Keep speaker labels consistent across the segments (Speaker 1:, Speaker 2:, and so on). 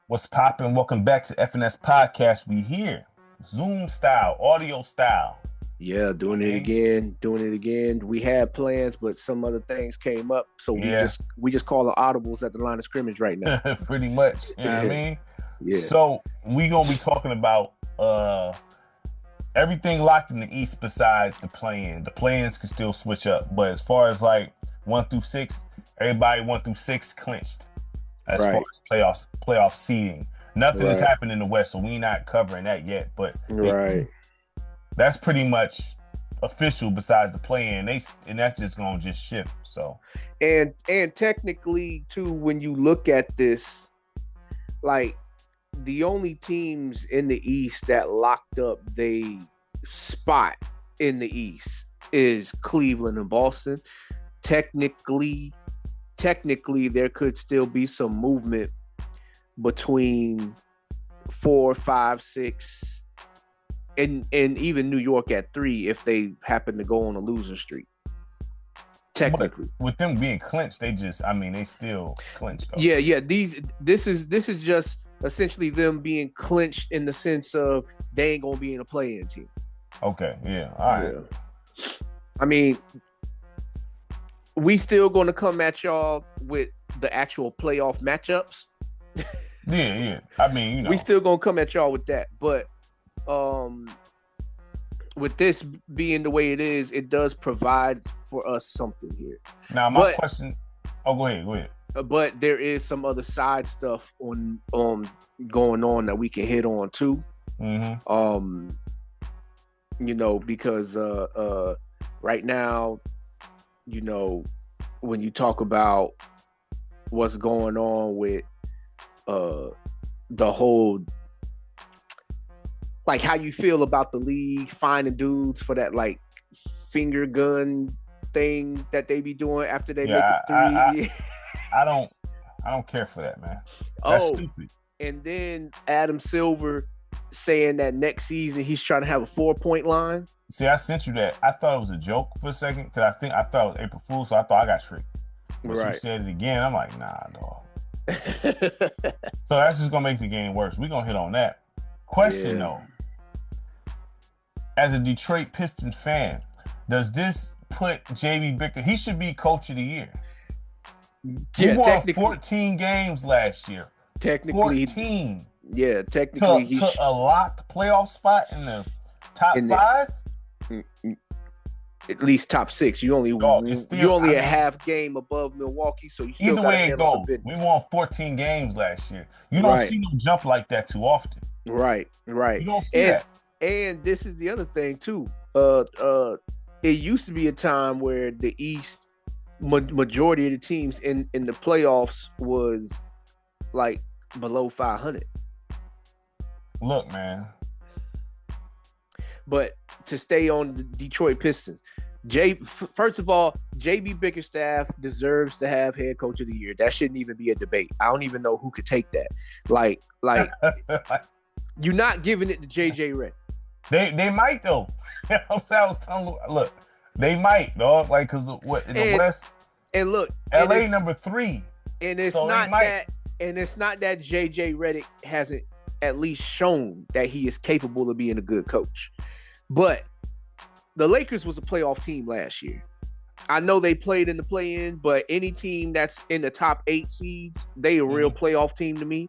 Speaker 1: What's poppin'? Welcome back to F&S Podcast. We here, Zoom style, audio style.
Speaker 2: Yeah, doing it again. We had plans, but some other things came up, so we just call the audibles at the line of scrimmage right now.
Speaker 1: Pretty much, you know what I mean?
Speaker 2: Yeah.
Speaker 1: So we gonna be talking about everything locked in the East besides the play-in. The play-ins can still switch up, but as far as like 1 through 6, everybody 1 through 6 clinched. As far as playoff seeding, nothing has happened in the West, so we not covering that yet. But that's pretty much official. Besides the play-in, and that's just gonna just shift. So
Speaker 2: and technically too, when you look at this, like the only teams in the East that locked up they spot in the East is Cleveland and Boston. Technically, there could still be some movement between 4, 5, 6, and even New York at 3 if they happen to go on a losing streak. Technically,
Speaker 1: but with them being clinched, they still clinched. Though.
Speaker 2: Yeah. This is just essentially them being clinched in the sense of they ain't gonna be in a play-in team.
Speaker 1: Okay, yeah, all right.
Speaker 2: Yeah. I mean, we still going to come at y'all with the actual playoff matchups.
Speaker 1: Yeah. I mean,
Speaker 2: we still going to come at y'all with that. But with this being the way it is, it does provide for us something here.
Speaker 1: Now, my question... Oh, go ahead.
Speaker 2: But there is some other side stuff on going on that we can hit on too.
Speaker 1: Mm-hmm.
Speaker 2: Because right now, when you talk about what's going on with the whole, like how you feel about the league finding dudes for that like finger gun thing that they be doing after they make a 3.
Speaker 1: I don't care for that, man. That's stupid. And
Speaker 2: then Adam Silver saying that next season he's trying to have a 4-point line.
Speaker 1: See, I sent you that. I thought it was a joke for a second because I thought it was April Fool's, so I thought I got tricked. But you said it again. I'm like, nah, dog. So that's just gonna make the game worse. We're gonna hit on that. Question though, as a Detroit Pistons fan, does this put JB Bickerstaff? He should be Coach of the Year. He won 14 games last year.
Speaker 2: Technically,
Speaker 1: 14.
Speaker 2: Yeah, technically,
Speaker 1: to a locked playoff spot in the top 5.
Speaker 2: At least top 6. You only a half game above Milwaukee, so you still
Speaker 1: either way it goes. We won 14 games last year. You don't see no jump like that too often.
Speaker 2: Right.
Speaker 1: You don't see that.
Speaker 2: And this is the other thing too. It used to be a time where the East majority of the teams in the playoffs was like below 500.
Speaker 1: Look, man.
Speaker 2: But to stay on the Detroit Pistons, first of all, JB Bickerstaff deserves to have head coach of the year. That shouldn't even be a debate. I don't even know who could take that. Like you're not giving it to JJ Redick.
Speaker 1: They might though. I was telling you, look, they might, dog. Like, cause what in the West?
Speaker 2: And look,
Speaker 1: LA number 3.
Speaker 2: And it's not that JJ Redick hasn't at least shown that he is capable of being a good coach. But the Lakers was a playoff team last year. I know they played in the play-in, but any team that's in the top 8 seeds, they a real playoff team to me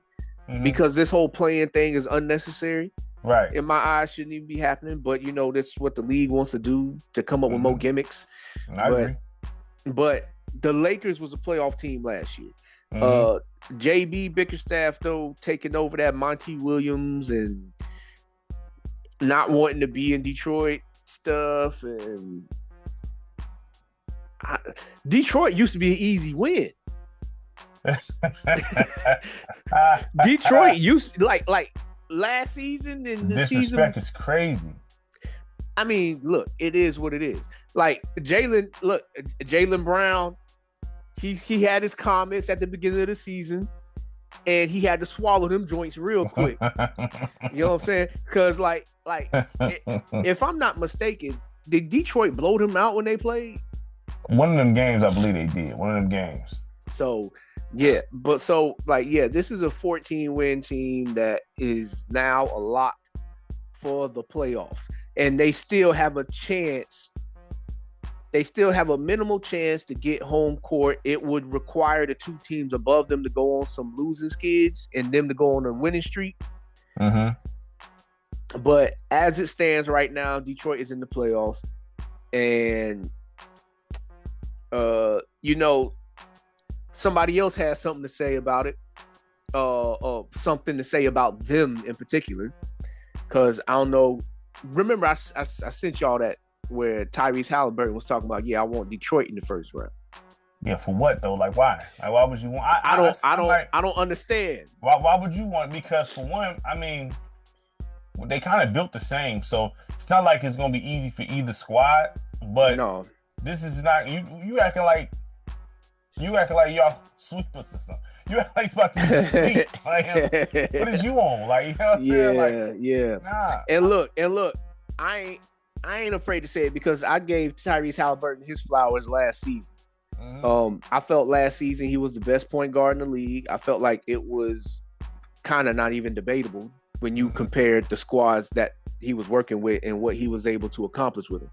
Speaker 2: because this whole play-in thing is unnecessary.
Speaker 1: Right.
Speaker 2: In my eyes, shouldn't even be happening. But, this is what the league wants to do, to come up with more gimmicks.
Speaker 1: I agree.
Speaker 2: But the Lakers was a playoff team last year. JB Bickerstaff, though, taking over that Monty Williams and not wanting to be in Detroit stuff, and Detroit used to be an easy win. Detroit used like last season and the season.
Speaker 1: Disrespect is crazy.
Speaker 2: I mean, look, it is what it is. Like Jaylen Brown, he had his comments at the beginning of the season, and he had to swallow them joints real quick. You know what I'm saying? Because like if I'm not mistaken, did Detroit blow them out when they played?
Speaker 1: One of them games, I believe they did. One of them games.
Speaker 2: So Yeah, but so this is a 14-win team that is now a lock for the playoffs, and they still have a chance. They still have a minimal chance to get home court. It would require the two teams above them to go on some losing skids and them to go on a winning streak. But as it stands right now, Detroit is in the playoffs, and somebody else has something to say about it, something to say about them in particular, because I don't know. Remember, I sent y'all that where Tyrese Halliburton was talking about, I want Detroit in the first round.
Speaker 1: Yeah, for what though? Like why? Like why would you want?
Speaker 2: I don't understand.
Speaker 1: Why would you want? Because for one, I mean, they kind of built the same, so it's not like it's gonna be easy for either squad. But no, this is not you acting like y'all sweep us or something. You act like it's about to be sweep. Like, what is you on? Like, you know what I'm saying? Like,
Speaker 2: yeah. Nah. And look, I ain't afraid to say it because I gave Tyrese Halliburton his flowers last season. I felt last season he was the best point guard in the league. I felt like it was kind of not even debatable when you compared the squads that he was working with and what he was able to accomplish with them.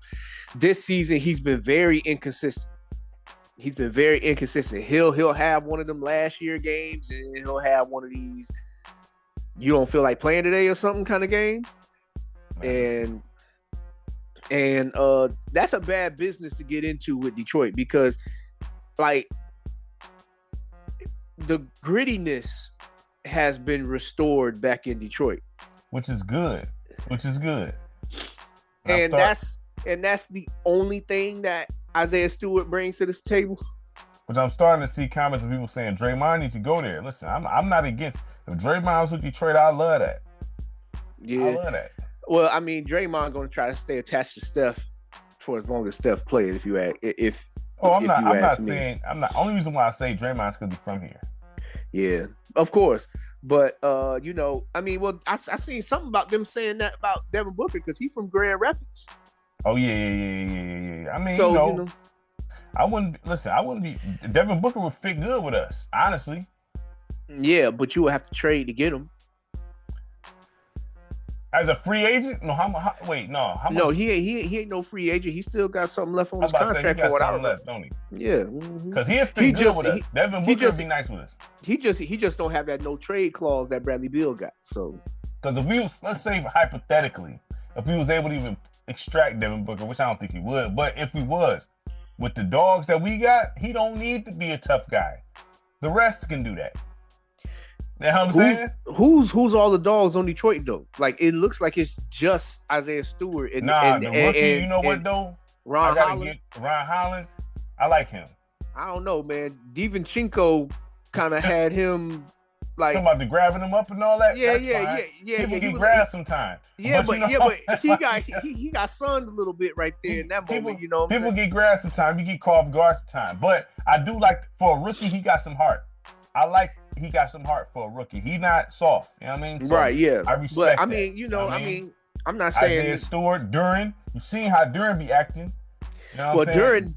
Speaker 2: This season, he's been very inconsistent. He'll have one of them last year games, and he'll have one of these you don't feel like playing today or something kind of games. And that's a bad business to get into with Detroit because, like, the grittiness has been restored back in Detroit,
Speaker 1: which is good.
Speaker 2: And that's the only thing that Isaiah Stewart brings to this table.
Speaker 1: Which I'm starting to see comments of people saying Draymond needs to go there. Listen, I'm not against if Draymond was with Detroit. I love that.
Speaker 2: Yeah,
Speaker 1: I love that.
Speaker 2: Well, I mean, Draymond going to try to stay attached to Steph for as long as Steph plays.
Speaker 1: I'm not saying. Only reason why I say Draymond is because he's from here.
Speaker 2: Yeah, of course. But I seen something about them saying that about Devin Booker because he's from Grand Rapids.
Speaker 1: Oh yeah. I mean, so, I wouldn't be. Devin Booker would fit good with us, honestly.
Speaker 2: Yeah, but you would have to trade to get him.
Speaker 1: As a free agent? No, how much?
Speaker 2: No, he ain't no free agent. He still got something left on his contract.
Speaker 1: He got something left, don't he?
Speaker 2: Yeah,
Speaker 1: because he'd fit good with us. Devin Booker would be nice with us.
Speaker 2: He just don't have that no trade clause that Bradley Beal got. So,
Speaker 1: because let's say hypothetically, if we was able to even extract Devin Booker, which I don't think he would, but if we was with the dogs that we got, he don't need to be a tough guy. The rest can do that. You know what I'm saying?
Speaker 2: Who's all the dogs on Detroit though? Like it looks like it's just Isaiah Stewart and
Speaker 1: the rookie. You know what though?
Speaker 2: Ron
Speaker 1: Hollins. I like him.
Speaker 2: I don't know, man. Divinchenko kind of had him like
Speaker 1: talking about the grabbing him up and all that.
Speaker 2: Yeah.
Speaker 1: People get grabbed sometimes.
Speaker 2: Yeah, but he got sunned a little bit right there in that moment. You know,
Speaker 1: people get grabbed sometimes. You get caught off guard sometimes. But I do like for a rookie, he got some heart. He got some heart for a rookie. He not soft. You know what I mean? So
Speaker 2: right, yeah.
Speaker 1: I respect
Speaker 2: I mean, I'm not saying
Speaker 1: Isaiah Stewart, Duren. You seen how Duren be acting. You know what I'm saying?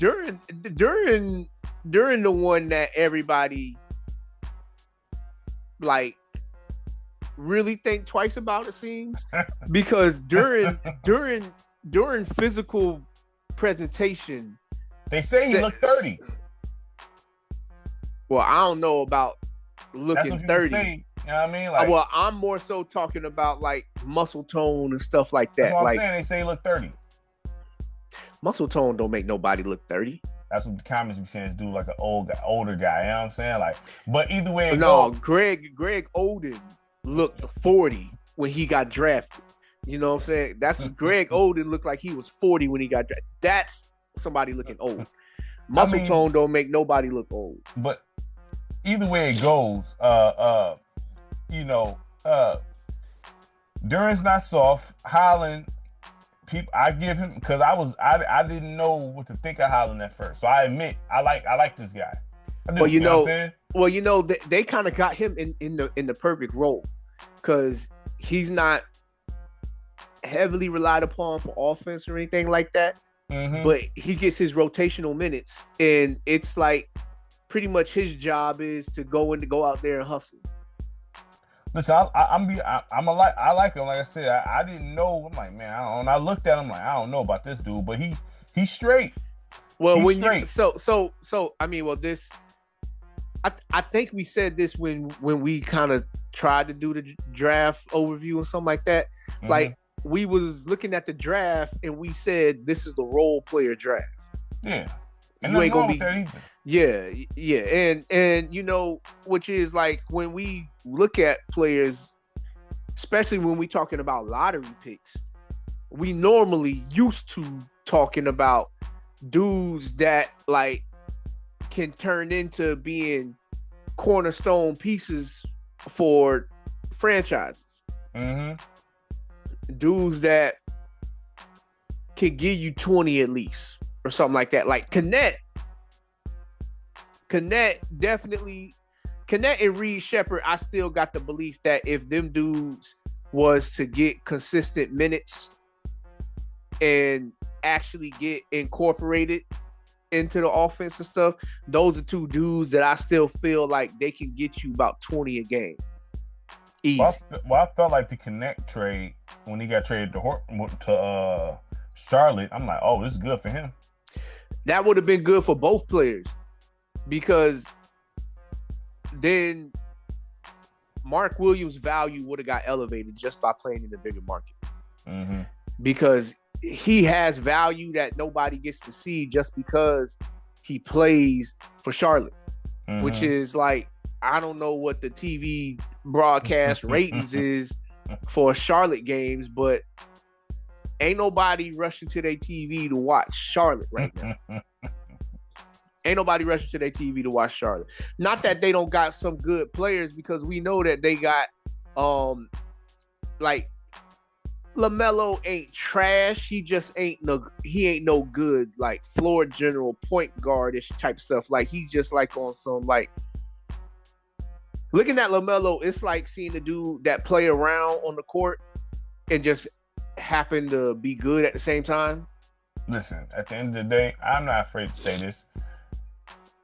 Speaker 2: Duren the one that everybody like really think twice about, it seems. Because during physical presentation.
Speaker 1: They say he looked 30.
Speaker 2: Well, I don't know about looking 30.
Speaker 1: Say, you know what I mean? Like,
Speaker 2: well, I'm more so talking about like muscle tone and stuff like that.
Speaker 1: That's what
Speaker 2: I'm
Speaker 1: saying. They say he look 30.
Speaker 2: Muscle tone don't make nobody look 30.
Speaker 1: That's what the comments be saying. This dude like an older guy. You know what I'm saying? Like, but either way it
Speaker 2: goes.
Speaker 1: No,
Speaker 2: Greg Oden looked 40 when he got drafted. You know what I'm saying? That's Greg Oden looked like he was 40 when he got drafted. That's somebody looking old. Muscle tone don't make nobody look old.
Speaker 1: But either way it goes, Duren's not soft. Holland, I give him because I didn't know what to think of Holland at first. So I admit I like this guy.
Speaker 2: Well, they kind of got him in the perfect role because he's not heavily relied upon for offense or anything like that. Mm-hmm. But he gets his rotational minutes, and it's like pretty much his job is to go out there and hustle.
Speaker 1: Listen, I like him. Like I said, I didn't know. I'm like, man, I don't know. I looked at him like, I don't know about this dude, but he's straight.
Speaker 2: Well, this. I think we said this when we kind of tried to do the draft overview or something like that. Mm-hmm. Like we was looking at the draft and we said this is the role player draft.
Speaker 1: Yeah.
Speaker 2: And you ain't gonna be yeah. And you know, which is like when we look at players, especially when we talking about lottery picks, we normally used to talking about dudes that like can turn into being cornerstone pieces for franchises.
Speaker 1: Mm-hmm.
Speaker 2: Dudes that can give you 20 at least or something like that. Like Connect definitely. Connect and Reed Shepherd, I still got the belief that if them dudes was to get consistent minutes and actually get incorporated into the offense and stuff, those are two dudes that I still feel like they can get you about 20 a game. Easy.
Speaker 1: Well, I felt like the Connect trade, when he got traded to Charlotte, I'm like, oh, this is good for him.
Speaker 2: That would have been good for both players because then Mark Williams' value would have got elevated just by playing in the bigger market.
Speaker 1: Mm-hmm.
Speaker 2: Because he has value that nobody gets to see just because he plays for Charlotte,
Speaker 1: mm-hmm.
Speaker 2: which is like, I don't know what the TV broadcast ratings is for Charlotte games, but ain't nobody rushing to their TV to watch Charlotte right now. Ain't nobody rushing to their TV to watch Charlotte. Not that they don't got some good players, because we know that they got like LaMelo ain't trash. He just ain't no good like floor general point guardish type stuff. Like he's just like on some like looking at LaMelo, it's like seeing the dude that play around on the court and just happen to be good at the same time.
Speaker 1: Listen, at the end of the day, I'm not afraid to say this.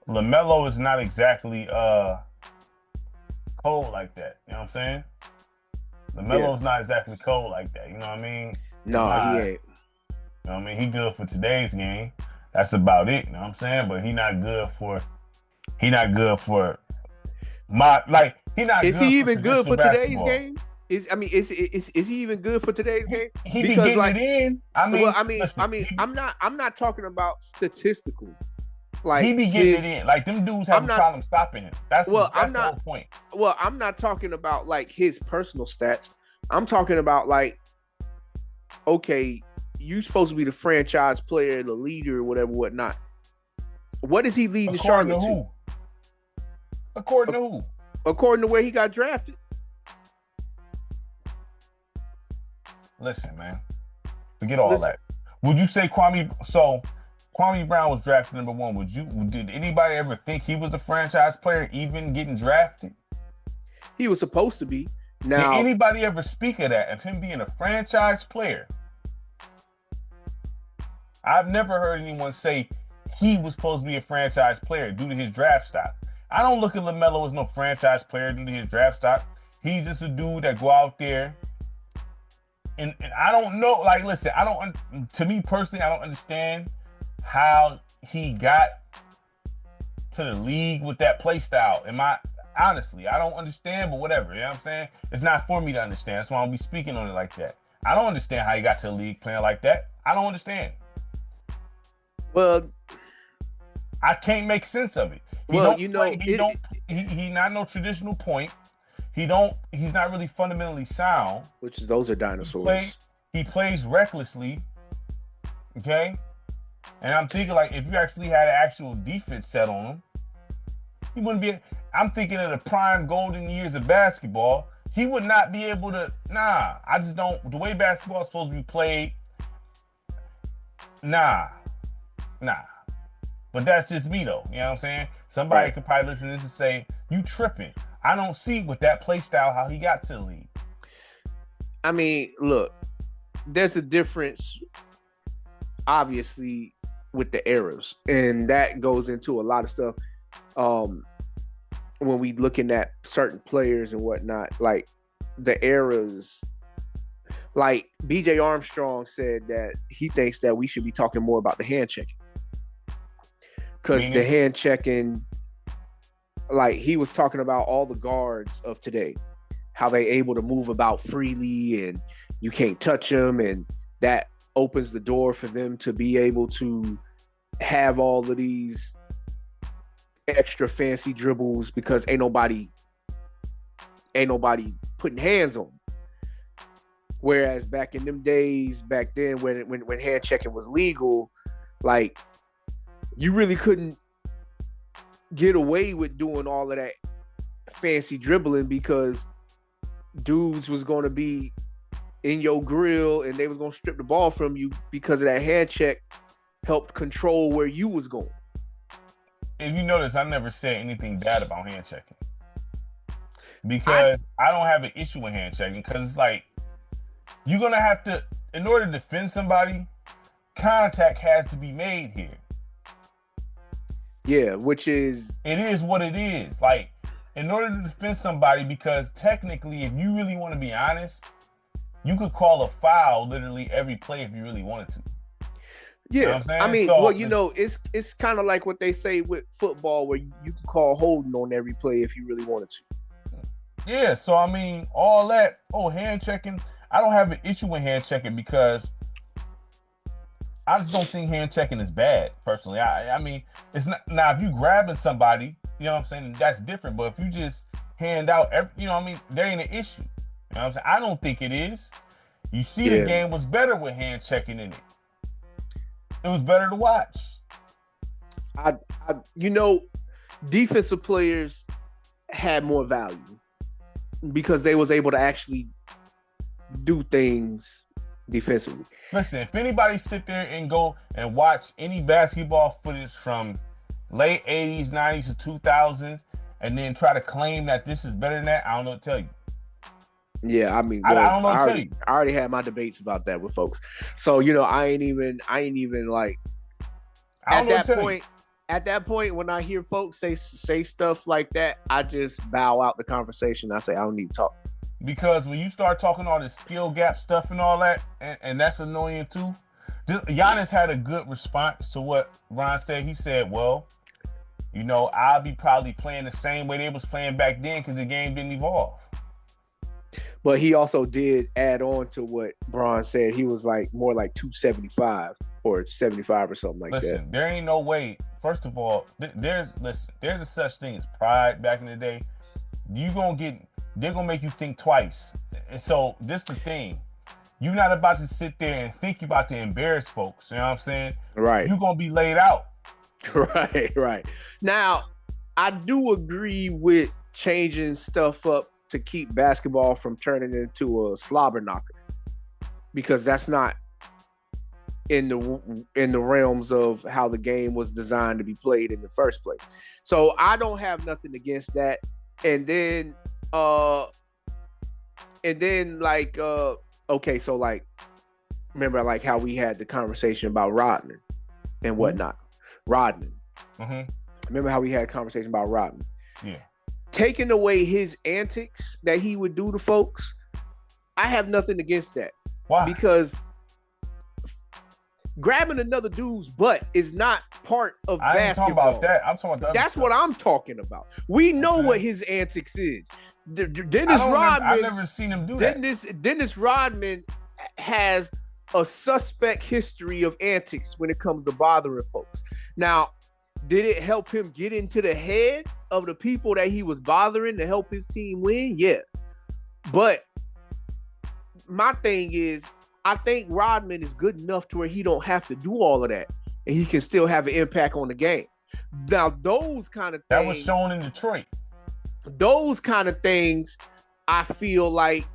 Speaker 1: LaMelo is not exactly cold like that. You know what I'm saying? LaMelo's not exactly cold like that. You know what I mean?
Speaker 2: No, he ain't.
Speaker 1: You know what I mean? He good for today's game. That's about it. You know what I'm saying? But he not good for my like. He not.
Speaker 2: Is
Speaker 1: good
Speaker 2: he
Speaker 1: for
Speaker 2: even good for today's
Speaker 1: basketball.
Speaker 2: game? Is he even good for today's game?
Speaker 1: He be getting it in.
Speaker 2: I'm not talking about statistical. Like
Speaker 1: he be getting it in. Like them dudes have a problem stopping him. That's the whole point.
Speaker 2: Well, I'm not talking about like his personal stats. I'm talking about like, okay, you supposed to be the franchise player, the leader, or whatever, whatnot. What is he leading Charlotte to?
Speaker 1: According to who?
Speaker 2: According to where he got drafted.
Speaker 1: Listen, man. Forget all that. Would you say Kwame Brown was drafted number 1. Did anybody ever think he was a franchise player even getting drafted?
Speaker 2: He was supposed to be. Now,
Speaker 1: did anybody ever speak of that, of him being a franchise player? I've never heard anyone say he was supposed to be a franchise player due to his draft stock. I don't look at LaMelo as no franchise player due to his draft stock. He's just a dude that go out there and I don't know. Like, listen, to me personally, I don't understand how he got to the league with that play style. Honestly, I don't understand, but whatever. You know what I'm saying? It's not for me to understand. That's why I'll be speaking on it like that. I don't understand how he got to the league playing like that. I don't understand.
Speaker 2: Well,
Speaker 1: I can't make sense of it. He's not no traditional point. He's not really fundamentally sound.
Speaker 2: Which those are dinosaurs.
Speaker 1: He plays recklessly. Okay? And I'm thinking, like, if you actually had an actual defense set on him, he wouldn't be. I'm thinking of the prime golden years of basketball. He would not be able to. Nah, I just don't. The way basketball is supposed to be played. Nah. But that's just me, though. You know what I'm saying? Somebody could probably listen to this and say, you tripping. I don't see with that play style how he got to the league.
Speaker 2: I mean, look, there's a difference, obviously, with the eras, and that goes into a lot of stuff. when we looking at certain players and whatnot, like the eras, like BJ Armstrong said that he thinks that we should be talking more about the hand checking. Because the hand checking, like he was talking about all the guards of today, how they able to move about freely and you can't touch them, and that opens the door for them to be able to have all of these extra fancy dribbles because ain't nobody putting hands on them. Whereas back in them days, back then when hand checking was legal, like you really couldn't get away with doing all of that fancy dribbling because dudes was going to be in your grill and they was going to strip the ball from you because of that hand check helped control where you was going.
Speaker 1: If you notice, I never said anything bad about hand checking because I don't have an issue with hand checking because it's like you're going to have to, in order to defend somebody, contact has to be made here.
Speaker 2: Yeah, which is...
Speaker 1: It is what it is. Like, in order to defend somebody, because technically, if you really want to be honest, you could call a foul literally every play if you really wanted to.
Speaker 2: Yeah,
Speaker 1: you know what I'm saying?
Speaker 2: I mean, well, it's kind of like what they say with football, where you can call holding on every play if you really wanted to.
Speaker 1: Yeah, so I mean, all that, hand checking, I don't have an issue with hand checking because I just don't think hand checking is bad, personally. I mean, it's not, now if you grabbing somebody, you know what I'm saying, that's different, but if you just hand out, there ain't an issue. You know what I'm saying? I don't think it is. You see, the game was better with hand checking in it. It was better to watch.
Speaker 2: Defensive players had more value because they was able to actually do things defensively.
Speaker 1: Listen, if anybody sit there and go and watch any basketball footage from late 80s, 90s, to 2000s, and then try to claim that this is better than that, I don't know what to tell you.
Speaker 2: Yeah, I mean,
Speaker 1: I don't know what to tell you.
Speaker 2: I already had my debates about that with folks. So, I ain't even like at that point when I hear folks say stuff like that, I just bow out the conversation. I say I don't need to talk.
Speaker 1: Because when you start talking all this skill gap stuff and all that, and that's annoying too. Giannis had a good response to what Ron said. He said, well, I'll be probably playing the same way they was playing back then because the game didn't evolve.
Speaker 2: But he also did add on to what Bron said. He was like more like 275 or 75 or something like that.
Speaker 1: Listen, there ain't no way. First of all, there's a such thing as pride back in the day. They're gonna make you think twice. And so this is the thing. You're not about to sit there and think you're about to embarrass folks. You know what I'm saying?
Speaker 2: Right.
Speaker 1: You're gonna be laid out.
Speaker 2: Right. Now, I do agree with changing stuff up to keep basketball from turning into a slobber knocker, because that's not in the realms of how the game was designed to be played in the first place. So I don't have nothing against that. And then remember like how we had the conversation about Rodman and whatnot. Rodman. Mm-hmm. Remember how we had a conversation about Rodman?
Speaker 1: Yeah.
Speaker 2: Taking away his antics that he would do to folks, I have nothing against that.
Speaker 1: Why?
Speaker 2: Because grabbing another dude's butt is not part of basketball.
Speaker 1: I ain't talking about that. I'm talking about the other
Speaker 2: That's
Speaker 1: stuff.
Speaker 2: what I'm talking about. We know what his antics is. Dennis Rodman.
Speaker 1: I've never seen him do that.
Speaker 2: Dennis Rodman has a suspect history of antics when it comes to bothering folks. Now, did it help him get into the head of the people that he was bothering to help his team win? Yeah. But my thing is, I think Rodman is good enough to where he don't have to do all of that, and he can still have an impact on the game. Now, those kind of things...
Speaker 1: That was shown in Detroit.
Speaker 2: Those kind of things, I feel like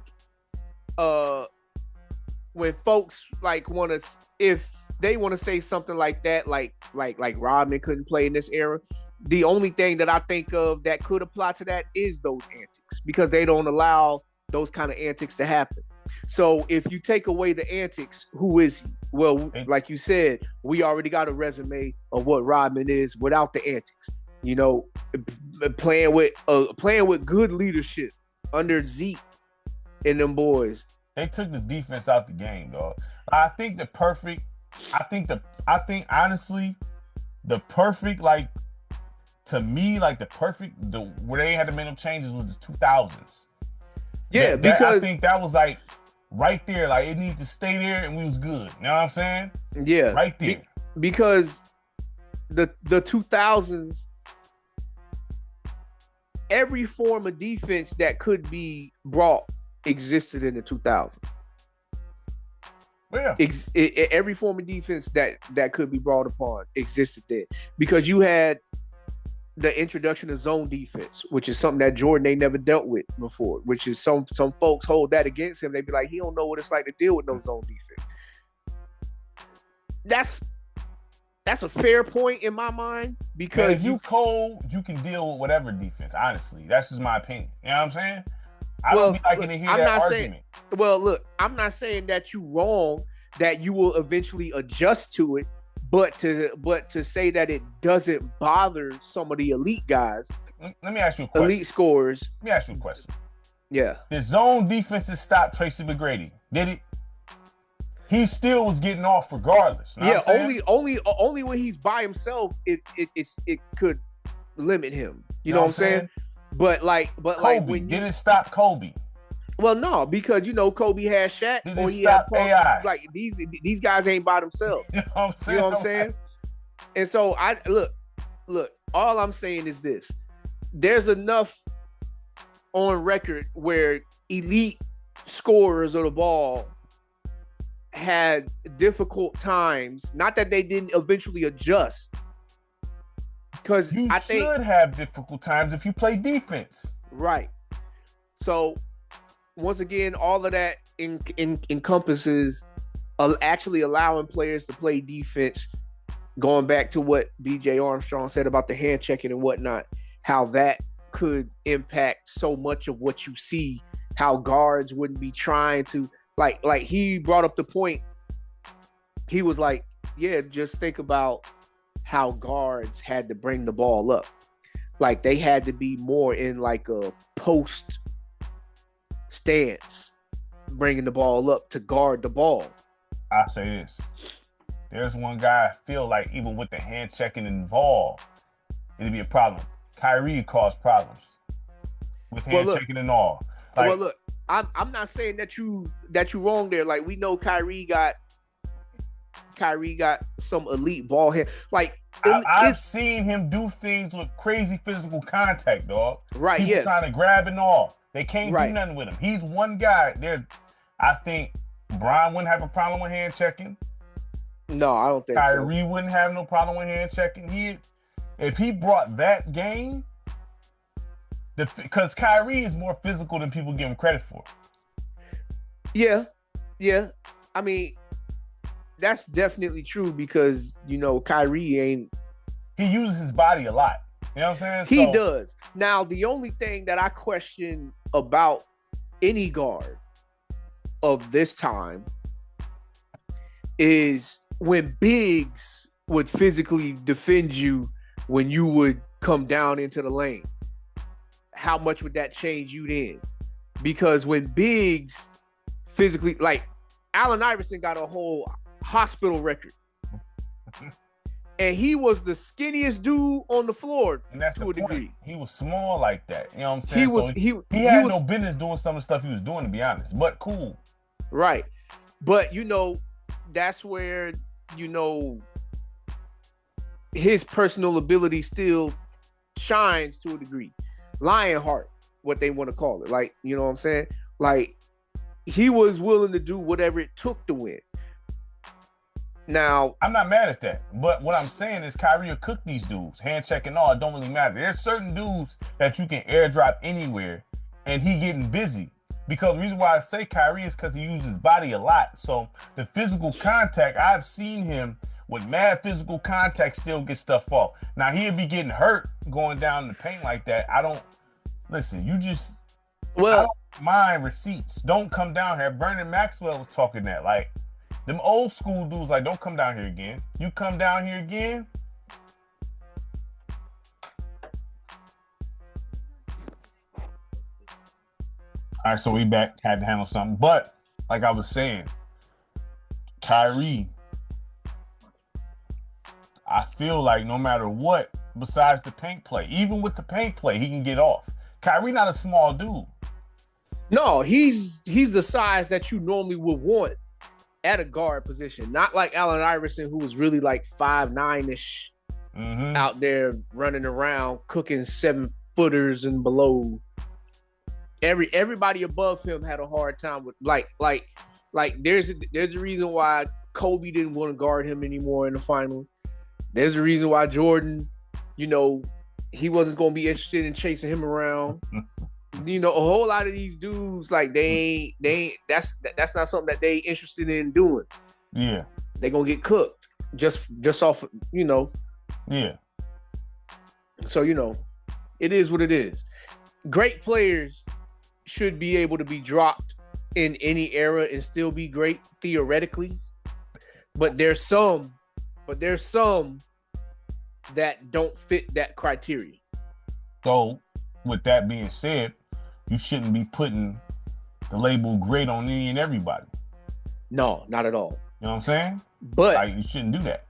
Speaker 2: when folks like want to... If they want to say something like that, like Rodman couldn't play in this era, the only thing that I think of that could apply to that is those antics, because they don't allow those kind of antics to happen. So if you take away the antics, who is he? Well, like you said, we already got a resume of what Rodman is without the antics. You know, playing with good leadership under Zeke and them boys.
Speaker 1: They took the defense out the game, dog. I think honestly, the perfect, like, to me, like, where they had to make no changes was the 2000s.
Speaker 2: Yeah, because
Speaker 1: I think that was like right there. Like, it needed to stay there, and we was good. You know what I'm saying?
Speaker 2: Yeah,
Speaker 1: right there.
Speaker 2: Because the 2000s, every form of defense that could be brought existed in the 2000s.
Speaker 1: Yeah.
Speaker 2: Every form of defense that could be brought upon existed then, because you had the introduction of zone defense, which is something that Jordan ain't never dealt with before, which is some folks hold that against him. They be like, he don't know what it's like to deal with no zone defense. That's a fair point in my mind, because
Speaker 1: man, if you cold, you can deal with whatever defense. Honestly, that's just my opinion. You know what I'm saying? I don't be liking to hear that argument.
Speaker 2: Look, I'm not saying that you wrong, that you will eventually adjust to it, but to say that it doesn't bother some of the elite guys.
Speaker 1: Let me ask you a question.
Speaker 2: Elite scorers.
Speaker 1: Let me ask you a question.
Speaker 2: Yeah.
Speaker 1: The zone defenses stopped Tracy McGrady. Did it? He still was getting off regardless.
Speaker 2: Yeah, only when he's by himself, it could limit him. You know what I'm saying? But
Speaker 1: Kobe,
Speaker 2: when
Speaker 1: did it stop Kobe?
Speaker 2: Well, no, because Kobe had Shaq,
Speaker 1: did
Speaker 2: or
Speaker 1: it
Speaker 2: he
Speaker 1: stop
Speaker 2: had
Speaker 1: AI?
Speaker 2: Like these guys ain't by themselves.
Speaker 1: You know what I'm saying?
Speaker 2: And so I look. All I'm saying is this: there's enough on record where elite scorers of the ball had difficult times. Not that they didn't eventually adjust, because
Speaker 1: you should have difficult times if you play defense,
Speaker 2: right? So once again, all of that encompasses actually allowing players to play defense. Going back to what BJ Armstrong said about the hand checking and whatnot, how that could impact so much of what you see, how guards wouldn't be trying to, like he brought up the point. He was like, yeah, just think about how guards had to bring the ball up. Like, they had to be more in like a post stance, bringing the ball up to guard the ball.
Speaker 1: I'll say this. There's one guy I feel like even with the hand checking involved, it'd be a problem. Kyrie caused problems with hand checking and all. Like,
Speaker 2: well, look, I'm not saying that you wrong there. Like, we know Kyrie got some elite ball hand. Like,
Speaker 1: I've seen him do things with crazy physical contact, dog.
Speaker 2: Right?
Speaker 1: People
Speaker 2: yes.
Speaker 1: Trying to grab and all. They can't do nothing with him. He's one guy. I think Brian wouldn't have a problem with hand checking.
Speaker 2: No, I don't think
Speaker 1: Kyrie wouldn't have no problem with hand checking. If he brought that game, because Kyrie is more physical than people give him credit for.
Speaker 2: Yeah. I mean, that's definitely true, because Kyrie
Speaker 1: he uses his body a lot. You know what I'm saying?
Speaker 2: He does. Now, the only thing that I question about any guard of this time is when bigs would physically defend you when you would come down into the lane. How much would that change you then? Because when bigs physically, like Allen Iverson got a whole hospital record. And he was the skinniest dude on the floor,
Speaker 1: and that's
Speaker 2: to a degree.
Speaker 1: He was small like that. You know what I'm saying? He had no business doing some of the stuff he was doing, to be honest. But cool.
Speaker 2: Right. But that's where his personal ability still shines to a degree. Lionheart, what they want to call it. Like, you know what I'm saying? Like, he was willing to do whatever it took to win. Now,
Speaker 1: I'm not mad at that, but what I'm saying is Kyrie will cook these dudes. Hand check and all, it don't really matter. There's certain dudes that you can airdrop anywhere, and he getting busy. Because the reason why I say Kyrie is because he uses his body a lot. So the physical contact, I've seen him with mad physical contact still get stuff off. Now, he'll be getting hurt going down the paint like that. I don't mind receipts. Don't come down here. Vernon Maxwell was talking that. Like, them old school dudes, like, don't come down here again. You come down here again, All right, so we back. Had to handle something. But, like I was saying, Kyrie, I feel like no matter what, besides the paint play, even with the paint play, he can get off. Kyrie not a small dude.
Speaker 2: No, he's the size that you normally would want at a guard position. Not like Allen Iverson, who was really like 5'9"-ish out there running around, cooking 7-footers and below. Everybody above him had a hard time with like there's a reason why Kobe didn't want to guard him anymore in the finals. There's a reason why Jordan, he wasn't going to be interested in chasing him around. A whole lot of these dudes, like they ain't that's not something that they interested in doing.
Speaker 1: Yeah.
Speaker 2: They're going to get cooked just off,
Speaker 1: Yeah.
Speaker 2: So, it is what it is. Great players should be able to be dropped in any era and still be great theoretically. But there's some that don't fit that criteria.
Speaker 1: So, with that being said, you shouldn't be putting the label great on any and everybody.
Speaker 2: No, not at all.
Speaker 1: You know what I'm saying?
Speaker 2: But
Speaker 1: you shouldn't do that.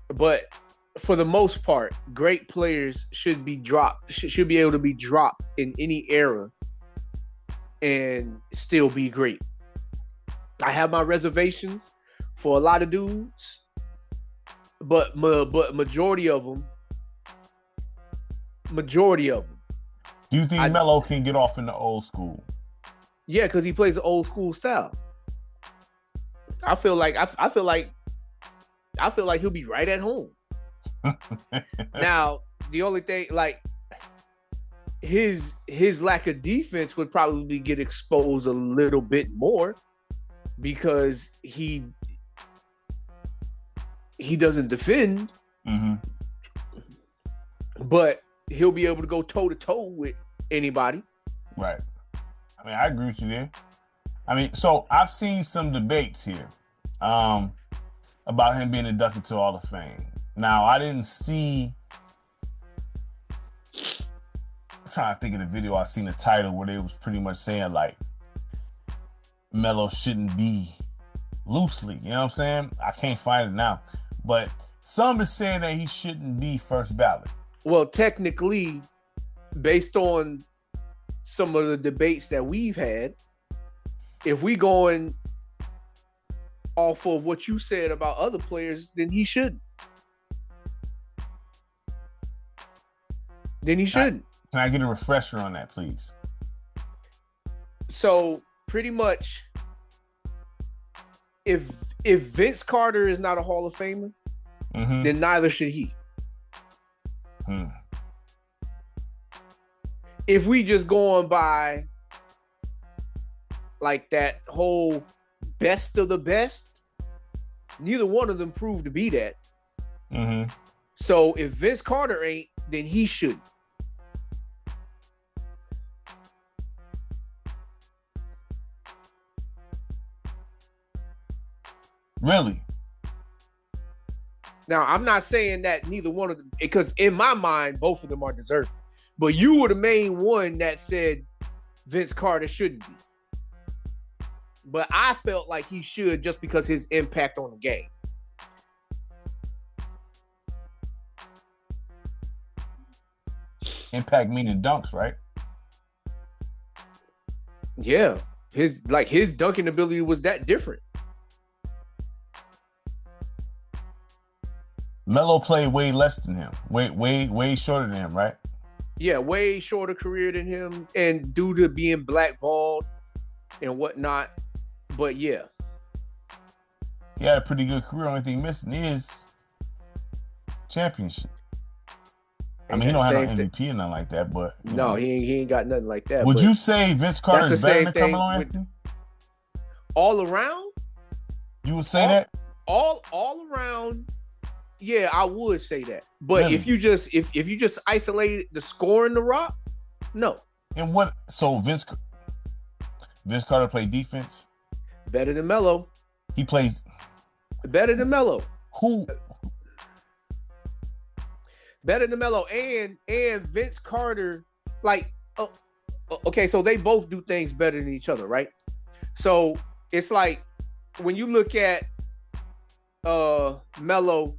Speaker 2: But for the most part, great players should be dropped. Should be able to be dropped in any era and still be great. I have my reservations for a lot of dudes, but majority of them.
Speaker 1: Do you think Melo can get off in the old school?
Speaker 2: Yeah, because he plays an old school style. I feel like he'll be right at home. Now, the only thing, like, his lack of defense would probably get exposed a little bit more because he doesn't defend. But he'll be able to go toe to toe with anybody.
Speaker 1: Right. I mean, I agree with you there. I mean, so I've seen some debates here about him being inducted to Hall of Fame. Now, I didn't see. I'm trying to think of the video. I seen the title where they was pretty much saying like Melo shouldn't be loosely. You know what I'm saying? I can't find it now, but some is saying that he shouldn't be first ballot.
Speaker 2: Well, technically, based on some of the debates that we've had, if we going off of what you said about other players, then he shouldn't. Then he shouldn't.
Speaker 1: Can I get a refresher on that, please?
Speaker 2: So, pretty much, if Vince Carter is not a Hall of Famer, then neither should he. If we just going by like that whole best of the best, neither one of them proved to be that. So if Vince Carter ain't, then he should.
Speaker 1: Really?
Speaker 2: Now, I'm not saying that neither one of them, because in my mind, both of them are deserving. But you were the main one that said Vince Carter shouldn't be. But I felt like he should just because his impact on the game.
Speaker 1: Impact meaning dunks, right?
Speaker 2: Yeah. His dunking ability was that different.
Speaker 1: Melo played way less than him. Way shorter than him, right?
Speaker 2: Yeah, way shorter career than him, and due to being blackballed and whatnot. But yeah.
Speaker 1: He had a pretty good career. Only thing missing is championship. I mean, he don't have no MVP or nothing like that, but
Speaker 2: no, he ain't got nothing like that.
Speaker 1: Would you say Vince Carter is better than Carmelo Anthony?
Speaker 2: All around?
Speaker 1: You would say that?
Speaker 2: All around, yeah, I would say that. But really? if you just isolate the score in the Rock, no.
Speaker 1: And what? So Vince Carter played defense
Speaker 2: better than Melo.
Speaker 1: He plays
Speaker 2: better than Melo.
Speaker 1: Who?
Speaker 2: Better than Melo and Vince Carter, like Okay, so they both do things better than each other, right? So it's like when you look at Melo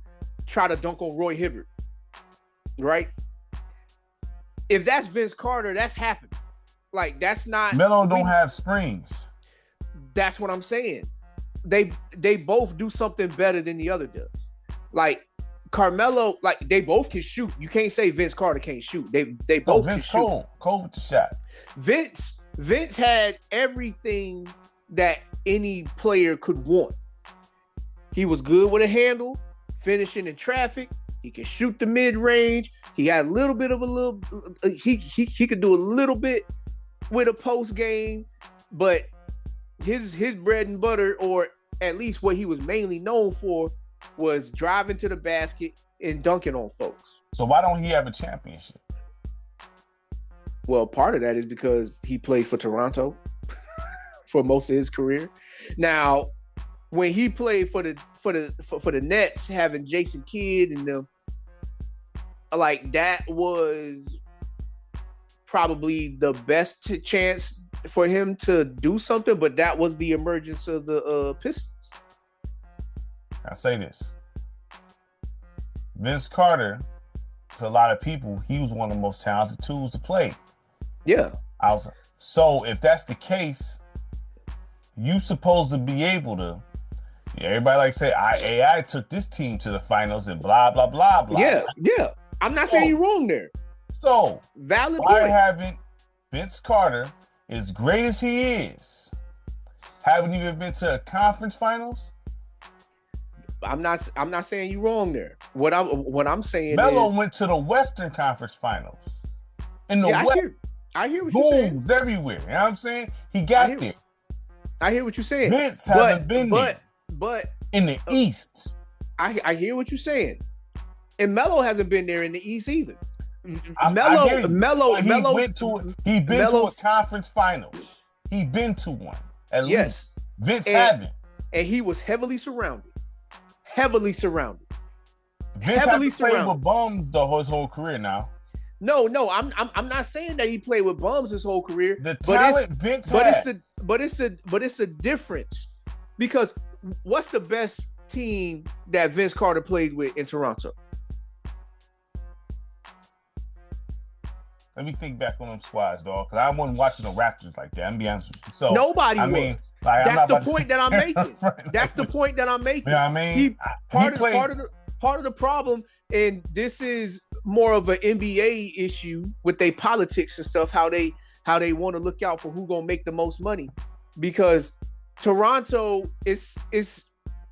Speaker 2: try to dunk on Roy Hibbert, right? If that's Vince Carter, that's happened. Like that's not
Speaker 1: Melo don't have springs.
Speaker 2: That's what I'm saying. They both do something better than the other does. Like Carmelo, like they both can shoot. You can't say Vince Carter can't shoot. They both
Speaker 1: Vince
Speaker 2: can shoot.
Speaker 1: Cold with the shot.
Speaker 2: Vince had everything that any player could want. He was good with a handle, finishing in traffic. He can shoot the mid range. He had he could do a little bit with a post game, but his bread and butter, or at least what he was mainly known for, was driving to the basket and dunking on folks.
Speaker 1: So why don't he have a championship?
Speaker 2: Well, part of that is because he played for Toronto for most of his career. Now, when he played for the Nets, having Jason Kidd and them, like that was probably the best chance for him to do something, but that was the emergence of the Pistons.
Speaker 1: I say this. Vince Carter, to a lot of people, he was one of the most talented tools to play.
Speaker 2: Yeah.
Speaker 1: So if that's the case, you supposed to be able to. Everybody like say, AI took this team to the finals and blah blah blah blah.
Speaker 2: Yeah. I'm not saying you're wrong there.
Speaker 1: So
Speaker 2: valid
Speaker 1: why
Speaker 2: point.
Speaker 1: haven't Vince Carter, as great as he is, haven't even been to a conference finals?
Speaker 2: I'm not saying you're wrong there. What I'm saying
Speaker 1: Melo
Speaker 2: is
Speaker 1: went to the Western Conference Finals. In the West,
Speaker 2: I hear what you're saying.
Speaker 1: Booms everywhere. You know what I'm saying? He got there.
Speaker 2: I hear what you're saying.
Speaker 1: Vince hasn't been there.
Speaker 2: But
Speaker 1: in the East.
Speaker 2: I hear what you're saying. And Melo hasn't been there in the East either.
Speaker 1: Melo been to a conference finals. He been to one. At least. Vince haven't.
Speaker 2: And he was heavily surrounded. Vince
Speaker 1: hasn't played with bums his whole career now.
Speaker 2: No, I'm not saying that he played with bums his whole career.
Speaker 1: The talent Vince had.
Speaker 2: But it's a difference. Because what's the best team that Vince Carter played with in Toronto?
Speaker 1: Let me think back on them squads, dog. Because I wasn't watching the Raptors like that. I'm gonna be honest with you. So
Speaker 2: nobody was. That's the point that I'm making. That's the point that I'm making.
Speaker 1: You know what I mean?
Speaker 2: Part of the problem, and this is more of an NBA issue with their politics and stuff, how they want to look out for who gonna make the most money. Because Toronto is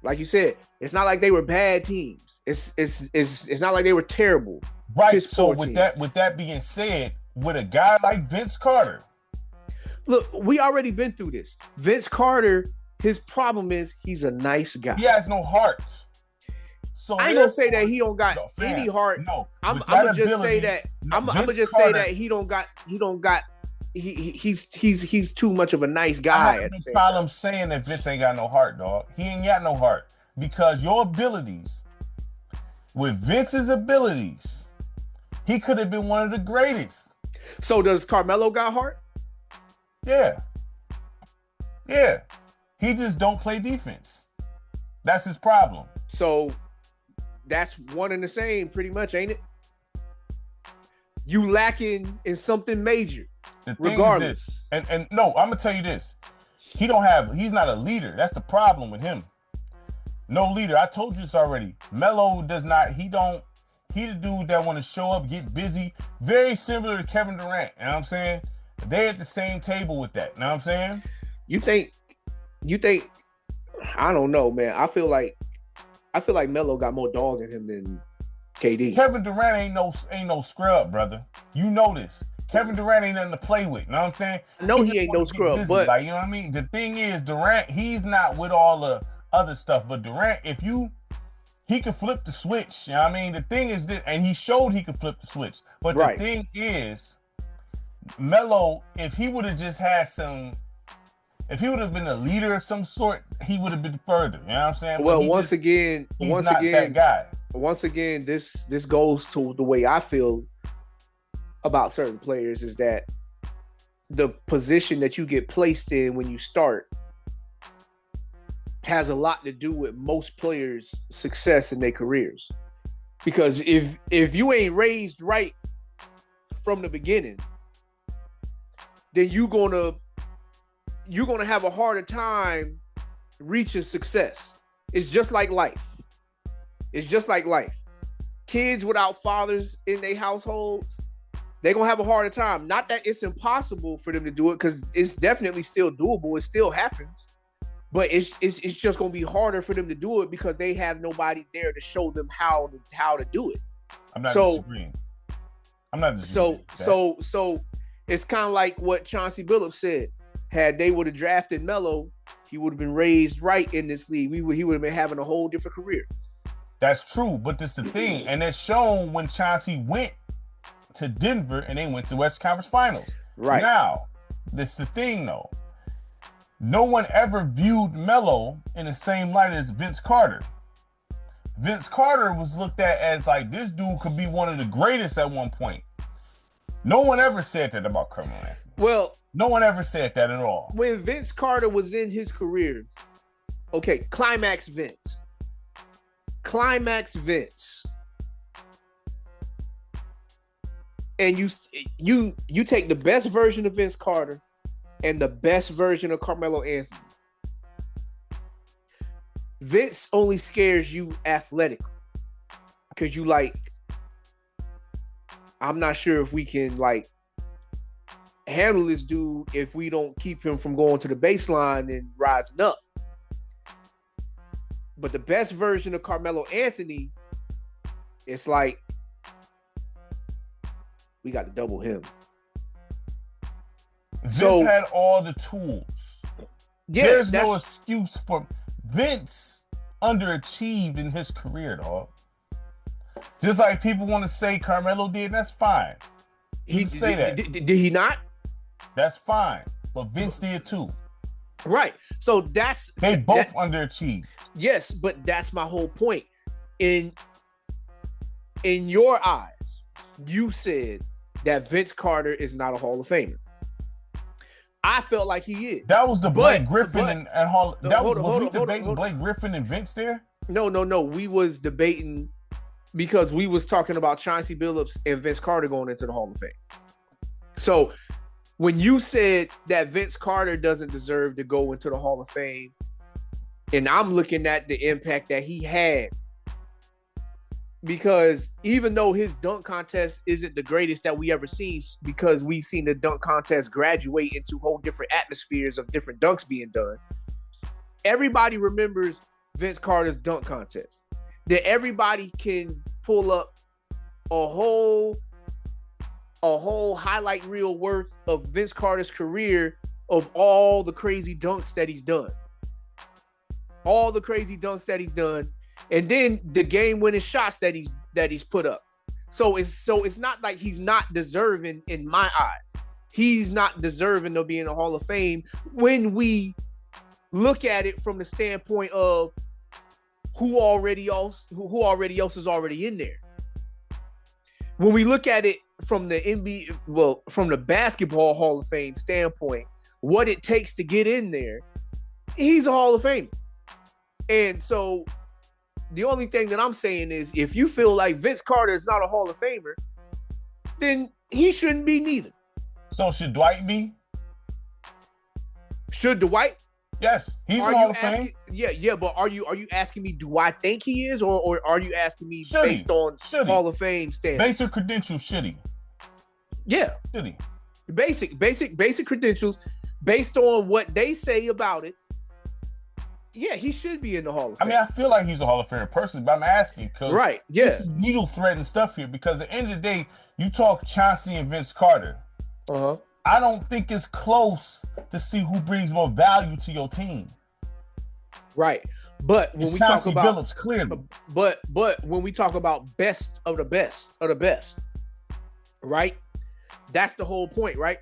Speaker 2: like you said, it's not like they were bad teams. It's not like they were terrible.
Speaker 1: Right. So with that being said, with a guy like Vince Carter,
Speaker 2: look, we already been through this. Vince Carter, his problem is he's a nice guy.
Speaker 1: He has no heart. So
Speaker 2: I ain't gonna say that he don't got any heart.
Speaker 1: No,
Speaker 2: I'm gonna just say that he's too much of a nice guy.
Speaker 1: I have no problem saying that Vince ain't got no heart, dog. He ain't got no heart because your abilities, with Vince's abilities, he could have been one of the greatest.
Speaker 2: So does Carmelo got heart?
Speaker 1: Yeah. He just don't play defense. That's his problem. So
Speaker 2: that's one and the same, pretty much, ain't it? You lacking in something major.
Speaker 1: The thing regardless. Is this, and no, I'm gonna tell you this. He's not a leader. That's the problem with him. No leader. I told you this already. Melo does not, he the dude that want to show up, get busy. Very similar to Kevin Durant. You know what I'm saying? They're at the same table with that. You know what I'm saying?
Speaker 2: You think, I don't know, man. I feel like Melo got more dog in him than KD.
Speaker 1: Kevin Durant ain't no scrub, brother. You know this. Kevin Durant ain't nothing to play with. You know what I'm saying?
Speaker 2: No, he ain't no scrub. But
Speaker 1: like, you know what I mean? The thing is, Durant, he's not with all the other stuff. But Durant, he can flip the switch. You know what I mean? The thing is that, and he showed he could flip the switch. But the thing is, Melo, if he would have just had if he would have been a leader of some sort, he would have been further. You know what I'm saying?
Speaker 2: Well, once again,
Speaker 1: that guy.
Speaker 2: Once again, this goes to the way I feel about certain players is that the position that you get placed in when you start has a lot to do with most players' success in their careers. Because if you ain't raised right from the beginning, then you're gonna have a harder time reaching success. It's just like life. It's just like life. Kids without fathers in their households, they're gonna have a harder time. Not that it's impossible for them to do it, because it's definitely still doable. It still happens. But it's just gonna be harder for them to do it because they have nobody there to show them how to do it.
Speaker 1: I'm not disagreeing.
Speaker 2: So it's kind of like what Chauncey Billups said. Had they would have drafted Melo, he would have been raised right in this league. He would have been having a whole different career.
Speaker 1: That's true, but this is the thing, and it's shown when Chauncey went to Denver and they went to West Conference Finals.
Speaker 2: Right.
Speaker 1: Now, this is the thing though. No one ever viewed Melo in the same light as Vince Carter. Vince Carter was looked at as like, this dude could be one of the greatest at one point. No one ever said that about Carmelo Anthony.
Speaker 2: Well,
Speaker 1: no one ever said that at all.
Speaker 2: When Vince Carter was in his career, okay, Climax Vince. And you take the best version of Vince Carter and the best version of Carmelo Anthony. Vince only scares you athletically because you like, I'm not sure if we can like handle this dude if we don't keep him from going to the baseline and rising up. But the best version of Carmelo Anthony, it's like, we got to double him.
Speaker 1: Vince had all the tools. Yeah, there's no excuse for Vince underachieved in his career, dog. Just like people want to say Carmelo did, that's fine. He say that.
Speaker 2: Did he not?
Speaker 1: That's fine. But Vince did too.
Speaker 2: Right. So
Speaker 1: they both underachieved.
Speaker 2: Yes, but that's my whole point. In your eyes, you said that Vince Carter is not a Hall of Famer. I felt like he is.
Speaker 1: That was the Blake Griffin and Hall. Was we debating Blake Griffin and Vince there?
Speaker 2: No. We was debating because we was talking about Chauncey Billups and Vince Carter going into the Hall of Fame. So when you said that Vince Carter doesn't deserve to go into the Hall of Fame, and I'm looking at the impact that he had, because even though his dunk contest isn't the greatest that we ever seen, because we've seen the dunk contest graduate into whole different atmospheres of different dunks being done, everybody remembers Vince Carter's dunk contest. That everybody can pull up a whole highlight reel worth of Vince Carter's career of all the crazy dunks that he's done. All the crazy dunks that he's done. And then the game-winning shots that he's put up. So it's not like he's not deserving in my eyes. He's not deserving of being in the Hall of Fame when we look at it from the standpoint of who already else is already in there. When we look at it from the NBA, well, from the Basketball Hall of Fame standpoint, what it takes to get in there, he's a Hall of Famer. And so the only thing that I'm saying is, if you feel like Vince Carter is not a Hall of Famer, then he shouldn't be neither.
Speaker 1: So should Dwight be?
Speaker 2: Should Dwight?
Speaker 1: Yes, he's a Hall of Fame.
Speaker 2: Yeah, but are you asking me, do I think he is, or are you asking me based on Hall of Fame standards?
Speaker 1: Basic credentials, should he?
Speaker 2: Yeah.
Speaker 1: Should he?
Speaker 2: Basic credentials, based on what they say about it. Yeah, he should be in the Hall of Fame.
Speaker 1: I mean, I feel like he's a Hall of Famer person, but I'm asking because this is needle threading stuff here. Because at the end of the day, you talk Chauncey and Vince Carter.
Speaker 2: Uh-huh.
Speaker 1: I don't think it's close to see who brings more value to your team.
Speaker 2: Right. But when
Speaker 1: it's
Speaker 2: we
Speaker 1: Chauncey
Speaker 2: talk about
Speaker 1: Billups, clearly.
Speaker 2: But when we talk about best of the best, right? That's the whole point, right?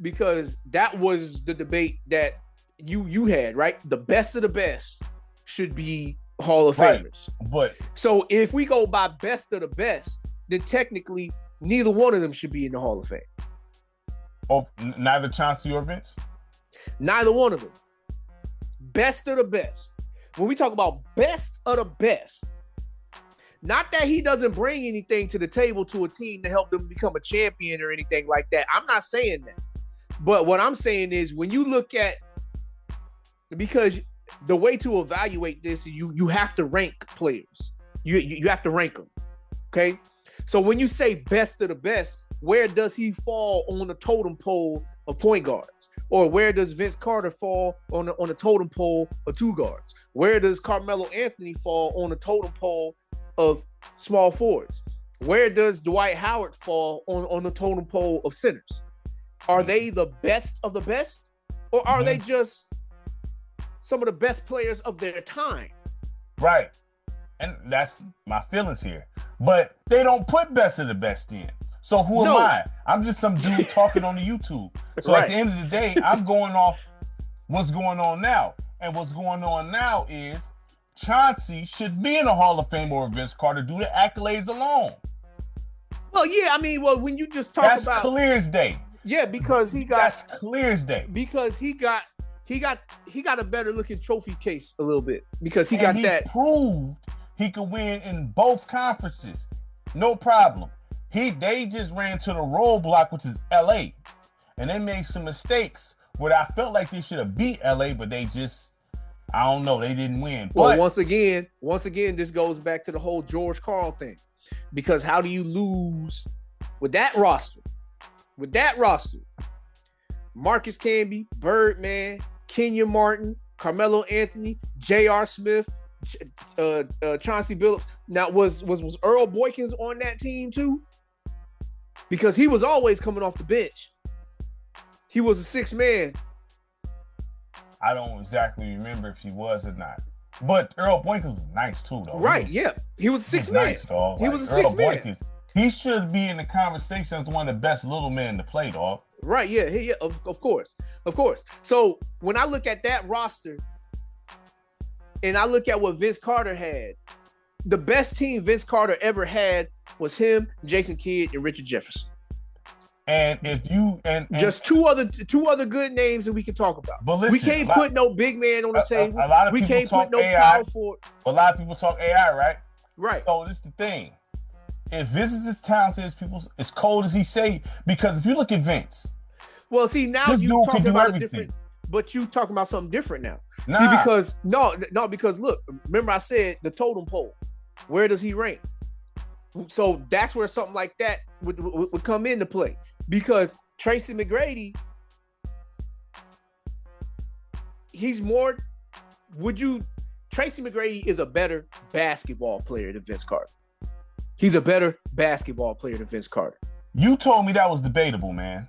Speaker 2: Because that was the debate that you had, right? The best of the best should be Hall of Famers.
Speaker 1: But
Speaker 2: so if we go by best of the best, then technically neither one of them should be in the Hall of Fame.
Speaker 1: Oh, neither Chauncey or Vince?
Speaker 2: Neither one of them. Best of the best. When we talk about best of the best, not that he doesn't bring anything to the table to a team to help them become a champion or anything like that. I'm not saying that. But what I'm saying is when you look at, because the way to evaluate this, you have to rank players. You have to rank them. Okay? So when you say best of the best, where does he fall on the totem pole of point guards? Or where does Vince Carter fall on the totem pole of two guards? Where does Carmelo Anthony fall on the totem pole of small forwards? Where does Dwight Howard fall on the totem pole of centers? Are they the best of the best? Or are they just some of the best players of their time?
Speaker 1: Right. And that's my feelings here. But they don't put best of the best in. So who am I? I'm just some dude talking on the YouTube. So at the end of the day, I'm going off what's going on now. And what's going on now is Chauncey should be in the Hall of Fame over Vince Carter due to accolades alone.
Speaker 2: Well, yeah, I mean, well, when you just talk
Speaker 1: that's clear as day.
Speaker 2: Yeah, because he got
Speaker 1: that's clear as day.
Speaker 2: Because he got a better looking trophy case a little bit because he
Speaker 1: proved he could win in both conferences. No problem. They just ran to the roadblock, which is LA. And they made some mistakes where I felt like they should have beat LA, but they just, I don't know, they didn't win.
Speaker 2: Well, but once again, this goes back to the whole George Karl thing. Because how do you lose with that roster? With that roster, Marcus Camby, Birdman, Kenyon Martin, Carmelo Anthony, J.R. Smith, Chauncey Billups. Now, was Earl Boykins on that team too? Because he was always coming off the bench. He was a sixth man.
Speaker 1: I don't exactly remember if he was or not. But Earl Boykins was nice too, though.
Speaker 2: Right, yeah. He was a sixth man.
Speaker 1: Nice, dog.
Speaker 2: He was a sixth man. Boykins,
Speaker 1: he should be in the conversation as one of the best little men to play, dog.
Speaker 2: Right, yeah, of course. So when I look at that roster and I look at what Vince Carter had, the best team Vince Carter ever had was him, Jason Kidd, and Richard Jefferson.
Speaker 1: And if you and
Speaker 2: just two other good names that we can talk about.
Speaker 1: But listen,
Speaker 2: we can't put no big man on the table.
Speaker 1: A lot of
Speaker 2: we
Speaker 1: people
Speaker 2: can't
Speaker 1: talk
Speaker 2: put no
Speaker 1: AI.
Speaker 2: power forward.
Speaker 1: A lot of people talk AI, right?
Speaker 2: Right.
Speaker 1: So this is the thing. If Vince is as talented as cold as he say, because if you look at Vince,
Speaker 2: well, see now you talking about a different, but you talking about something different now.
Speaker 1: Nah.
Speaker 2: See, because because look, remember I said the totem pole. Where does he rank? So that's where something like that would come into play. Because Tracy McGrady, Tracy McGrady is a better basketball player than Vince Carter. He's a better basketball player than Vince Carter.
Speaker 1: You told me that was debatable, man.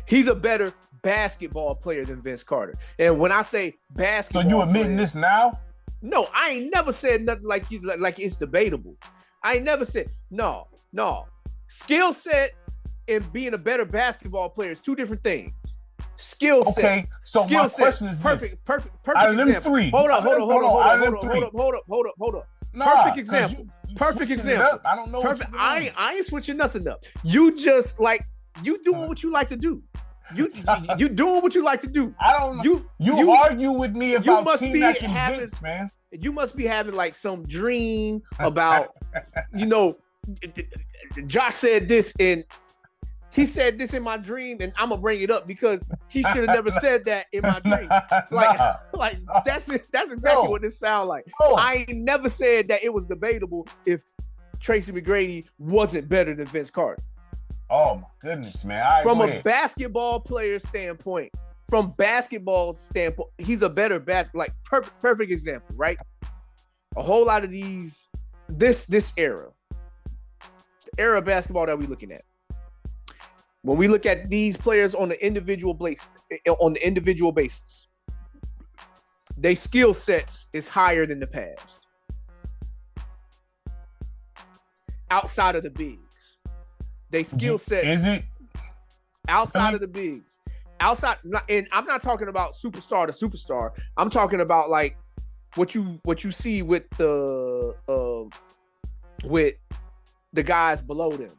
Speaker 2: He's a better basketball player than Vince Carter. And when I say basketball,
Speaker 1: so you admitting this now?
Speaker 2: No, I ain't never said nothing like it's debatable. I ain't never said no. Skill set and being a better basketball player is two different things. Skill set.
Speaker 1: Okay, so
Speaker 2: skill
Speaker 1: my
Speaker 2: set,
Speaker 1: question is
Speaker 2: perfect
Speaker 1: out of them
Speaker 2: example.
Speaker 1: three.
Speaker 2: Hold up.
Speaker 1: Nah,
Speaker 2: perfect example.
Speaker 1: You
Speaker 2: perfect example.
Speaker 1: I don't know.
Speaker 2: Perfect. I ain't switching nothing up. You just you doing what you like to do. You doing what you like to do.
Speaker 1: I don't know. You argue with me about team that convince, man.
Speaker 2: You must be having some dream about, Josh said this and he said this in my dream and I'm gonna bring it up because he should have never said that in my dream. That's exactly what this sounds like. I ain't never said that it was debatable if Tracy McGrady wasn't better than Vince Carter.
Speaker 1: Oh my goodness, man.
Speaker 2: From a basketball player standpoint, he's a better perfect example, right? A whole lot of this era, the era of basketball that we're looking at. When we look at these players on the individual basis, their skill sets is higher than the past. Outside of the bigs. They skill sets
Speaker 1: is it
Speaker 2: outside of the bigs, and I'm not talking about superstar to superstar. I'm talking about what you see with the guys below them.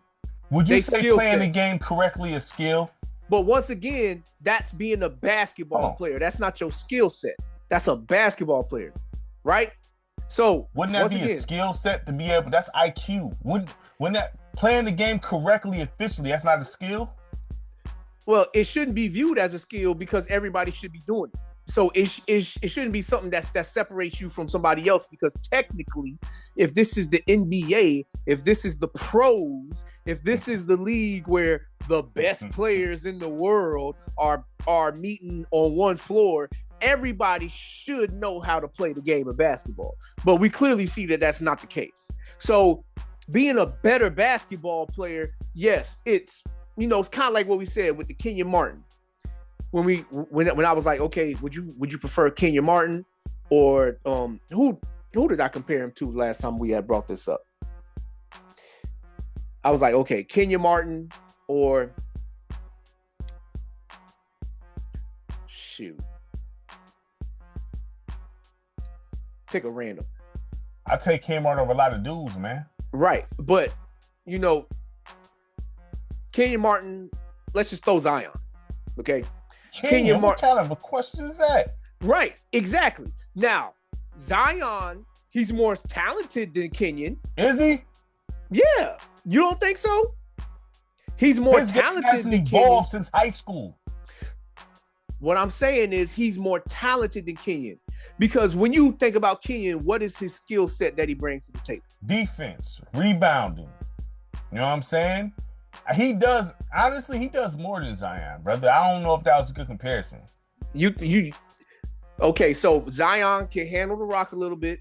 Speaker 1: Would you say playing the game correctly a skill?
Speaker 2: But once again, that's being a basketball player. That's not your skill set. That's a basketball player, right? So
Speaker 1: wouldn't that be a skill set to be able? That's IQ. Wouldn't that playing the game correctly, efficiently? That's not a skill.
Speaker 2: Well, it shouldn't be viewed as a skill because everybody should be doing it. So it shouldn't be something that separates you from somebody else, because technically, if this is the NBA, if this is the pros, if this is the league where the best players in the world are meeting on one floor, everybody should know how to play the game of basketball. But we clearly see that that's not the case. So being a better basketball player, yes, it's kind of like what we said with the Kenyon Martin. When I was like, okay, would you prefer Kenyon Martin or who did I compare him to last time we had brought this up? I was like, okay, Kenyon Martin or shoot. Pick a random.
Speaker 1: I take Kenyon Martin over a lot of dudes, man.
Speaker 2: Right. But Kenyon Martin, let's just throw Zion. Okay.
Speaker 1: Kenyon, what kind of a question is that?
Speaker 2: Right, exactly. Now, Zion, he's more talented than Kenyon.
Speaker 1: Is he?
Speaker 2: Yeah. You don't think so? He's more talented than Kenyon.
Speaker 1: Evolved since high school.
Speaker 2: What I'm saying is he's more talented than Kenyon. Because when you think about Kenyon, what is his skill set that he brings to the table? Defense,
Speaker 1: rebounding. You know what I'm saying? He does more than Zion, brother. I don't know if that was a good comparison.
Speaker 2: Okay, so Zion can handle the rock a little bit.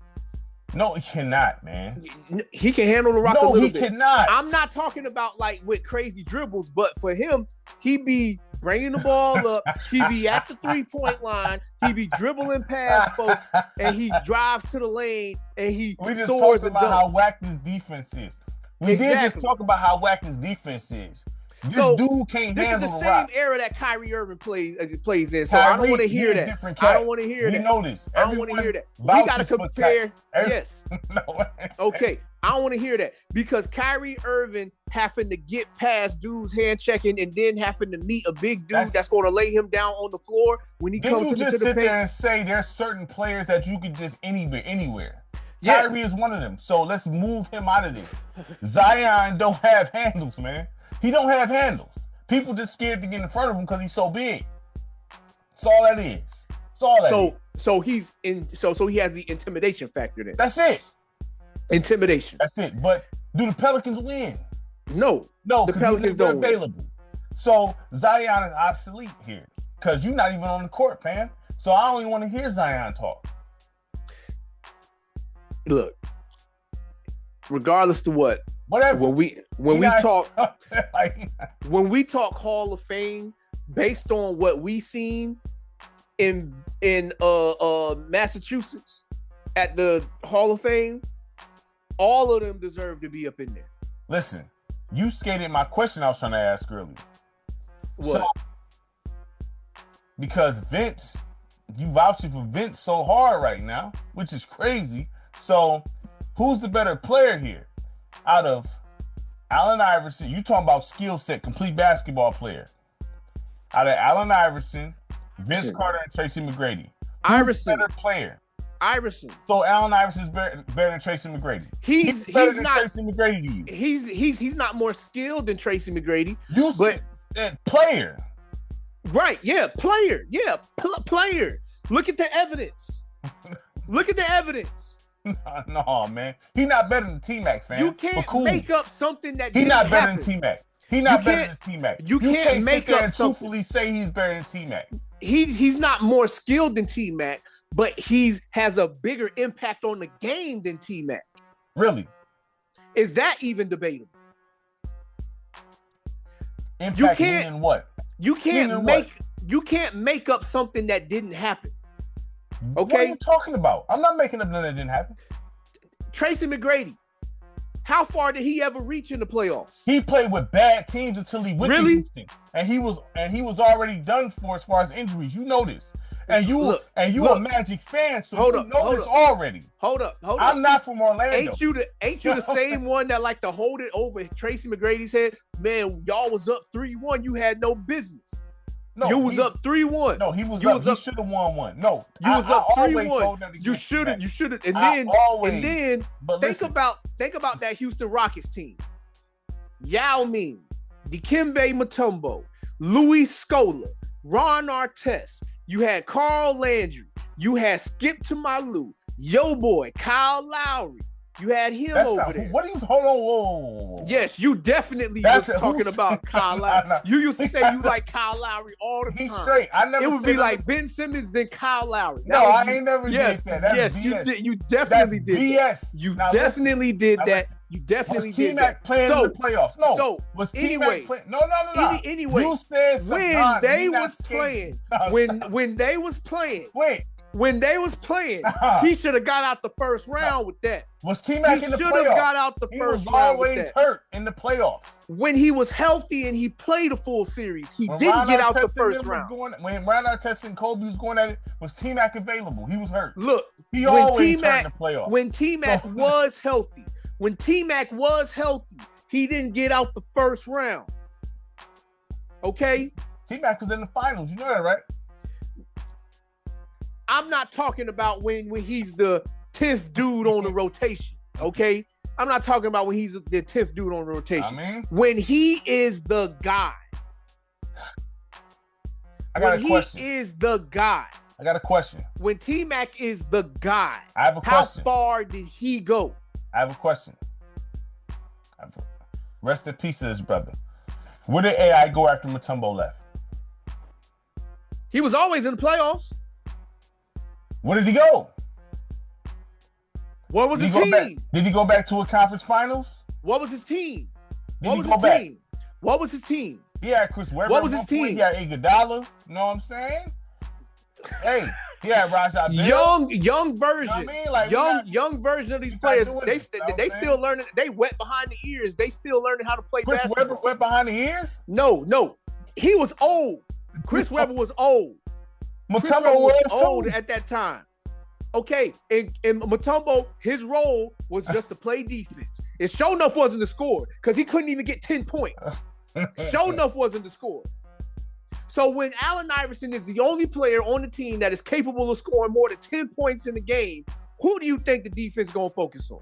Speaker 1: No, he cannot, man.
Speaker 2: He can handle the rock a little bit.
Speaker 1: No, he cannot.
Speaker 2: I'm not talking about like with crazy dribbles, but for him, he be bringing the ball up. He be at the 3-point line. He be dribbling past folks, and he drives to the lane, and he soars and dunks.
Speaker 1: How whack this defense is. We did just talk about how whack his defense is. This dude can't handle the rock. This is the same
Speaker 2: era that Kyrie Irving plays in, so I don't want to hear that. I don't want to hear that.
Speaker 1: We know this.
Speaker 2: I don't want to hear that. We got to compare. Yes. Okay. I don't want to hear that because Kyrie Irving having to get past dudes hand checking and then having to meet a big dude that's going to lay him down on the floor when he comes into the paint. You just sit there
Speaker 1: and say there's certain players that you could just anywhere. Yes. Kyrie is one of them. So let's move him out of there. Zion don't have handles, man. He don't have handles. People just scared to get in front of him because he's so big. That's all that is. That's all that is.
Speaker 2: So he's in. So he has the intimidation factor then.
Speaker 1: That's it.
Speaker 2: Intimidation.
Speaker 1: That's it. But do the Pelicans win?
Speaker 2: No,
Speaker 1: the Pelicans don't available. So Zion is obsolete here because you're not even on the court, fam. So I don't even want to hear Zion talk.
Speaker 2: Look, regardless to
Speaker 1: whatever.
Speaker 2: When we talk Hall of Fame, based on what we seen in Massachusetts at the Hall of Fame, all of them deserve to be up in there.
Speaker 1: Listen, you skated my question I was trying to ask earlier.
Speaker 2: What?
Speaker 1: So, because Vince, you vouching for Vince so hard right now, which is crazy. So, who's the better player here? Out of Allen Iverson, you talking about skill set, complete basketball player. Out of Allen Iverson, Vince Carter, and Tracy McGrady.
Speaker 2: Iverson,
Speaker 1: better player.
Speaker 2: Iverson.
Speaker 1: So Allen Iverson is better than Tracy McGrady.
Speaker 2: He's
Speaker 1: better
Speaker 2: not
Speaker 1: than Tracy McGrady to you.
Speaker 2: He's not more skilled than Tracy McGrady.
Speaker 1: Player.
Speaker 2: Right? Yeah, player. Yeah, player. Look at the evidence. Look at the evidence.
Speaker 1: No, man. He's not better than T-Mac, fam.
Speaker 2: You can't make up something that
Speaker 1: he's not better
Speaker 2: happen.
Speaker 1: than T-Mac. He's not better than T-Mac.
Speaker 2: You can't make
Speaker 1: sit there
Speaker 2: up
Speaker 1: and
Speaker 2: something.
Speaker 1: truthfully say he's better than T-Mac.
Speaker 2: He's not more skilled than T-Mac, but he has a bigger impact on the game than T-Mac.
Speaker 1: Really?
Speaker 2: Is that even debatable?
Speaker 1: Impact meaning what?
Speaker 2: You can't make up something that didn't happen. Okay?
Speaker 1: What are you talking about? I'm not making up nothing that didn't happen.
Speaker 2: Tracy McGrady, how far did he ever reach in the playoffs?
Speaker 1: He played with bad teams until he went to Houston. And he was already done for as far as injuries. You know this. and you a Magic fan, so you know this already.
Speaker 2: Hold up.
Speaker 1: I'm not from Orlando.
Speaker 2: Ain't you the same one that like to hold it over Tracy McGrady's head? Man, y'all was up 3-1. You had no business. No, you was up 3-1.
Speaker 1: No, he was up. He should have won one. No,
Speaker 2: you was up 3-1. You should have. And then think about that Houston Rockets team. Yao Ming, Dikembe Mutombo, Luis Scola, Ron Artest. You had Carl Landry. You had Skip Tumalu, Yo Boy, Kyle Lowry. You had him over there.
Speaker 1: What do you hold on? Whoa.
Speaker 2: Yes, you definitely was talking about Kyle Lowry. You used to say you like Kyle Lowry all the time.
Speaker 1: He's straight. I never.
Speaker 2: It would be like Ben Simmons then Kyle Lowry.
Speaker 1: I ain't never did that. That's BS.
Speaker 2: You did. You definitely did.
Speaker 1: BS.
Speaker 2: You definitely did that. You definitely did that.
Speaker 1: T-Mac playing in the playoffs? No.
Speaker 2: So
Speaker 1: was T-Mac playing? No.
Speaker 2: Anyway,
Speaker 1: you said
Speaker 2: when they was playing, when they was playing.
Speaker 1: Wait.
Speaker 2: When they was playing, he should have got out the first round with that.
Speaker 1: Was T-Mac in the playoffs? He should have
Speaker 2: got out the first round with that.
Speaker 1: He was always hurt in the playoffs.
Speaker 2: When he was healthy and he played a full series, he didn't get out the first round.
Speaker 1: When Ron Artest and Kobe was going at it, was T-Mac available? He was hurt.
Speaker 2: Look,
Speaker 1: he always hurt in the playoffs.
Speaker 2: When T-Mac was healthy, he didn't get out the first round. Okay?
Speaker 1: T-Mac was in the finals. You know that, right?
Speaker 2: I'm not talking about when he's the 10th dude on the rotation, okay? I'm not talking about when he's the 10th dude on the rotation. When he is the guy.
Speaker 1: I got a question.
Speaker 2: He is the guy.
Speaker 1: I got a question.
Speaker 2: When T-Mac is the guy,
Speaker 1: I have a question.
Speaker 2: How far did he go?
Speaker 1: I have a question. Rest in peace to his brother. Where did AI go after Mutombo left?
Speaker 2: He was always in the playoffs.
Speaker 1: Where did he go?
Speaker 2: What was his team?
Speaker 1: Did he go back to a conference finals?
Speaker 2: What was his team?
Speaker 1: What
Speaker 2: was his team?
Speaker 1: He had Chris Webber.
Speaker 2: What was his team?
Speaker 1: He had Iguodala. You know what I'm saying? Hey, he had Raja Bell.
Speaker 2: Young version.
Speaker 1: You know what I mean?
Speaker 2: Young version of these players. They still learning. They wet behind the ears. They still learning how to play basketball.
Speaker 1: Chris Webber wet behind the ears?
Speaker 2: No. He was old. Chris Webber was old.
Speaker 1: Mutombo was
Speaker 2: old at that time. Okay, and Mutombo, his role was just to play defense. And sure enough wasn't to score because he couldn't even get 10 points. Sure enough wasn't to score. So when Allen Iverson is the only player on the team that is capable of scoring more than 10 points in the game, who do you think the defense is going to focus on?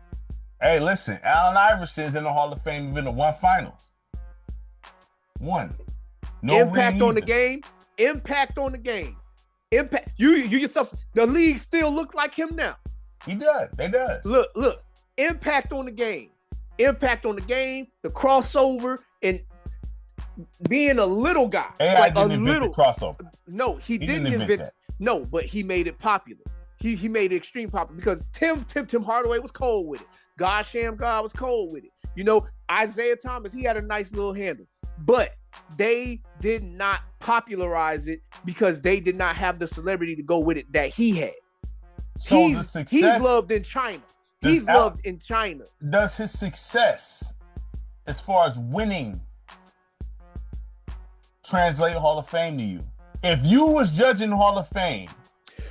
Speaker 1: Hey, listen, Allen Iverson is in the Hall of Fame been to one final. One. No
Speaker 2: impact on the game. Impact on the game. Impact. You yourself. The league still look like him now.
Speaker 1: He does. They does.
Speaker 2: Look. Impact on the game. Impact on the game. The crossover and being a little guy.
Speaker 1: AI didn't invent the crossover.
Speaker 2: No, he didn't invent it. No, but he made it popular. He made it extreme popular because Tim Hardaway was cold with it. God was cold with it. You know, Isaiah Thomas, he had a nice little handle. But they did not popularize it because they did not have the celebrity to go with it that he had.
Speaker 1: So
Speaker 2: he's loved in China. Loved in China.
Speaker 1: Does his success, as far as winning, translate Hall of Fame to you? If you was judging Hall of Fame,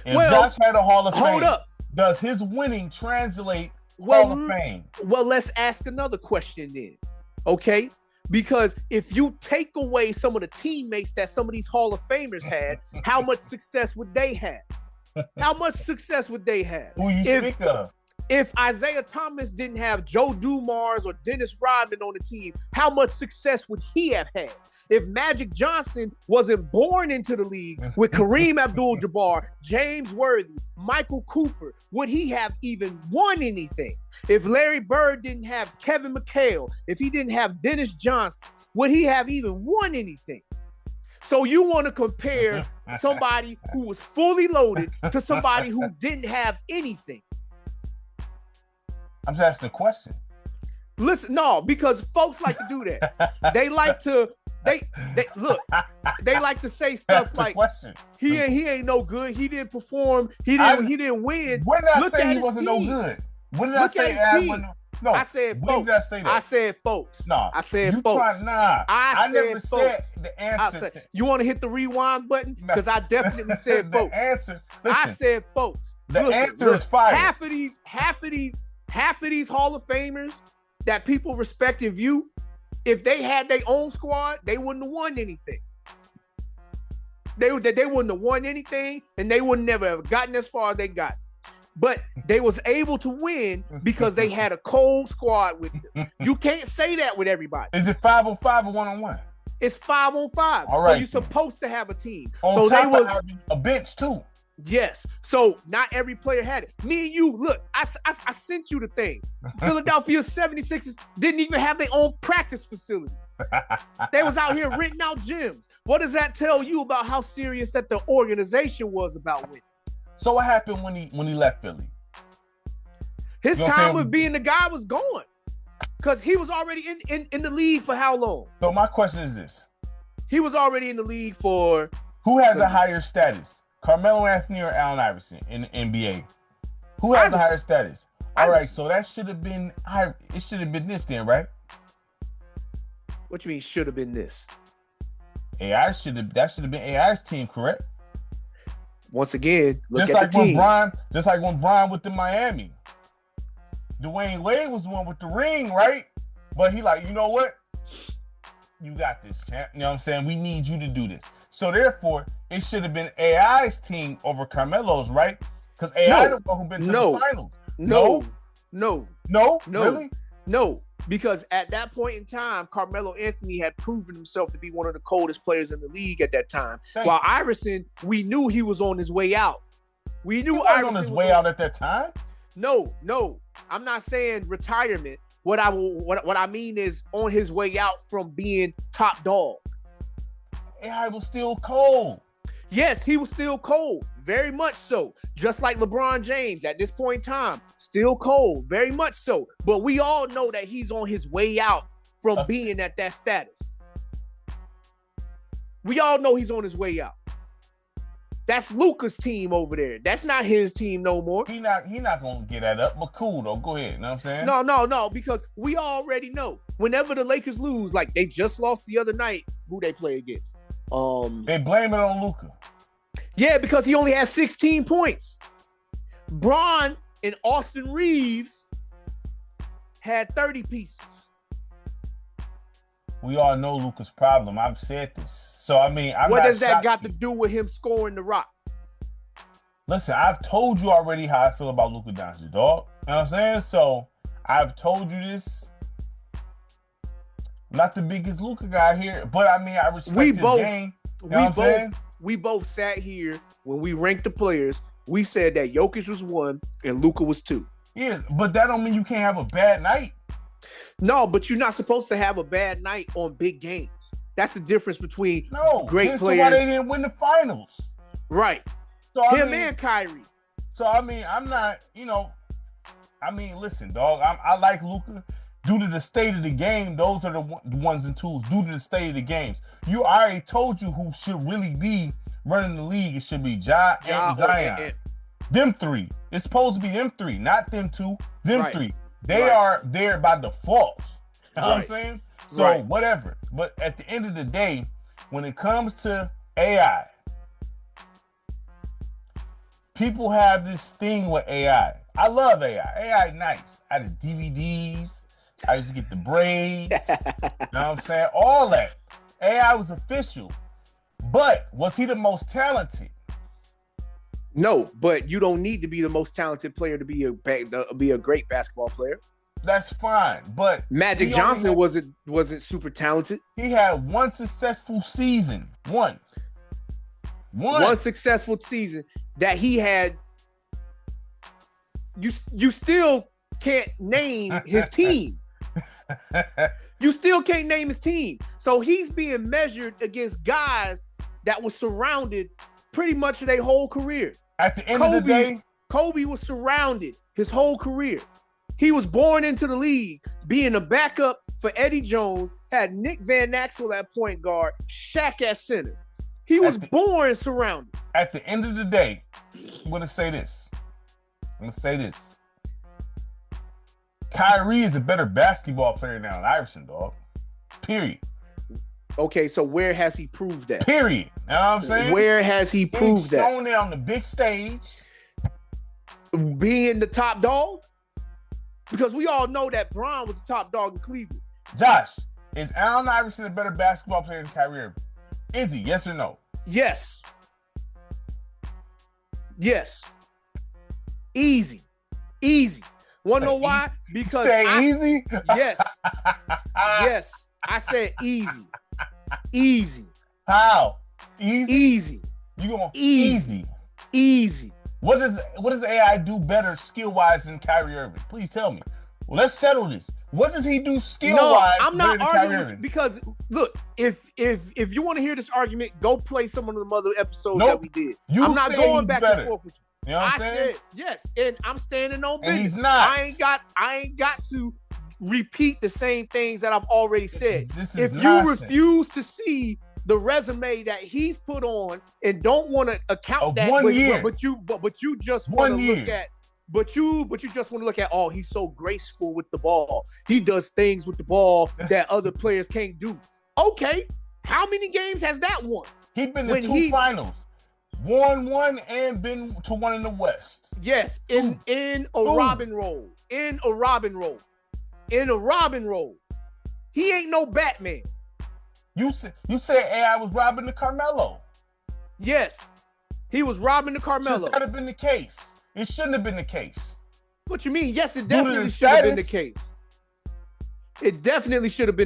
Speaker 1: Josh had a Hall of Fame,
Speaker 2: hold up.
Speaker 1: Does his winning translate Hall of Fame?
Speaker 2: Well, let's ask another question then. Okay? Because if you take away some of the teammates that some of these Hall of Famers had, how much success would they have? How much success would they have?
Speaker 1: Who you speak of?
Speaker 2: If Isaiah Thomas didn't have Joe Dumars or Dennis Rodman on the team, how much success would he have had? If Magic Johnson wasn't born into the league with Kareem Abdul-Jabbar, James Worthy, Michael Cooper, would he have even won anything? If Larry Bird didn't have Kevin McHale, if he didn't have Dennis Johnson, would he have even won anything? So you want to compare somebody who was fully loaded to somebody who didn't have anything.
Speaker 1: I'm just asking a question.
Speaker 2: Listen, no, because folks like to do that. They like to they like to say stuff like he ain't no good. He didn't perform. He didn't win.
Speaker 1: When did I say he wasn't no good? When did I say No,
Speaker 2: I said
Speaker 1: when
Speaker 2: folks.
Speaker 1: did I say that?
Speaker 2: I said folks.
Speaker 1: Nah,
Speaker 2: I said
Speaker 1: you
Speaker 2: folks.
Speaker 1: I never said
Speaker 2: folks.
Speaker 1: the answer.
Speaker 2: You want to hit the rewind button? Because I definitely said
Speaker 1: the
Speaker 2: folks.
Speaker 1: answer. Listen,
Speaker 2: I said folks.
Speaker 1: The answer is fire.
Speaker 2: Half of these Hall of Famers that people respect and view, if they had their own squad, they wouldn't have won anything. They wouldn't have won anything, and they would never have gotten as far as they got. But they was able to win because they had a cold squad with them. You can't say that with everybody.
Speaker 1: Is it 5-on-5 or 1-on-1?
Speaker 2: It's 5-on-5.
Speaker 1: All right.
Speaker 2: So you're supposed to have a team.
Speaker 1: On top of having a bench too.
Speaker 2: Yes. So not every player had it. Me and you, look, I sent you the thing. Philadelphia 76ers didn't even have their own practice facilities. They was out here renting out gyms. What does that tell you about how serious that the organization was about winning?
Speaker 1: So what happened when he left Philly?
Speaker 2: His time with being the guy was gone. Because he was already in the league for how long?
Speaker 1: So my question is this.
Speaker 2: He was already in the league for...
Speaker 1: Who has a higher status? Carmelo Anthony or Allen Iverson in the NBA? Who has a higher status? All right, so that should have been... It should have been this then, right?
Speaker 2: What you mean should have been this?
Speaker 1: That should have been AI's team, correct?
Speaker 2: Once again, look
Speaker 1: just
Speaker 2: at the team.
Speaker 1: Just like when Brian went to Miami. Dwayne Wade was the one with the ring, right? But he like, you know what? You got this, champ. You know what I'm saying? We need you to do this. So therefore, it should have been AI's team over Carmelo's, right? Because AI the one who been to the finals. No. Really?
Speaker 2: No. Because at that point in time, Carmelo Anthony had proven himself to be one of the coldest players in the league at that time. While Iverson, we knew he was on his way out. We knew Iverson
Speaker 1: on his way out at that time.
Speaker 2: No. I'm not saying retirement. What I mean is on his way out from being top dog.
Speaker 1: AI was still cold.
Speaker 2: Yes, he was still cold. Very much so. Just like LeBron James at this point in time. Still cold. Very much so. But we all know that he's on his way out from being at that status. We all know he's on his way out. That's Luka's team over there. That's not his team no more.
Speaker 1: He not gonna get that up, but cool though. Go ahead. You know what I'm saying?
Speaker 2: No, because we already know. Whenever the Lakers lose, like they just lost the other night, who they play against.
Speaker 1: They blame it on Luka.
Speaker 2: Yeah, because he only has 16 points. Bron and Austin Reeves had 30 pieces.
Speaker 1: We all know Luka's problem. I've said this. So, I mean,
Speaker 2: what does that got to do with him scoring the rock?
Speaker 1: Listen, I've told you already how I feel about Luka Doncic, dog. You know what I'm saying? So, I've told you this. I'm not the biggest Luka guy here, but I mean, I respect his game. You know what I'm saying?
Speaker 2: We both sat here when we ranked the players. We said that Jokic was 1 and Luka was 2.
Speaker 1: Yeah, but that don't mean you can't have a bad night.
Speaker 2: No, but you're not supposed to have a bad night on big games. That's the difference between great players.
Speaker 1: That's why they didn't win the finals.
Speaker 2: Right.
Speaker 1: So,
Speaker 2: and Kyrie.
Speaker 1: So, I mean, I'm not, listen, dog. I like Luka. Due to the state of the game, those are the ones and twos. Due to the state of the games. I already told you who should really be running the league. It should be Ja and Zion. Them three. It's supposed to be them three, not them two. Them three. They are there by default. You know what I'm saying? So whatever. But at the end of the day, when it comes to AI, people have this thing with AI. I love AI. AI nice. I had the DVDs. I used to get the braids. You know what I'm saying? All that. AI was official. But was he the most talented?
Speaker 2: No, but you don't need to be the most talented player to be a great basketball player.
Speaker 1: That's fine, but
Speaker 2: Magic Johnson wasn't super talented.
Speaker 1: He had one successful season. One
Speaker 2: successful season that he had. You still can't name his team. You still can't name his team. So he's being measured against guys that were surrounded pretty much their whole career.
Speaker 1: At the end of the day,
Speaker 2: Kobe was surrounded his whole career. He was born into the league being a backup for Eddie Jones, had Nick Van Exel at point guard, Shaq at center. He was born surrounded.
Speaker 1: At the end of the day, I'm going to say this. Kyrie is a better basketball player now than Iverson, dog. Period.
Speaker 2: Okay, so where has he proved that?
Speaker 1: Period. You know what I'm saying?
Speaker 2: Where has he proved that?
Speaker 1: He's shown it on the big stage.
Speaker 2: Being the top dog? Because we all know that Bron was the top dog in Cleveland.
Speaker 1: Josh, is Allen Iverson a better basketball player than Kyrie Irving? Is he? Yes or no?
Speaker 2: Yes. Yes. Easy. Wanna know why? Because
Speaker 1: easy?
Speaker 2: Yes. Yes. I said easy. Easy.
Speaker 1: How? Easy? You going easy?
Speaker 2: Easy.
Speaker 1: What does AI do better skill-wise than Kyrie Irving? Please tell me. Well, let's settle this. What does he do skill-wise?
Speaker 2: No, I'm not arguing with you because look, if you want to hear this argument, go play some of the other episodes that we did. I'm not going back and forth with you.
Speaker 1: You know what I'm saying?
Speaker 2: Said yes, and I'm standing on business.
Speaker 1: And he's not.
Speaker 2: I ain't got to repeat the same things that I've already said.
Speaker 1: This is
Speaker 2: if
Speaker 1: nonsense.
Speaker 2: You refuse to see the resume that he's put on and don't want to account that, but you just want to look at. But you just want to look at, oh, he's so graceful with the ball. He does things with the ball that other players can't do. Okay, how many games has that won?
Speaker 1: He's been to two finals. Won one and been to one in the West.
Speaker 2: Yes, in a Robin role. In a Robin role. He ain't no Batman.
Speaker 1: You said AI was robbing the Carmelo.
Speaker 2: Yes, he was robbing the Carmelo.
Speaker 1: Should have been the case. It shouldn't have been the case.
Speaker 2: What you mean? Yes, it definitely should have been the case. It definitely should have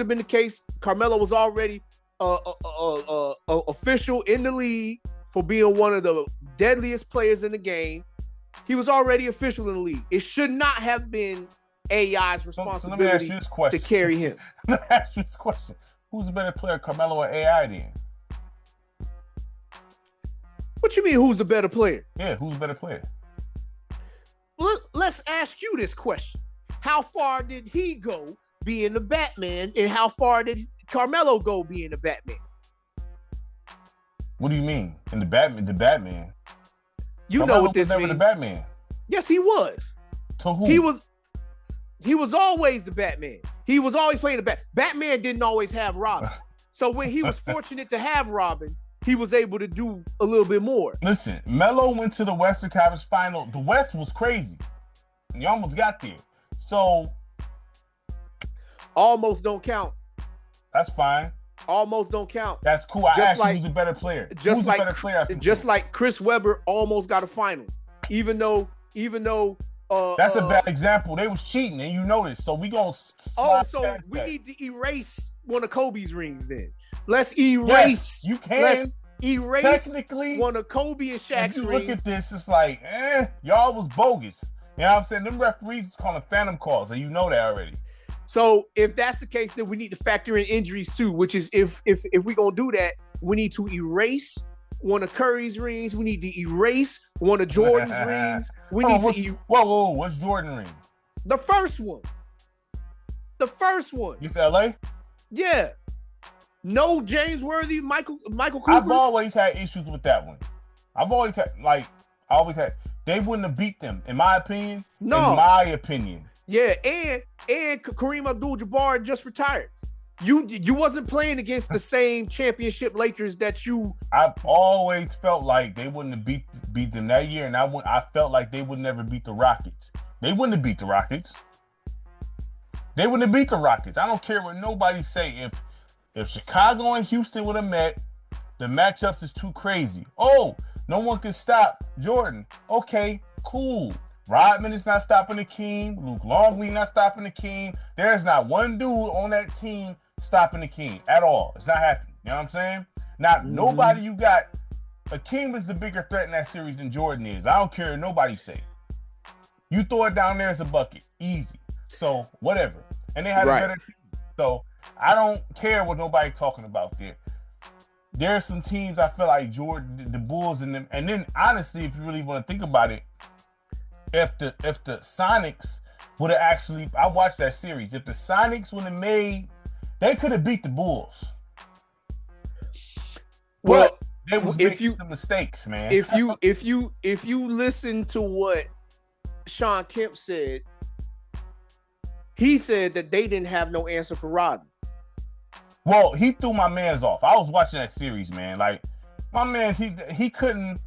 Speaker 2: been the case. Carmelo was already official in the league for being one of the deadliest players in the game. He was already official in the league. It should not have been AI's responsibility to carry him.
Speaker 1: Let me ask you this question. Who's the better player, Carmelo or AI then?
Speaker 2: What you mean, who's the better player?
Speaker 1: Yeah, who's the better player?
Speaker 2: Let's ask you this question. How far did he go being the Batman, and how far did Carmelo go being the Batman?
Speaker 1: What do you mean? In the Batman?
Speaker 2: You
Speaker 1: Carmelo
Speaker 2: know what this
Speaker 1: was
Speaker 2: means.
Speaker 1: never the Batman.
Speaker 2: Yes, he was.
Speaker 1: To who?
Speaker 2: He was always the Batman. He was always playing the Batman didn't always have Robin. So when he was fortunate to have Robin, he was able to do a little bit more.
Speaker 1: Listen, Melo went to the Western Conference Final. The West was crazy. And you almost got there. So
Speaker 2: almost don't count.
Speaker 1: That's fine.
Speaker 2: Almost don't count.
Speaker 1: That's cool. I asked you who's the better player. Who's the better player?
Speaker 2: Just like Chris Webber almost got a finals. Even though
Speaker 1: that's a bad example. They was cheating, and you know this. So we gonna
Speaker 2: we need to erase one of Kobe's rings then. Let's erase.
Speaker 1: Yes, you can.
Speaker 2: Let's erase
Speaker 1: technically
Speaker 2: one of Kobe and Shaq's rings.
Speaker 1: If you look at this, it's like, y'all was bogus. You know what I'm saying? Them referees was calling phantom calls, and you know that already.
Speaker 2: So if that's the case, then we need to factor in injuries too. Which is if we gonna do that, we need to erase one of Curry's rings. We need to erase one of Jordan's rings.
Speaker 1: Whoa! What's Jordan ring?
Speaker 2: The first one.
Speaker 1: You said LA?
Speaker 2: Yeah. No James Worthy, Michael Cooper.
Speaker 1: I've always had issues with that one. They wouldn't have beat them, in my opinion.
Speaker 2: No.
Speaker 1: In my opinion.
Speaker 2: Yeah, and Kareem Abdul-Jabbar just retired. You wasn't playing against the same championship Lakers that you.
Speaker 1: I've always felt like they wouldn't have beat them that year, and I felt like they would never beat the Rockets. They wouldn't have beat the Rockets. I don't care what nobody say. If Chicago and Houston would have met, the matchups is too crazy. Oh, no one can stop Jordan. Okay, cool. Rodman is not stopping the King. Luke Longley not stopping the King. There's not one dude on that team stopping the King at all. It's not happening. You know what I'm saying? Nobody you got. Akeem is the bigger threat in that series than Jordan is. I don't care what nobody say. You throw it down there as a bucket. Easy. So, whatever. And they had a better team. So, I don't care what nobody's talking about there. There's some teams I feel like Jordan, the Bulls, and them. And then, honestly, if you really want to think about it, if the Sonics would have actually, I watched that series. If the Sonics would have made, they could have beat the Bulls.
Speaker 2: Well,
Speaker 1: they was making some mistakes, man.
Speaker 2: If you listen to what Sean Kemp said. He said that they didn't have no answer for Rodman.
Speaker 1: Well, he threw my man's off. I was watching that series, man. Like, my man's, he couldn't,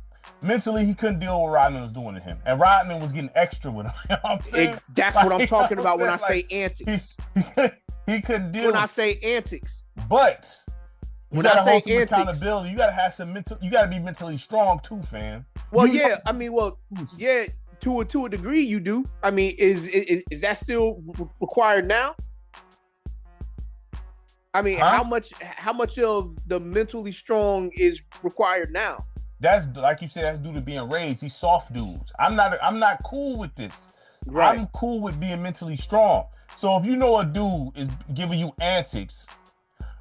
Speaker 1: mentally, he couldn't deal with what Rodman was doing to him. And Rodman was getting extra with him. You know what I'm saying?
Speaker 2: That's
Speaker 1: like,
Speaker 2: what I'm talking about when I say
Speaker 1: like,
Speaker 2: antics.
Speaker 1: He couldn't deal
Speaker 2: when I say antics.
Speaker 1: But
Speaker 2: when I say antics,
Speaker 1: accountability, you gotta have some mental, you gotta be mentally strong too, fam.
Speaker 2: Well, yeah, I mean, yeah, to a degree you do. I mean, is that still required now? I mean, how much of the mentally strong is required now?
Speaker 1: That's like you said, that's due to being raised. These soft dudes. I'm not cool with this.
Speaker 2: Right.
Speaker 1: I'm cool with being mentally strong. So if you know a dude is giving you antics,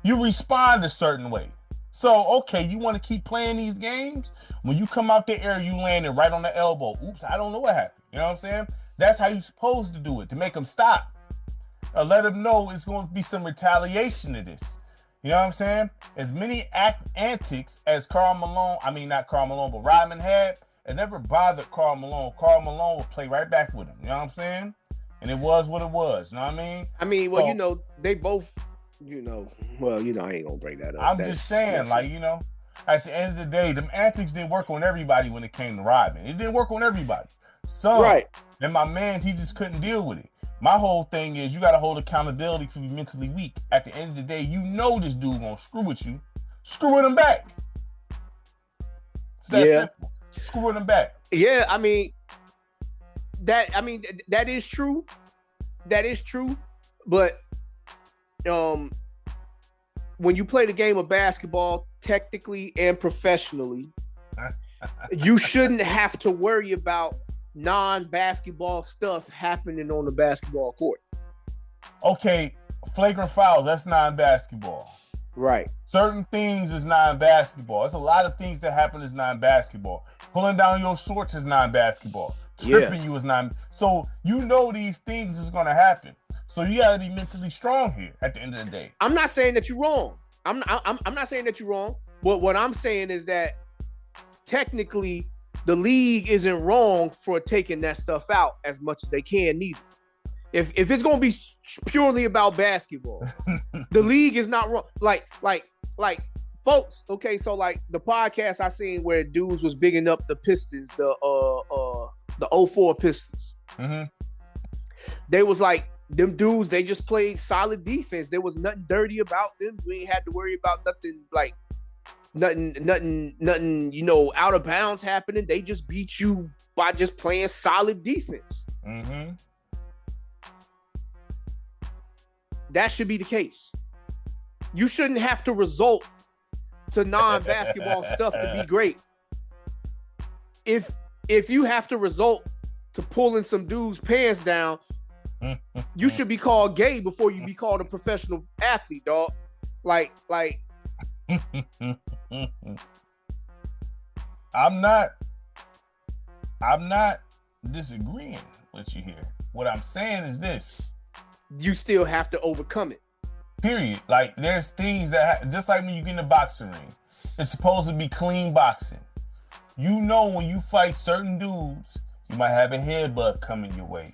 Speaker 1: you respond a certain way. So, okay, you want to keep playing these games? When you come out the air, you landed right on the elbow. Oops, I don't know what happened. You know what I'm saying? That's how you're supposed to do it, to make them stop. Or let them know it's going to be some retaliation to this. You know what I'm saying? As many antics as not Karl Malone, but Rodman had, it never bothered Karl Malone. Karl Malone would play right back with him. You know what I'm saying? And it was what it was. You know what I mean?
Speaker 2: I mean, well, so, they both, I ain't going to bring that up.
Speaker 1: I'm just saying, like, at the end of the day, them antics didn't work on everybody when it came to Rodman. It didn't work on everybody. Some. Right. And my man, he just couldn't deal with it. My whole thing is you got to hold accountability for being mentally weak. At the end of the day, this dude gonna screw with you. Screw with him back. It's that simple. Screw with him back.
Speaker 2: Yeah, I mean, that is true. That is true. But when you play the game of basketball, technically and professionally, you shouldn't have to worry about non-basketball stuff happening on the basketball court.
Speaker 1: Okay, flagrant fouls, that's non-basketball.
Speaker 2: Right.
Speaker 1: Certain things is non-basketball. There's a lot of things that happen is non-basketball. Pulling down your shorts is non-basketball. Tripping you is non. So these things is gonna happen. So you gotta be mentally strong here at the end of the day.
Speaker 2: I'm not saying that you're wrong. I'm not saying that you're wrong. But what I'm saying is that technically the league isn't wrong for taking that stuff out as much as they can neither. If it's gonna be purely about basketball, the league is not wrong. Like folks, okay, so like the podcast I seen where dudes was bigging up the Pistons, the 04 Pistons. Mm-hmm. They was like, them dudes, they just played solid defense. There was nothing dirty about them. We ain't had to worry about nothing like nothing, out of bounds happening. They just beat you by just playing solid defense. Mm-hmm. That should be the case. You shouldn't have to resort to non-basketball stuff to be great. If you have to resort to pulling some dude's pants down, you should be called gay before you be called a professional athlete, dog. Like
Speaker 1: I'm not disagreeing with you here. What I'm saying is this.
Speaker 2: You still have to overcome it.
Speaker 1: Period. Like, there's things that, just like when you get in the boxing ring, it's supposed to be clean boxing. When you fight certain dudes, you might have a headbutt coming your way.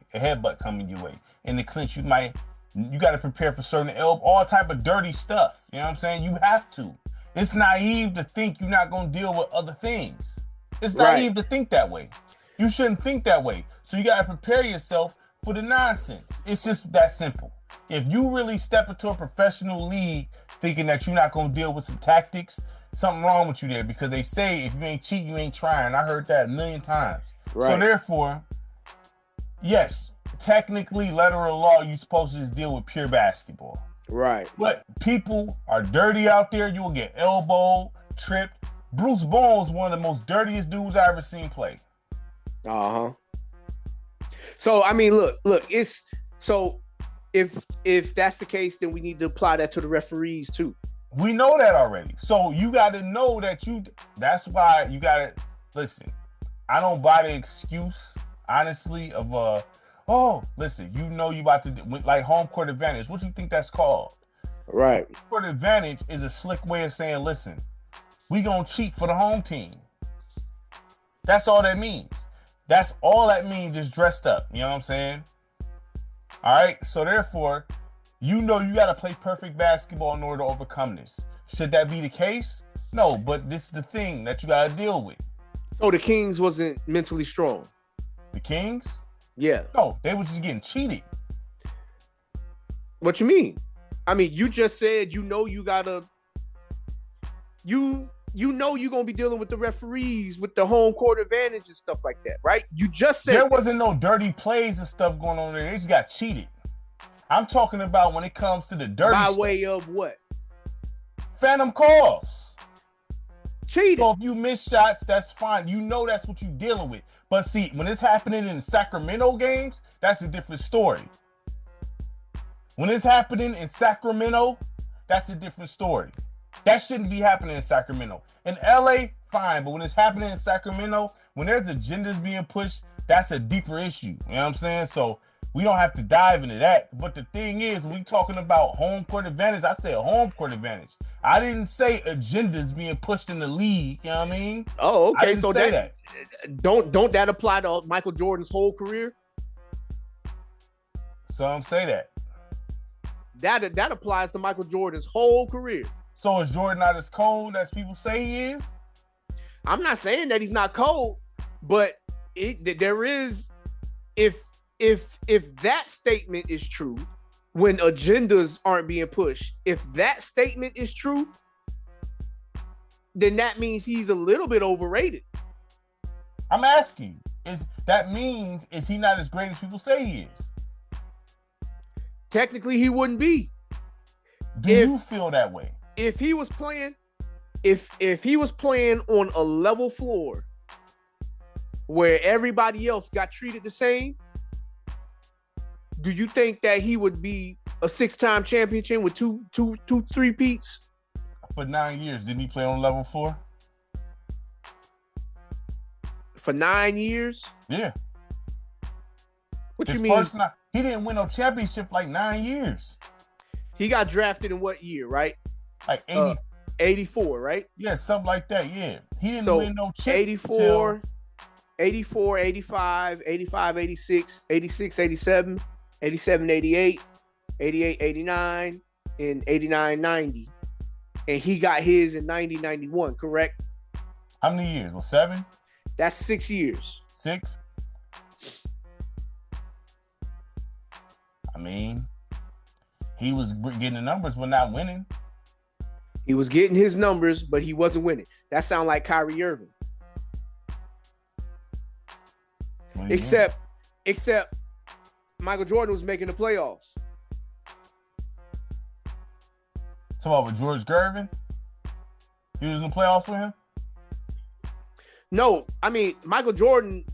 Speaker 1: In the clinch, you got to prepare for certain all type of dirty stuff. You know what I'm saying? You have to. It's naive to think you're not going to deal with other things. It's naive to think that way. You shouldn't think that way. So you got to prepare yourself for the nonsense. It's just that simple. If you really step into a professional league thinking that you're not going to deal with some tactics, something wrong with you there, because they say if you ain't cheating, you ain't trying. I heard that a million times. Right. So therefore, yes, technically, letter of law, you're supposed to just deal with pure basketball.
Speaker 2: Right.
Speaker 1: But people are dirty out there. You will get elbowed, tripped. Bruce Bowen's one of the most dirtiest dudes I ever seen play.
Speaker 2: Uh-huh. So, I mean, look, it's so if that's the case, then we need to apply that to the referees too.
Speaker 1: We know that already. So you got to know that that's why you got to listen. I don't buy the excuse, honestly, of listen, you about to like home court advantage. What do you think that's called?
Speaker 2: Right.
Speaker 1: Home court advantage is a slick way of saying, listen, we gonna cheat for the home team. That's all that means. That's all that means, is dressed up. You know what I'm saying? All right. So therefore, you know you got to play perfect basketball in order to overcome this. Should that be the case? No, but this is the thing that you got to deal with.
Speaker 2: So the Kings wasn't mentally strong.
Speaker 1: The Kings?
Speaker 2: Yeah.
Speaker 1: No, they was just getting cheated.
Speaker 2: What you mean? I mean, you just said you know you gotta. You know you're gonna be dealing with the referees with the home court advantage and stuff like that, right? You just said
Speaker 1: there wasn't no dirty plays and stuff going on there. They just got cheated. I'm talking about when it comes to the dirty
Speaker 2: by
Speaker 1: stuff.
Speaker 2: way of what?
Speaker 1: Phantom calls.
Speaker 2: Cheating.
Speaker 1: So if you miss shots, that's fine. You know that's what you're dealing with. But see, when it's happening in Sacramento games, that's a different story. When it's happening in Sacramento, that's a different story. That shouldn't be happening in Sacramento. In LA, fine. But when it's happening in Sacramento, when there's agendas being pushed, that's a deeper issue. You know what I'm saying? So we don't have to dive into that. But the thing is, we talking about home court advantage. I said home court advantage. I didn't say agendas being pushed in the league. You know what I mean?
Speaker 2: Oh, okay.
Speaker 1: I didn't
Speaker 2: So
Speaker 1: say
Speaker 2: that don't that apply to Michael Jordan's whole career?
Speaker 1: Some say that.
Speaker 2: That applies to Michael Jordan's whole career.
Speaker 1: So is Jordan not as cold as people say he is?
Speaker 2: I'm not saying that he's not cold, but there is, if that statement is true, when agendas aren't being pushed, if that statement is true, then that means he's a little bit overrated.
Speaker 1: I'm asking you, is he not as great as people say he is?
Speaker 2: Technically, he wouldn't be.
Speaker 1: Do you feel that way?
Speaker 2: If he was playing, if he was playing on a level floor where everybody else got treated the same, do you think that he would be a 6-time championship with two three-peats?
Speaker 1: For 9 years, didn't he play on level 4?
Speaker 2: For 9 years?
Speaker 1: Yeah.
Speaker 2: What you mean?
Speaker 1: He didn't win no championship for like 9 years.
Speaker 2: He got drafted in what year, right?
Speaker 1: Like
Speaker 2: 84, right?
Speaker 1: Yeah, something like that, yeah. He didn't win no chip
Speaker 2: 84, 85, 85, 86, 86, 87, 87, 88, 88, 89, and 89, 90. And he got his in 90, 91, correct?
Speaker 1: How many years? Well, 7?
Speaker 2: That's 6 years.
Speaker 1: 6? I mean, he was getting the numbers but not winning.
Speaker 2: He was getting his numbers, but he wasn't winning. That sounds like Kyrie Irving. Except Michael Jordan was making the playoffs.
Speaker 1: Talking about with George Gervin? He was in the playoffs with him?
Speaker 2: No, I mean, Michael Jordan,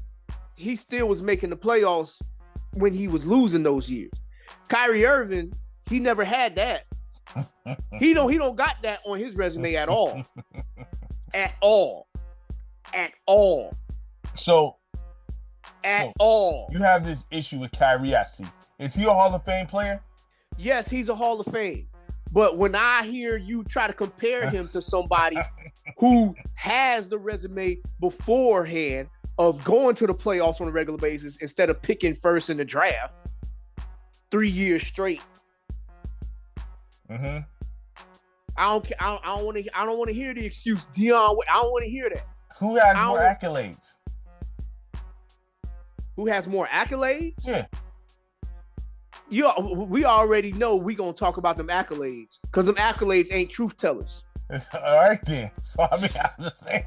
Speaker 2: he still was making the playoffs when he was losing those years. Kyrie Irving, he never had that. He don't got that on his resume at all. At all.
Speaker 1: So
Speaker 2: all.
Speaker 1: You have this issue with Kyrie, I see. Is he a Hall of Fame player?
Speaker 2: Yes, he's a Hall of Fame. But when I hear you try to compare him to somebody who has the resume beforehand of going to the playoffs on a regular basis instead of picking first in the draft 3 years straight.
Speaker 1: Mm-hmm.
Speaker 2: I don't want to hear the excuse, Dion. I don't want to hear that.
Speaker 1: Who has more accolades?
Speaker 2: Who has more accolades?
Speaker 1: Yeah.
Speaker 2: We already know we gonna talk about them accolades because them accolades ain't truth tellers.
Speaker 1: All right then. So I mean, I'm just saying.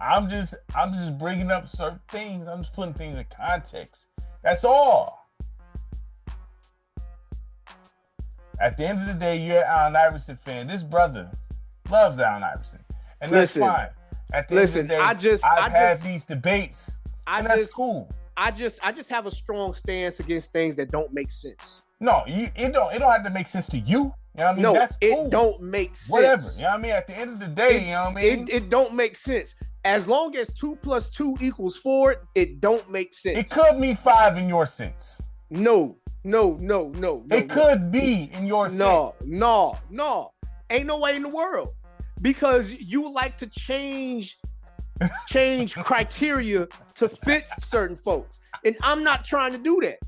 Speaker 1: I'm just bringing up certain things. I'm just putting things in context. That's all. At the end of the day, you're an Allen Iverson fan. This brother loves Allen Iverson, and that's fine. At the end of the day, I've had these debates, and that's cool.
Speaker 2: I just have a strong stance against things that don't make sense.
Speaker 1: No, it don't have to make sense to you. You know what I mean?
Speaker 2: No,
Speaker 1: that's cool.
Speaker 2: It don't make sense.
Speaker 1: Whatever. You know what I mean? At the end of the day, you know what I mean?
Speaker 2: It don't make sense. As long as 2 + 2 = 4, it don't make sense.
Speaker 1: It could mean 5 in your sense.
Speaker 2: No. It
Speaker 1: could be in your sense.
Speaker 2: No. Ain't no way in the world. Because you like to change change criteria to fit certain folks. And I'm not trying to do
Speaker 1: that.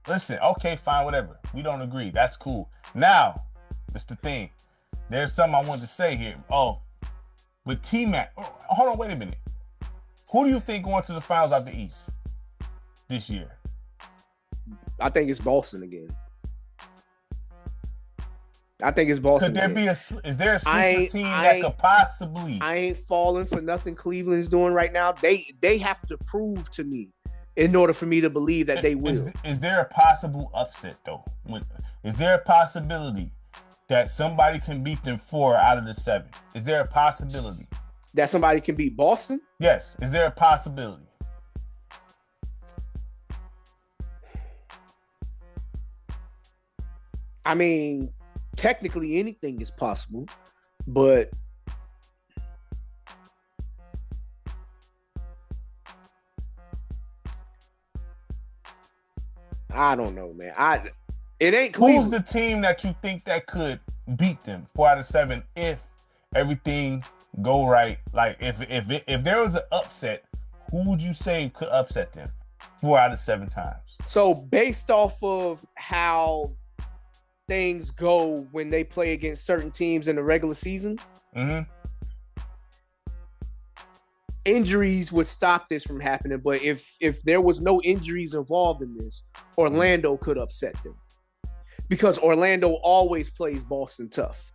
Speaker 1: Listen, okay, fine, whatever. We don't agree. That's cool. Now, that's the thing. There's something I wanted to say here. Oh, with T-Mac. Hold on, wait a minute. Who do you think going to the finals out the East this year?
Speaker 2: I think it's Boston again. I think it's Boston.
Speaker 1: Could there be is there a sleeper team that could possibly?
Speaker 2: I ain't falling for nothing Cleveland's doing right now. They have to prove to me in order for me to believe that they will.
Speaker 1: Is there a possible upset though? Is there a possibility that somebody can beat them 4 out of the 7? Is there a possibility
Speaker 2: that somebody can beat Boston?
Speaker 1: Yes. Is there a possibility?
Speaker 2: I mean, technically anything is possible, but I don't know, man. It ain't Cleveland.
Speaker 1: Who's the team that you think that could beat them 4 out of 7 if everything go right? Like if there was an upset, who would you say could upset them 4 out of 7 times?
Speaker 2: So based off of how things go when they play against certain teams in the regular season, injuries would stop this from happening. But if there was no injuries involved in this, Orlando could upset them because Orlando always plays Boston tough.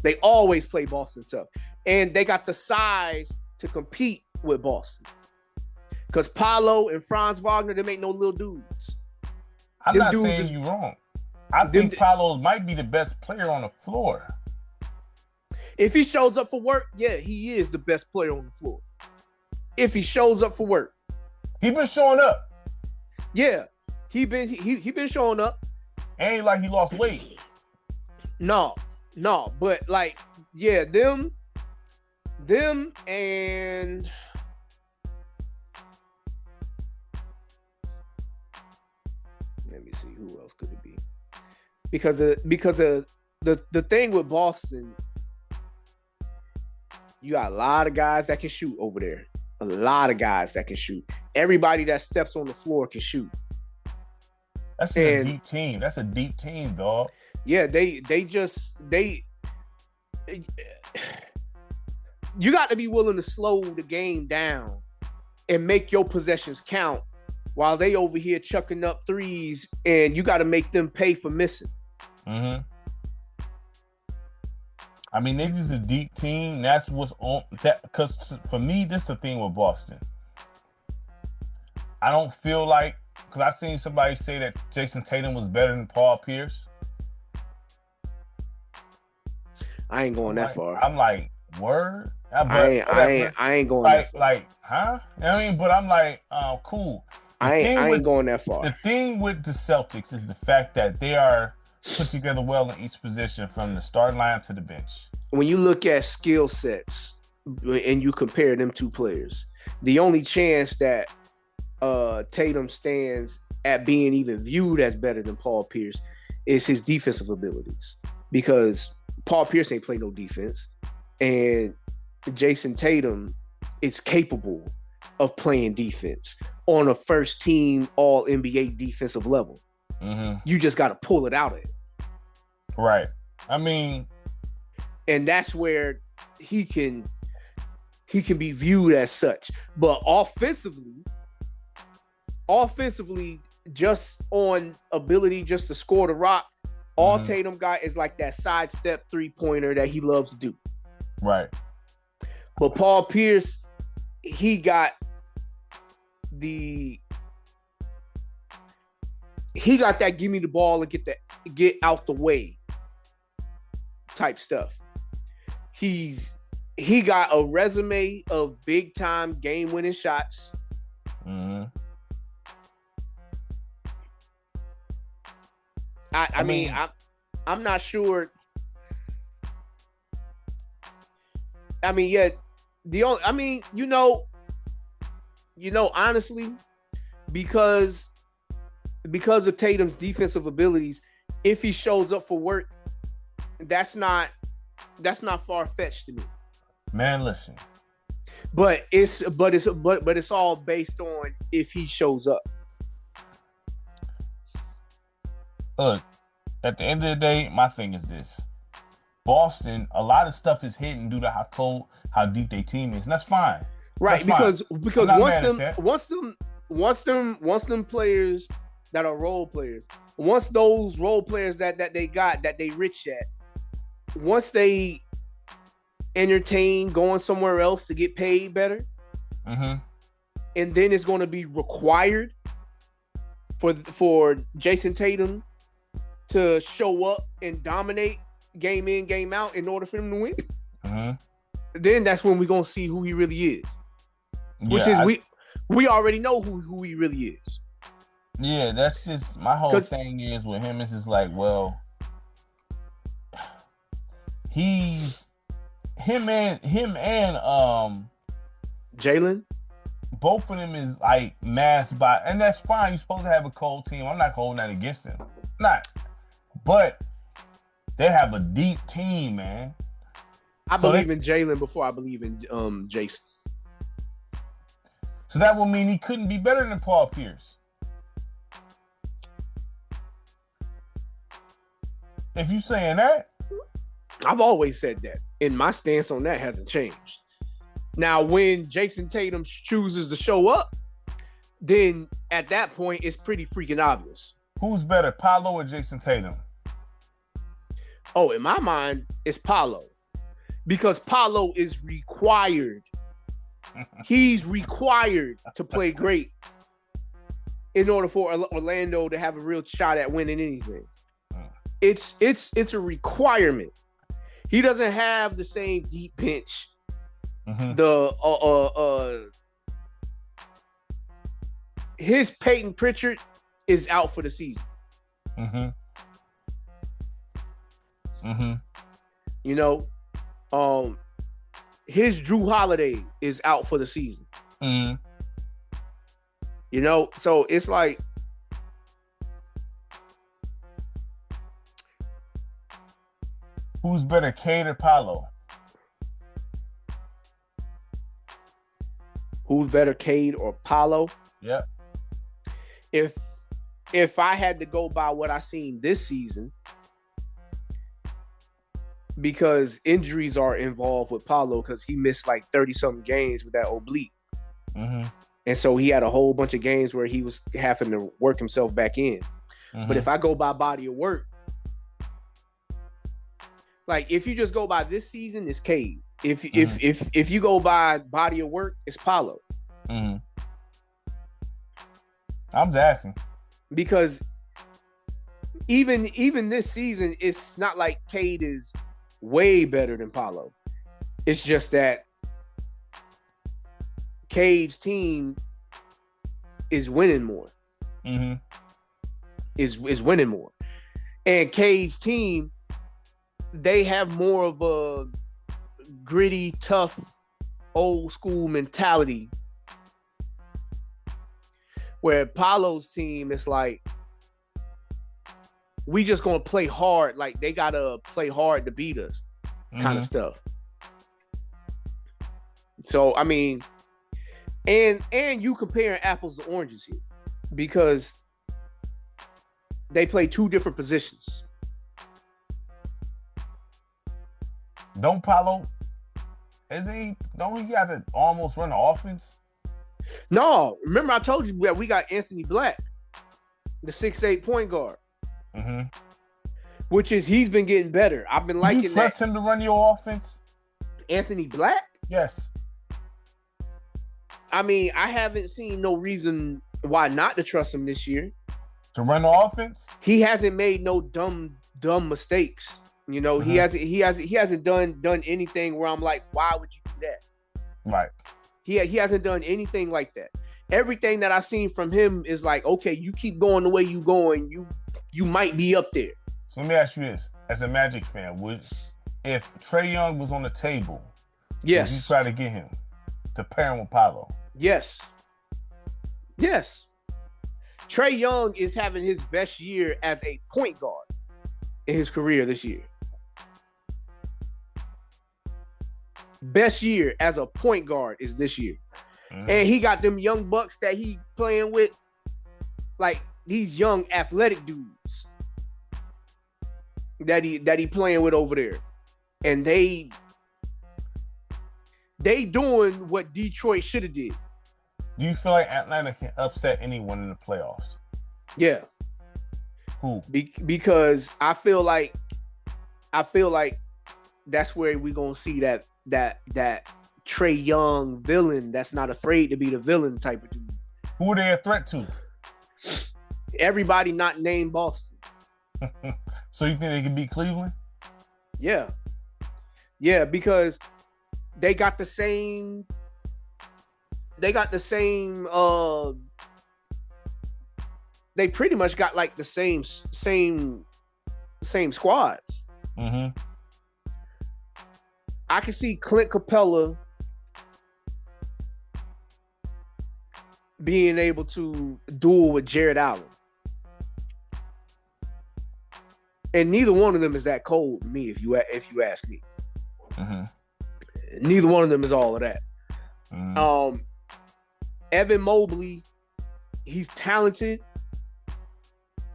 Speaker 2: They always play Boston tough, and they got the size to compete with Boston. Because Paolo and Franz Wagner, them ain't no little dudes.
Speaker 1: I'm not saying you're wrong. I think Paolo might be the best player on the floor.
Speaker 2: If he shows up for work, yeah, he is the best player on the floor. If he shows up for work.
Speaker 1: He been showing up.
Speaker 2: Yeah. He been showing up.
Speaker 1: Ain't like he lost weight.
Speaker 2: No, but like, yeah, them and let me see who else could it be? Because the thing with Boston, you got a lot of guys that can shoot over there. A lot of guys that can shoot. Everybody that steps on the floor can shoot.
Speaker 1: That's a deep team. That's a deep team, dog.
Speaker 2: Yeah, you got to be willing to slow the game down and make your possessions count while they over here chucking up threes, and you got to make them pay for missing.
Speaker 1: I mean, they're just a deep team. That's what's on that. Because for me, this is the thing with Boston. I don't feel like, because I seen somebody say that Jason Tatum was better than Paul Pierce.
Speaker 2: I ain't going that far.
Speaker 1: I'm like, word?
Speaker 2: I ain't going that far.
Speaker 1: Like, huh? I mean, but I'm like, cool.
Speaker 2: I ain't going that far.
Speaker 1: The thing with the Celtics is the fact that they are put together well in each position from the starting lineup to the bench.
Speaker 2: When you look at skill sets and you compare them two players, the only chance that Tatum stands at being even viewed as better than Paul Pierce is his defensive abilities, because Paul Pierce ain't play no defense, and Jason Tatum is capable of playing defense on a first team all NBA defensive level. You just got to pull it out of it.
Speaker 1: Right. I mean,
Speaker 2: and that's where he can be viewed as such. But offensively, just on ability just to score the rock, all Tatum got is like that sidestep 3-pointer that he loves to do.
Speaker 1: Right.
Speaker 2: But Paul Pierce, he got that give me the ball and get out the way type stuff. He got a resume of big time game winning shots. I mean, I'm not sure. I mean, yeah, honestly, because of Tatum's defensive abilities, if he shows up for work, that's not far-fetched to me.
Speaker 1: Man, listen.
Speaker 2: But it's all based on if he shows up.
Speaker 1: Look, at the end of the day, my thing is this. Boston, a lot of stuff is hidden due to how deep their team is, and that's fine.
Speaker 2: Right,
Speaker 1: that's
Speaker 2: because once them players that are role players, once those role players that they got, that they rich at, once they entertain going somewhere else to get paid better, and then it's going to be required for Jason Tatum to show up and dominate game in, game out in order for him to win. Then that's when we're going to see who he really is. Which is we already know who he really is.
Speaker 1: Yeah, that's just my whole thing is with him is just like, well, him and
Speaker 2: Jalen,
Speaker 1: both of them is like masked by, and that's fine. You're supposed to have a cold team. I'm not holding that against them. Not. But they have a deep team, man.
Speaker 2: I believe in Jalen before I believe in Jason.
Speaker 1: So that would mean he couldn't be better than Paul Pierce. If you saying that,
Speaker 2: I've always said that, and my stance on that hasn't changed. Now, when Jason Tatum chooses to show up, then at that point, it's pretty freaking obvious.
Speaker 1: Who's better, Paolo or Jason Tatum?
Speaker 2: Oh, in my mind, it's Paolo. Because Paolo is required. He's required to play great in order for Orlando to have a real shot at winning anything. It's a requirement. He doesn't have the same deep bench. His Peyton Pritchard is out for the season. You know, his Drew Holiday is out for the season. You know, so it's like
Speaker 1: who's better, Cade or Paolo?
Speaker 2: Who's better, Cade or Paolo?
Speaker 1: Yep.
Speaker 2: If I had to go by what I seen this season, because injuries are involved with Paolo because he missed like 30-something games with that oblique. And so he had a whole bunch of games where he was having to work himself back in. But if I go by body of work, like if you just go by this season, it's Cade. If you go by body of work, it's Paolo.
Speaker 1: I'm just asking.
Speaker 2: Because even this season, it's not like Cade is way better than Paolo. It's just that Cade's team is winning more. Is winning more. And Cade's team, they have more of a gritty, tough, old school mentality. Where Paolo's team is like, we just gonna play hard, like they gotta play hard to beat us, kind of stuff. So I mean, and you comparing apples to oranges here, because they play two different positions.
Speaker 1: Don't Paolo? Don't he got to almost run the offense?
Speaker 2: No, remember I told you that we got Anthony Black, the 6'8" point guard. Which is, he's been getting better. I've been liking that.
Speaker 1: You trust him to run your offense?
Speaker 2: Anthony Black?
Speaker 1: Yes.
Speaker 2: I mean, I haven't seen no reason why not to trust him this year.
Speaker 1: To run the offense?
Speaker 2: He hasn't made no dumb mistakes. You know, he hasn't done anything where I'm like, why would you do that?
Speaker 1: Right.
Speaker 2: He hasn't done anything like that. Everything that I've seen from him is like, okay, you keep going the way you going, you might be up there.
Speaker 1: So let me ask you this: as a Magic fan, if Trae Young was on the table,
Speaker 2: yes,
Speaker 1: would you try to get him to pair him with Paolo?
Speaker 2: Yes. Trae Young is having his best year as a point guard in his career this year. best year as a point guard is this year. And he got them young bucks that he playing with, like these young athletic dudes that he playing with over there. And they doing what Detroit should have did.
Speaker 1: Do you feel like Atlanta can upset anyone in the playoffs?
Speaker 2: Yeah.
Speaker 1: Who?
Speaker 2: Because I feel like that's where we're gonna see that Trae Young villain that's not afraid to be the villain type of dude.
Speaker 1: Who are they a threat to?
Speaker 2: Everybody not named Boston.
Speaker 1: So you think they can beat Cleveland?
Speaker 2: Yeah, because they got the same. They pretty much got like the same squads.
Speaker 1: Mm-hmm.
Speaker 2: I can see Clint Capella being able to duel with Jared Allen. And neither one of them is that cold to me, if you ask me.
Speaker 1: Mm-hmm.
Speaker 2: Neither one of them is all of that.
Speaker 1: Mm-hmm.
Speaker 2: Evan Mobley, he's talented,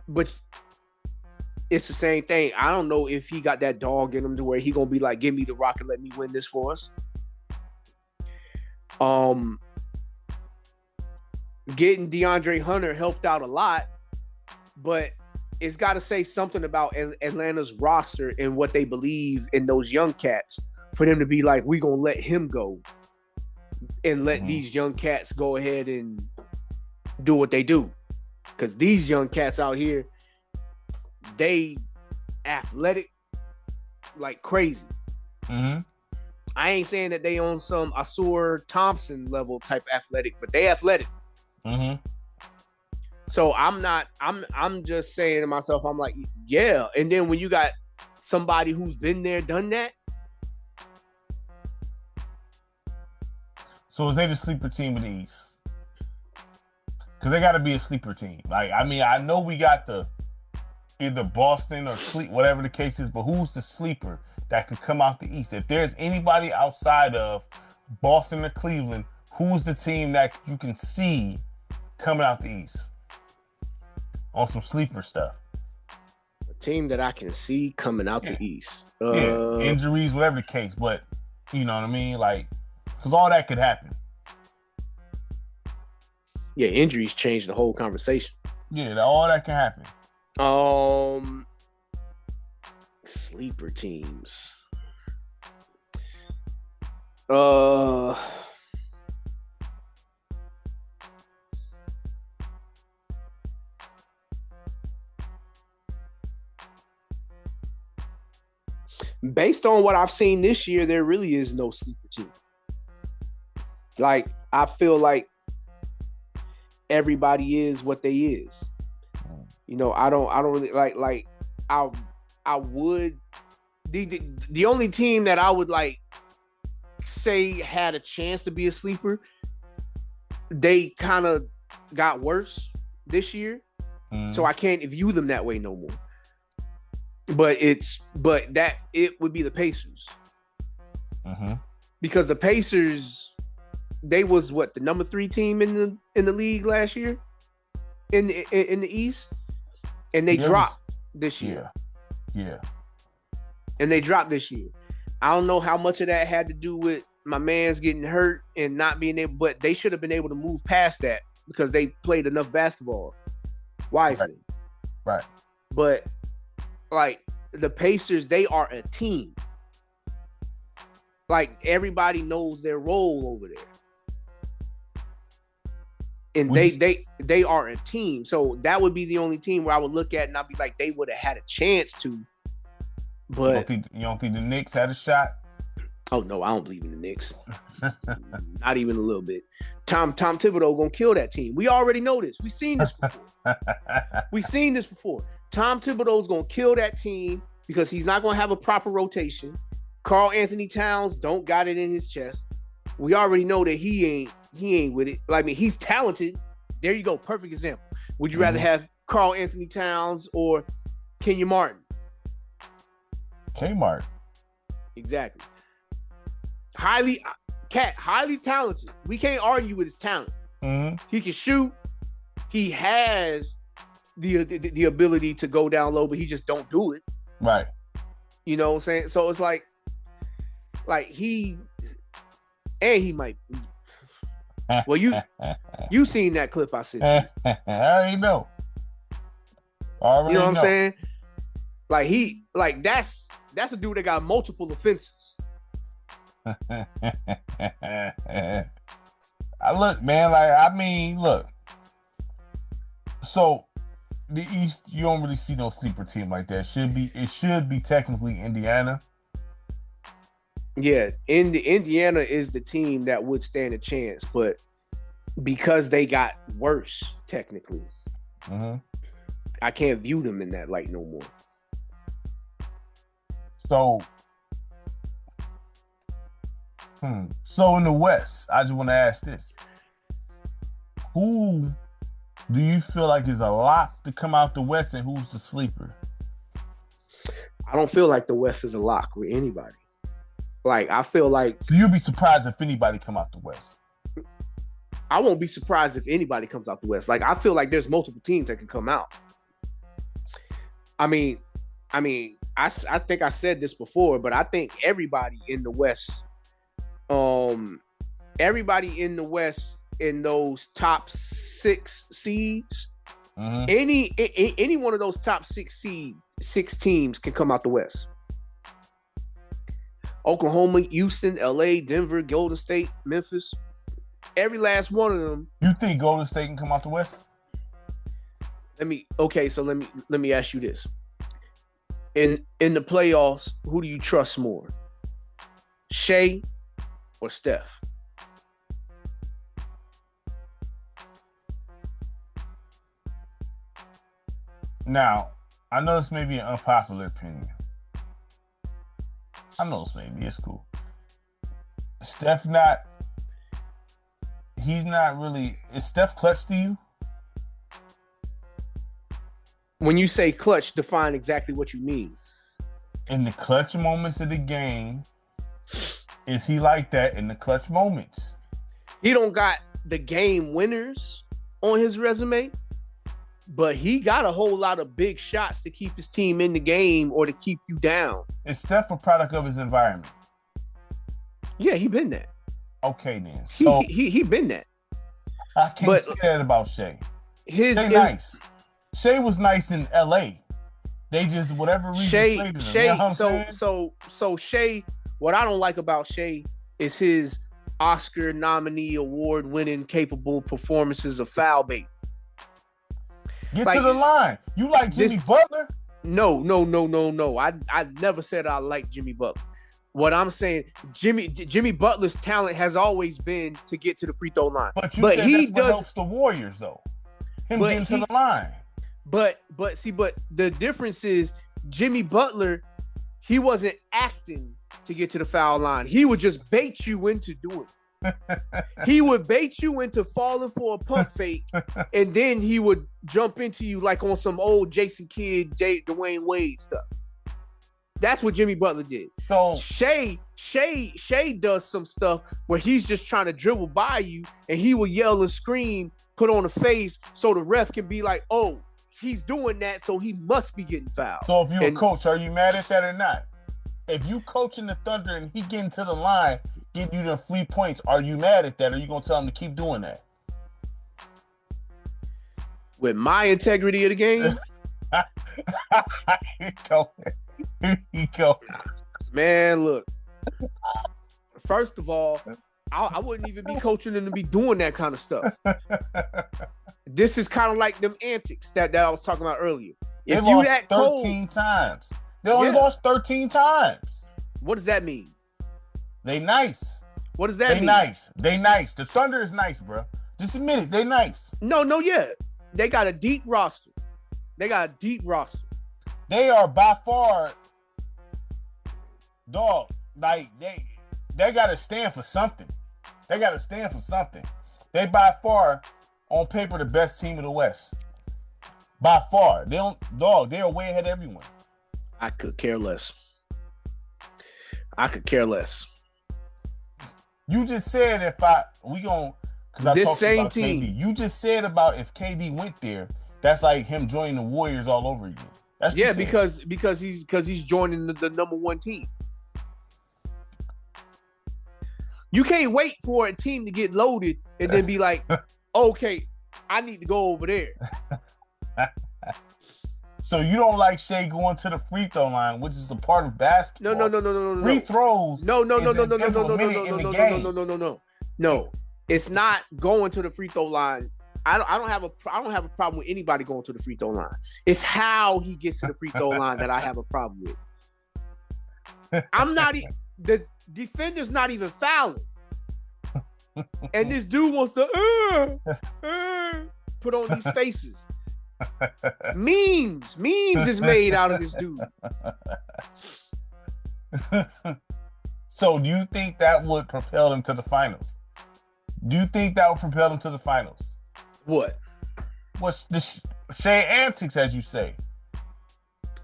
Speaker 2: but it's the same thing. I don't know if he got that dog in him to where he gonna be like, give me the rock and let me win this for us. Getting DeAndre Hunter helped out a lot, but it's got to say something about Atlanta's roster and what they believe in those young cats for them to be like, we gonna let him go and let these young cats go ahead and do what they do. Because these young cats out here, they athletic like crazy.
Speaker 1: Mm-hmm.
Speaker 2: I ain't saying that they on some Asur Thompson level type athletic, but they athletic.
Speaker 1: Mm-hmm.
Speaker 2: So I'm just saying to myself, I'm like, yeah. And then when you got somebody who's been there, done that.
Speaker 1: So is they the sleeper team in the East? Because they got to be a sleeper team. Like, I mean, I know we got the either Boston or whatever the case is, but who's the sleeper that could come out the East? If there's anybody outside of Boston or Cleveland, who's the team that you can see coming out the East on some sleeper stuff?
Speaker 2: A team that I can see coming out the East.
Speaker 1: Injuries, whatever the case, but you know what I mean? Like, because all that could happen.
Speaker 2: Yeah, injuries change the whole conversation.
Speaker 1: Yeah, all that can happen.
Speaker 2: Sleeper teams. Based on what I've seen this year, there really is no sleeper team. Like, I feel like everybody is what they is. You know, I don't really like I would the only team that I would like say had a chance to be a sleeper, they kind of got worse this year. So I can't view them that way no more. But it would be the Pacers. Because the Pacers, they was the number 3 team in the league last year in the East, and they dropped this year.
Speaker 1: Yeah.
Speaker 2: And they dropped this year. I don't know how much of that had to do with my man's getting hurt and not being able, but they should have been able to move past that because they played enough basketball wisely.
Speaker 1: Right.
Speaker 2: But like the Pacers, they are a team. Like everybody knows their role over there. And they are a team. So that would be the only team where I would look at and I'd be like, they would have had a chance to. But
Speaker 1: you don't think the Knicks had a shot?
Speaker 2: Oh no, I don't believe in the Knicks. Not even a little bit. Tom Thibodeau gonna kill that team. We already know this. We've seen this before. Tom Thibodeau's gonna kill that team because he's not gonna have a proper rotation. Karl Anthony Towns don't got it in his chest. We already know that he ain't with it. I mean, he's talented. There you go. Perfect example. Would you rather have Karl Anthony Towns or Kenya Martin?
Speaker 1: Kmart.
Speaker 2: Exactly. highly talented. We can't argue with his talent.
Speaker 1: Mm-hmm.
Speaker 2: He can shoot. He has the ability to go down low, but he just don't do it.
Speaker 1: Right.
Speaker 2: You know what I'm saying? So it's like he might. Well, you seen that clip I sent you.
Speaker 1: I already know.
Speaker 2: You know what I'm saying? Like that's a dude that got multiple offenses.
Speaker 1: Look, man, look. So the East, you don't really see no sleeper team like that. It should be technically Indiana.
Speaker 2: Yeah, Indiana is the team that would stand a chance, but because they got worse technically, I can't view them in that light no more.
Speaker 1: So in the West, I just want to ask this. Who do you feel like is a lock to come out the West, and who's the sleeper?
Speaker 2: I don't feel like the West is a lock with anybody. Like, I feel like...
Speaker 1: So you'd be surprised if anybody come out the West?
Speaker 2: I won't be surprised if anybody comes out the West. Like, I feel like there's multiple teams that can come out. I think I said this before, but I think everybody in the West, in those top 6 seeds, any one of those top 6 teams can come out the West. Oklahoma, Houston, LA, Denver, Golden State, Memphis, every last one of them.
Speaker 1: You think Golden State can come out the West?
Speaker 2: Let me ask you this. In the playoffs, who do you trust more? Shea or Steph?
Speaker 1: Now, I know this may be an unpopular opinion. It's cool. Steph is Steph clutch to you?
Speaker 2: When you say clutch, define exactly what you mean.
Speaker 1: In the clutch moments of the game, is he like that in the clutch moments?
Speaker 2: He don't got the game winners on his resume, but he got a whole lot of big shots to keep his team in the game or to keep you down.
Speaker 1: Is Steph a product of his environment?
Speaker 2: Yeah, he been that.
Speaker 1: Okay, then. So
Speaker 2: he been that.
Speaker 1: I can't say that about Shea. Nice. Shea was nice in LA. They just, whatever reason, traded him.
Speaker 2: Shea, you know so Shea, what I don't like about Shea is his Oscar nominee, award-winning, capable performances of foul bait.
Speaker 1: Get to the line. You like Jimmy Butler?
Speaker 2: No. I never said I like Jimmy Butler. What I'm saying, Jimmy Butler's talent has always been to get to the free throw line.
Speaker 1: But said that's what helps the Warriors, though. Getting to the line.
Speaker 2: But the difference is Jimmy Butler, he wasn't acting to get to the foul line. He would just bait you into doing it. He would bait you into falling for a pump fake, and then he would jump into you like on some old Jason Kidd, Dwayne Wade stuff. That's what Jimmy Butler did. So Shea does some stuff where he's just trying to dribble by you, and he will yell and scream, put on a face, so the ref can be like, "Oh, he's doing that, so he must be getting fouled."
Speaker 1: So if you're a coach, are you mad at that or not? If you coaching the Thunder and he getting to the line, getting you the free points, are you mad at that? Or are you gonna tell him to keep doing that?
Speaker 2: With my integrity of the game,
Speaker 1: Here you go.
Speaker 2: Man, look. First of all, I wouldn't even be coaching them to be doing that kind of stuff. This is kind of like them antics that I was talking about earlier.
Speaker 1: They lost 13 times. They only lost 13 times.
Speaker 2: What does that mean?
Speaker 1: They nice.
Speaker 2: What does that mean?
Speaker 1: They nice. The Thunder is nice, bro. Just admit it. They nice.
Speaker 2: No, yeah. They got a deep roster. They are
Speaker 1: by far, dog, like they gotta stand for something. They by far, on paper, the best team in the West. By far. They are way ahead of everyone.
Speaker 2: I could care less.
Speaker 1: You just said because I
Speaker 2: This
Speaker 1: talked
Speaker 2: same
Speaker 1: about
Speaker 2: team.
Speaker 1: KD. You just said about if KD went there, that's like him joining the Warriors all over again. That's
Speaker 2: because he's joining the number one team. You can't wait for a team to get loaded and then be like, okay, I need to go over there.
Speaker 1: So you don't like Shea going to the free throw line, which is a part of basketball.
Speaker 2: No.
Speaker 1: Free throws.
Speaker 2: No. It's not going to the free throw line. I don't have a problem with anybody going to the free throw line. It's how he gets to the free throw line that I have a problem with. The defender's not even fouling. And this dude wants to put on these faces. Memes is made out of this dude.
Speaker 1: So do you think that would propel them to the finals?
Speaker 2: What?
Speaker 1: What's the Shea antics, as you say?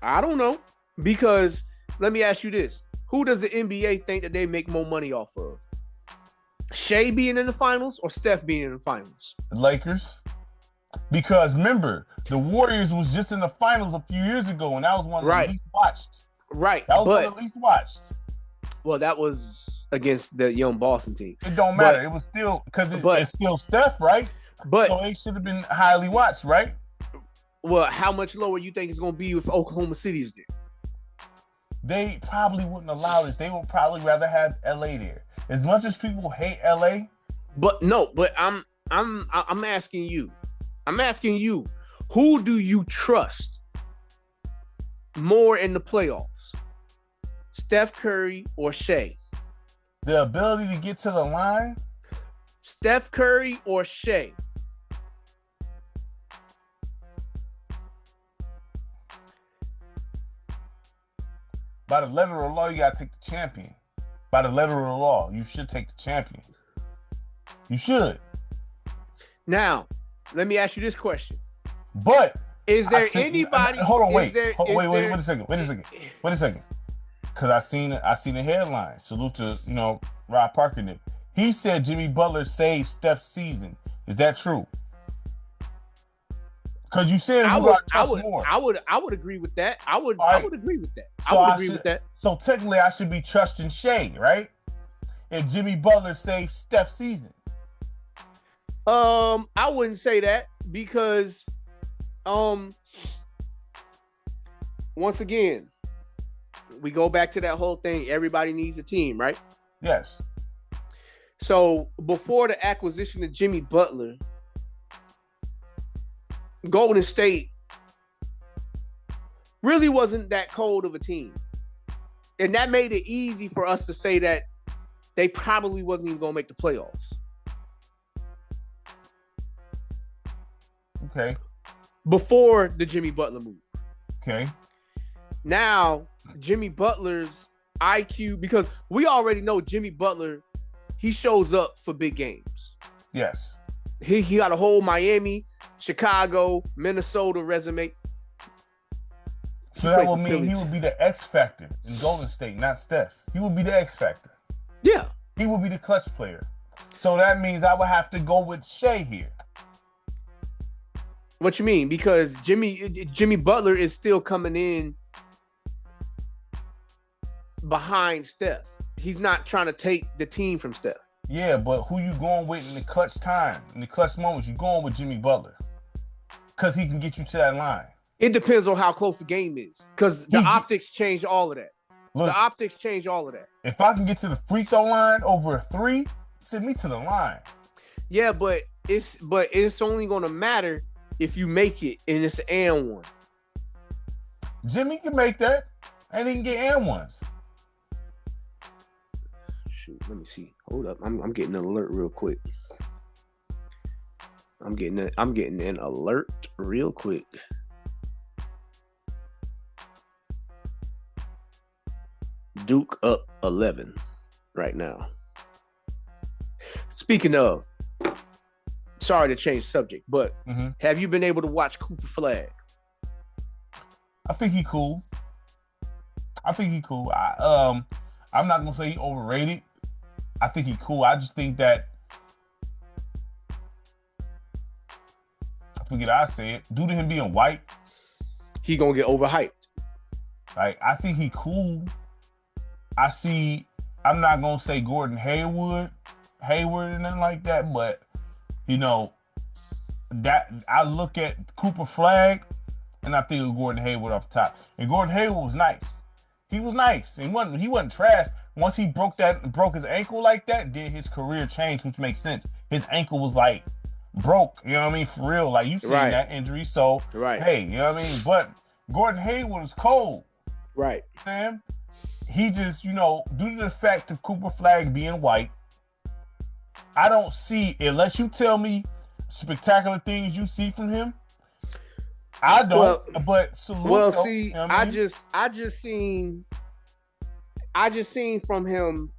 Speaker 2: I don't know. Because let me ask you this. Who does the NBA think that they make more money off of? Shea being in the finals or Steph being in the finals?
Speaker 1: The Lakers. Because remember, the Warriors was just in the finals a few years ago, and that was one of the least watched.
Speaker 2: Right.
Speaker 1: That was one of the least watched.
Speaker 2: Well, that was against the young Boston team.
Speaker 1: It don't matter. It was still because it's still Steph, right?
Speaker 2: But
Speaker 1: so it should have been highly watched, right?
Speaker 2: Well, how much lower you think it's going to be if Oklahoma City is there?
Speaker 1: They probably wouldn't allow this. They would probably rather have LA there. As much as people hate LA,
Speaker 2: but I'm asking you. I'm asking you, who do you trust more in the playoffs? Steph Curry or Shea?
Speaker 1: The ability to get to the line?
Speaker 2: Steph Curry or Shea?
Speaker 1: By the letter of the law, you got to take the champion. By the letter of the law, you should take the champion. You should.
Speaker 2: Now, let me ask you this question.
Speaker 1: But
Speaker 2: is there anybody?
Speaker 1: Hold on, wait a second. Because I seen a headline. Salute to Rob Parker. He said Jimmy Butler saved Steph's season. Is that true? Because you said I
Speaker 2: would agree with that. I would agree with that.
Speaker 1: So technically, I should be trusting Shea, right? If Jimmy Butler saved Steph's season.
Speaker 2: I wouldn't say that because, once again, we go back to that whole thing. Everybody needs a team, right?
Speaker 1: Yes.
Speaker 2: So before the acquisition of Jimmy Butler, Golden State really wasn't that cold of a team. And that made it easy for us to say that they probably wasn't even going to make the playoffs.
Speaker 1: Okay.
Speaker 2: Before the Jimmy Butler move.
Speaker 1: Okay.
Speaker 2: Now, Jimmy Butler's IQ, because we already know Jimmy Butler, he shows up for big games.
Speaker 1: Yes.
Speaker 2: He got a whole Miami, Chicago, Minnesota resume.
Speaker 1: So that would mean he would be the X factor in Golden State, not Steph. He would be the X factor.
Speaker 2: Yeah.
Speaker 1: He would be the clutch player. So that means I would have to go with Shea here.
Speaker 2: What you mean? Because Jimmy Butler is still coming in behind Steph. He's not trying to take the team from Steph.
Speaker 1: Yeah, but who you going with in the clutch time, in the clutch moments? You going with Jimmy Butler because he can get you to that line.
Speaker 2: It depends on how close the game is, because the optics change all of that. Look, the optics change all of that.
Speaker 1: If I can get to the free throw line over a three, send me to the line.
Speaker 2: Yeah, but it's only going to matter if you make it and it's an and one.
Speaker 1: Jimmy can make that, and he can get and ones.
Speaker 2: Shoot, let me see. Hold up, I'm getting an alert real quick. I'm getting an alert real quick. Duke up 11 right now. Speaking of, sorry to change subject, but have you been able to watch Cooper Flag?
Speaker 1: I think he cool. I'm not gonna say he overrated. I think he cool. I just think that I forget how I say it. Due to him being white,
Speaker 2: he gonna get overhyped.
Speaker 1: Like, I think he cool. I'm not gonna say Gordon Hayward and nothing like that, but you know, that I look at Cooper Flag and I think of Gordon Hayward off the top. And Gordon Hayward was nice. He was nice. And he wasn't trash. Once he broke his ankle like that, then his career changed, which makes sense. His ankle was like broke, you know what I mean? For real. Like, you seen that injury. So hey, you know what I mean? But Gordon Hayward is cold.
Speaker 2: Right.
Speaker 1: Man. He just, you know, due to the fact of Cooper Flag being white, I don't see, unless you tell me spectacular things you see from him. I don't, but salute.
Speaker 2: Well, see, you know I just seen from him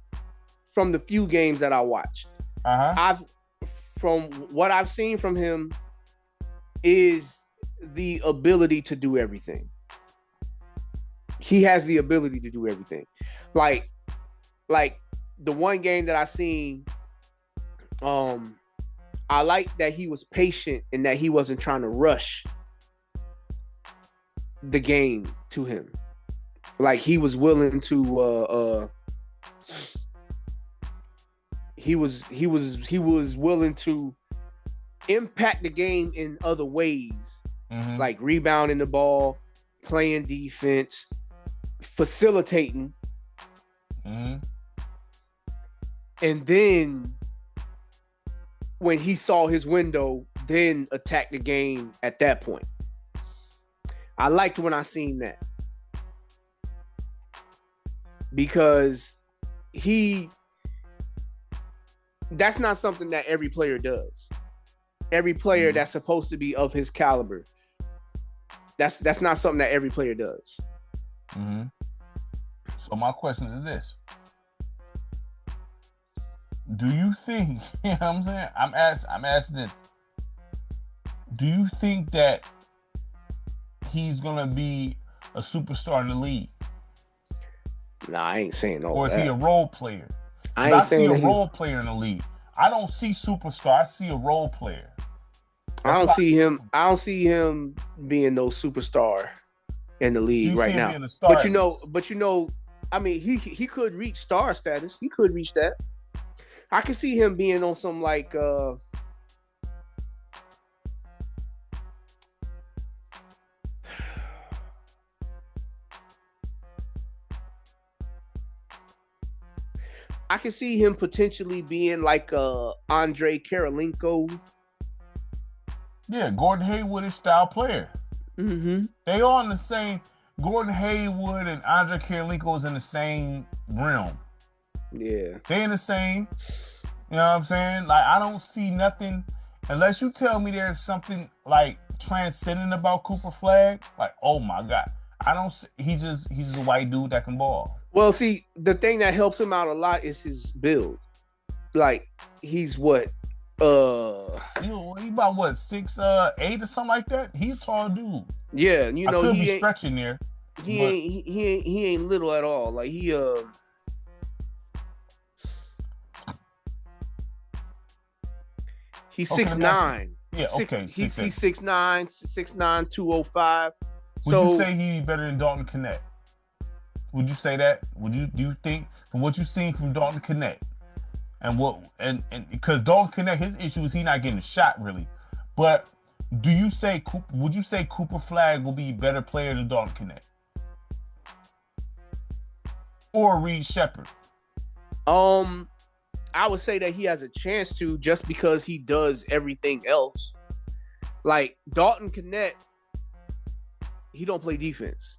Speaker 2: from the few games that I watched. From what I've seen from him is the ability to do everything. He has the ability to do everything. Like the one game that I seen, I like that he was patient and that he wasn't trying to rush the game to him. Like, he was willing to he was willing to impact the game in other ways, like rebounding the ball, playing defense, facilitating, and then when he saw his window, then attack the game at that point. I liked when I seen that, because that's not something that every player does. Every player that's supposed to be of his caliber, that's not something that every player does.
Speaker 1: So my question is this: do you think, you know what I'm saying? I'm asking this. Do you think that he's gonna be a superstar in the league?
Speaker 2: Nah, I ain't saying all
Speaker 1: that. Or is he a role player?
Speaker 2: I
Speaker 1: see a role player in the league. I don't see superstar. I see a role player.
Speaker 2: I don't see him being no superstar in the league right now. But you know, I mean, he could reach star status. He could reach that. I can see him being on some like I can see him potentially being like Andre Karolinko.
Speaker 1: Yeah, Gordon Hayward is style player. They all in the same. Gordon Hayward and Andre Karolinko is in the same realm.
Speaker 2: Yeah,
Speaker 1: they in the same. You know what I'm saying? Like, I don't see nothing unless you tell me there's something like transcendent about Cooper Flag. Like, oh my God, I don't. He's just a white dude that can ball.
Speaker 2: Well, see, the thing that helps him out a lot is his build. Like, he's what?
Speaker 1: He about what, 6'8" or something like that? He a tall dude.
Speaker 2: Yeah, you know,
Speaker 1: I could be stretching there.
Speaker 2: He ain't little at all. Like, he's 6'9".
Speaker 1: Yeah, okay.
Speaker 2: He's 6'9", 205.
Speaker 1: Would you say he'd be better than Dalton Knecht? Would you say that? Do you think, from what you've seen from Dalton Knecht, and because Dalton Knecht, his issue is he not getting a shot really, but would you say Cooper Flag will be a better player than Dalton Knecht or Reed Shepherd?
Speaker 2: I would say that he has a chance to, just because he does everything else. Like, Dalton Knecht, he don't play defense.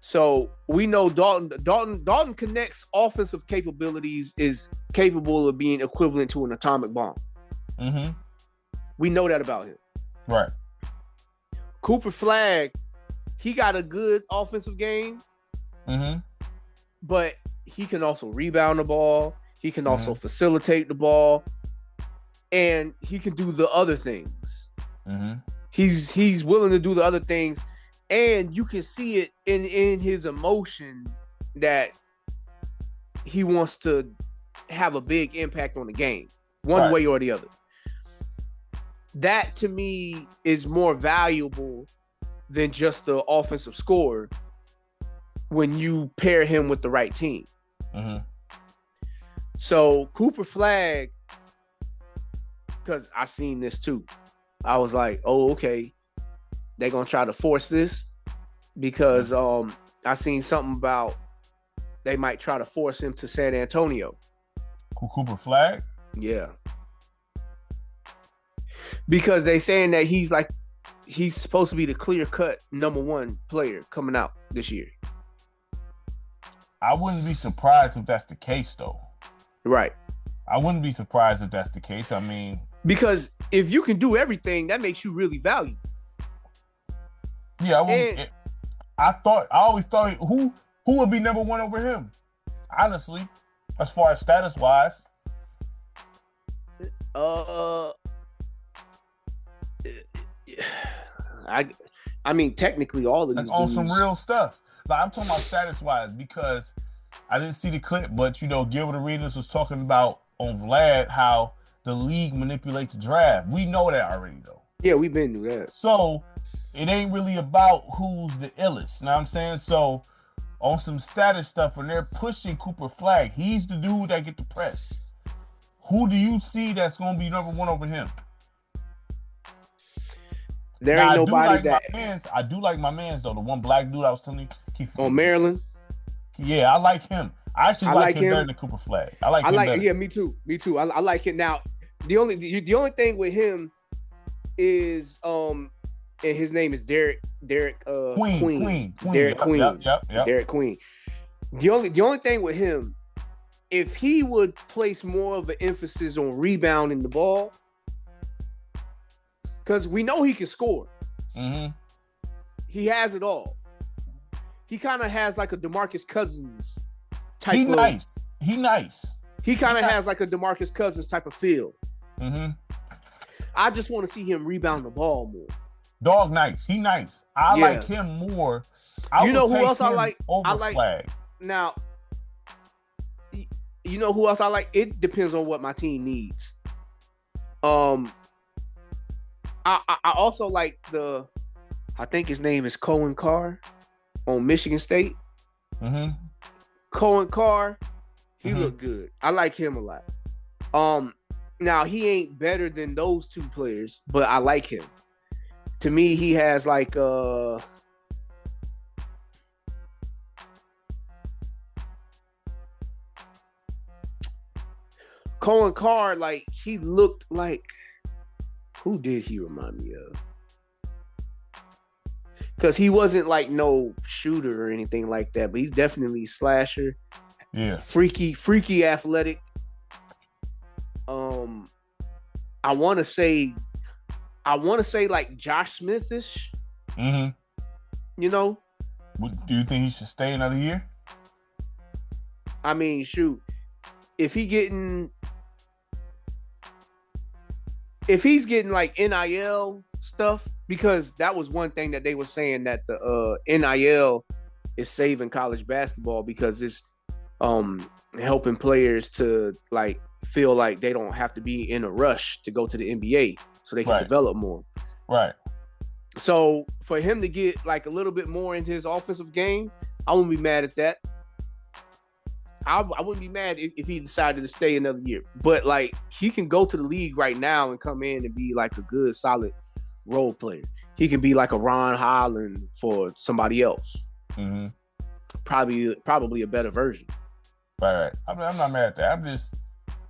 Speaker 2: So we know Dalton Knecht's offensive capabilities is capable of being equivalent to an atomic bomb. We know that about him.
Speaker 1: Right.
Speaker 2: Cooper Flag, he got a good offensive game. But he can also rebound the ball. He can also facilitate the ball. And he can do the other things. He's willing to do the other things. And you can see it in his emotion that he wants to have a big impact on the game, one way or the other. That to me is more valuable than just the offensive scorer when you pair him with the right team. Mm-hmm. So Cooper Flag, because I seen this too. I was like, oh, okay. They're going to try to force this because I seen something about they might try to force him to San Antonio.
Speaker 1: Cooper Flag?
Speaker 2: Yeah. Because they saying that he's supposed to be the clear-cut number one player coming out this year.
Speaker 1: I wouldn't be surprised if that's the case, though.
Speaker 2: Right.
Speaker 1: I wouldn't be surprised if that's the case. I mean,
Speaker 2: because if you can do everything, that makes you really valuable.
Speaker 1: Yeah, I always thought who would be number one over him? Honestly, as far as status wise.
Speaker 2: I mean, technically, all of these
Speaker 1: on some real stuff. Like, I'm talking about status wise because I didn't see the clip, but Gilbert Arenas was talking about on Vlad how the league manipulates the draft. We know that already, though.
Speaker 2: Yeah, we've been through that.
Speaker 1: So it ain't really about who's the illest. You know what I'm saying? So on some status stuff, when they're pushing Cooper Flag, he's the dude that get the press. Who do you see that's going to be number one over him?
Speaker 2: There ain't nobody
Speaker 1: I do like my mans, though. The one black dude I was telling you.
Speaker 2: On Maryland?
Speaker 1: Yeah, I like him. I actually like him better than Cooper Flag. I like him better.
Speaker 2: Yeah, me too. I like him. Now, the only thing with him is and his name is Derek Queen. Derek Queen.
Speaker 1: Yep.
Speaker 2: Derek Queen. The only thing with him, if he would place more of an emphasis on rebounding the ball, because we know he can score. Mm-hmm. He has it all. He kind of has like a DeMarcus Cousins type. He nice. He kind of has like a DeMarcus Cousins type of feel. Mm-hmm. I just want to see him rebound the ball more.
Speaker 1: Dog nice. He nice. I like him more.
Speaker 2: You know who else I like?
Speaker 1: Over Flag.
Speaker 2: Now, you know who else I like? It depends on what my team needs. I also like I think his name is Cohen Carr on Michigan State. Mm-hmm. Cohen Carr, he looked good. I like him a lot. Now he ain't better than those two players, but I like him. To me, he has like Cohen Carr, like he looked like, who did he remind me of? Because he wasn't like no shooter or anything like that, but he's definitely a slasher.
Speaker 1: Yeah.
Speaker 2: Freaky athletic. I want to say like Josh Smith-ish. Mm-hmm.
Speaker 1: Do you think he should stay another year?
Speaker 2: I mean, shoot. If he's getting like NIL stuff, because that was one thing that they were saying, that the NIL is saving college basketball because it's helping players to like feel like they don't have to be in a rush to go to the NBA so they can develop more.
Speaker 1: Right.
Speaker 2: So for him to get like a little bit more into his offensive game, I wouldn't be mad at that. I wouldn't be mad if he decided to stay another year. But like, he can go to the league right now and come in and be like a good, solid role player. He can be like a Ron Holland for somebody else. Mm-hmm. Probably a better version.
Speaker 1: Right. I'm not mad at that. I'm just,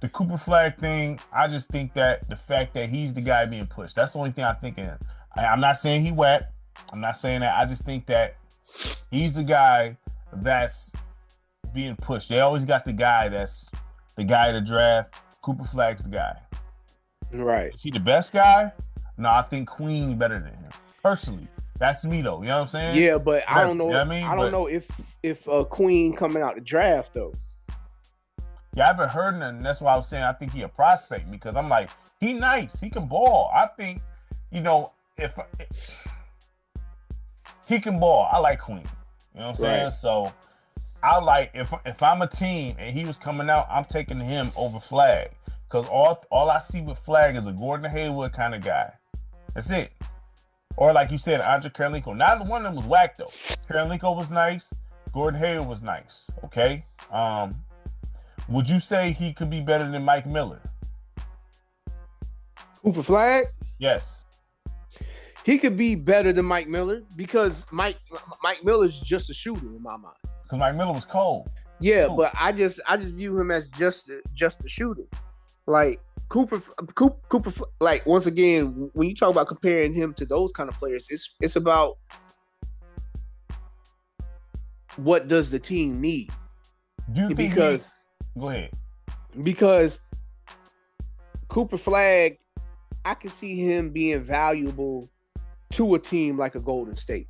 Speaker 1: the Cooper Flag thing, I just think that the fact that he's the guy being pushed, that's the only thing I think of him. I'm not saying he whack. I'm not saying that. I just think that he's the guy that's being pushed. They always got the guy that's the guy to draft. Cooper Flag's the guy.
Speaker 2: Right.
Speaker 1: Is he the best guy? No, I think Queen better than him. Personally. That's me though. You know what I'm saying?
Speaker 2: Yeah, but I don't know.
Speaker 1: You know what I mean?
Speaker 2: I don't know if Queen coming out the draft though.
Speaker 1: Yeah, I haven't heard nothing. That's why I was saying I think he a prospect, because I'm like, he nice. He can ball. I think, if he can ball, I like Queen. You know what I'm saying?
Speaker 2: Right.
Speaker 1: So I like if I'm a team and he was coming out, I'm taking him over Flag because all I see with Flag is a Gordon Hayward kind of guy. That's it. Or like you said, Andre Karolinko. Neither one of them was whack though. Karolinko was nice. Gordon Hayward was nice. Okay. Would you say he could be better than Mike Miller?
Speaker 2: Cooper Flag?
Speaker 1: Yes.
Speaker 2: He could be better than Mike Miller because Mike Miller's just a shooter in my mind.
Speaker 1: Because Mike Miller was cold.
Speaker 2: Yeah, but I just view him as just a shooter. Like Cooper, like once again, when you talk about comparing him to those kind of players, it's about what does the team need?
Speaker 1: Do you think go ahead.
Speaker 2: Because Cooper Flag, I can see him being valuable to a team like a Golden State.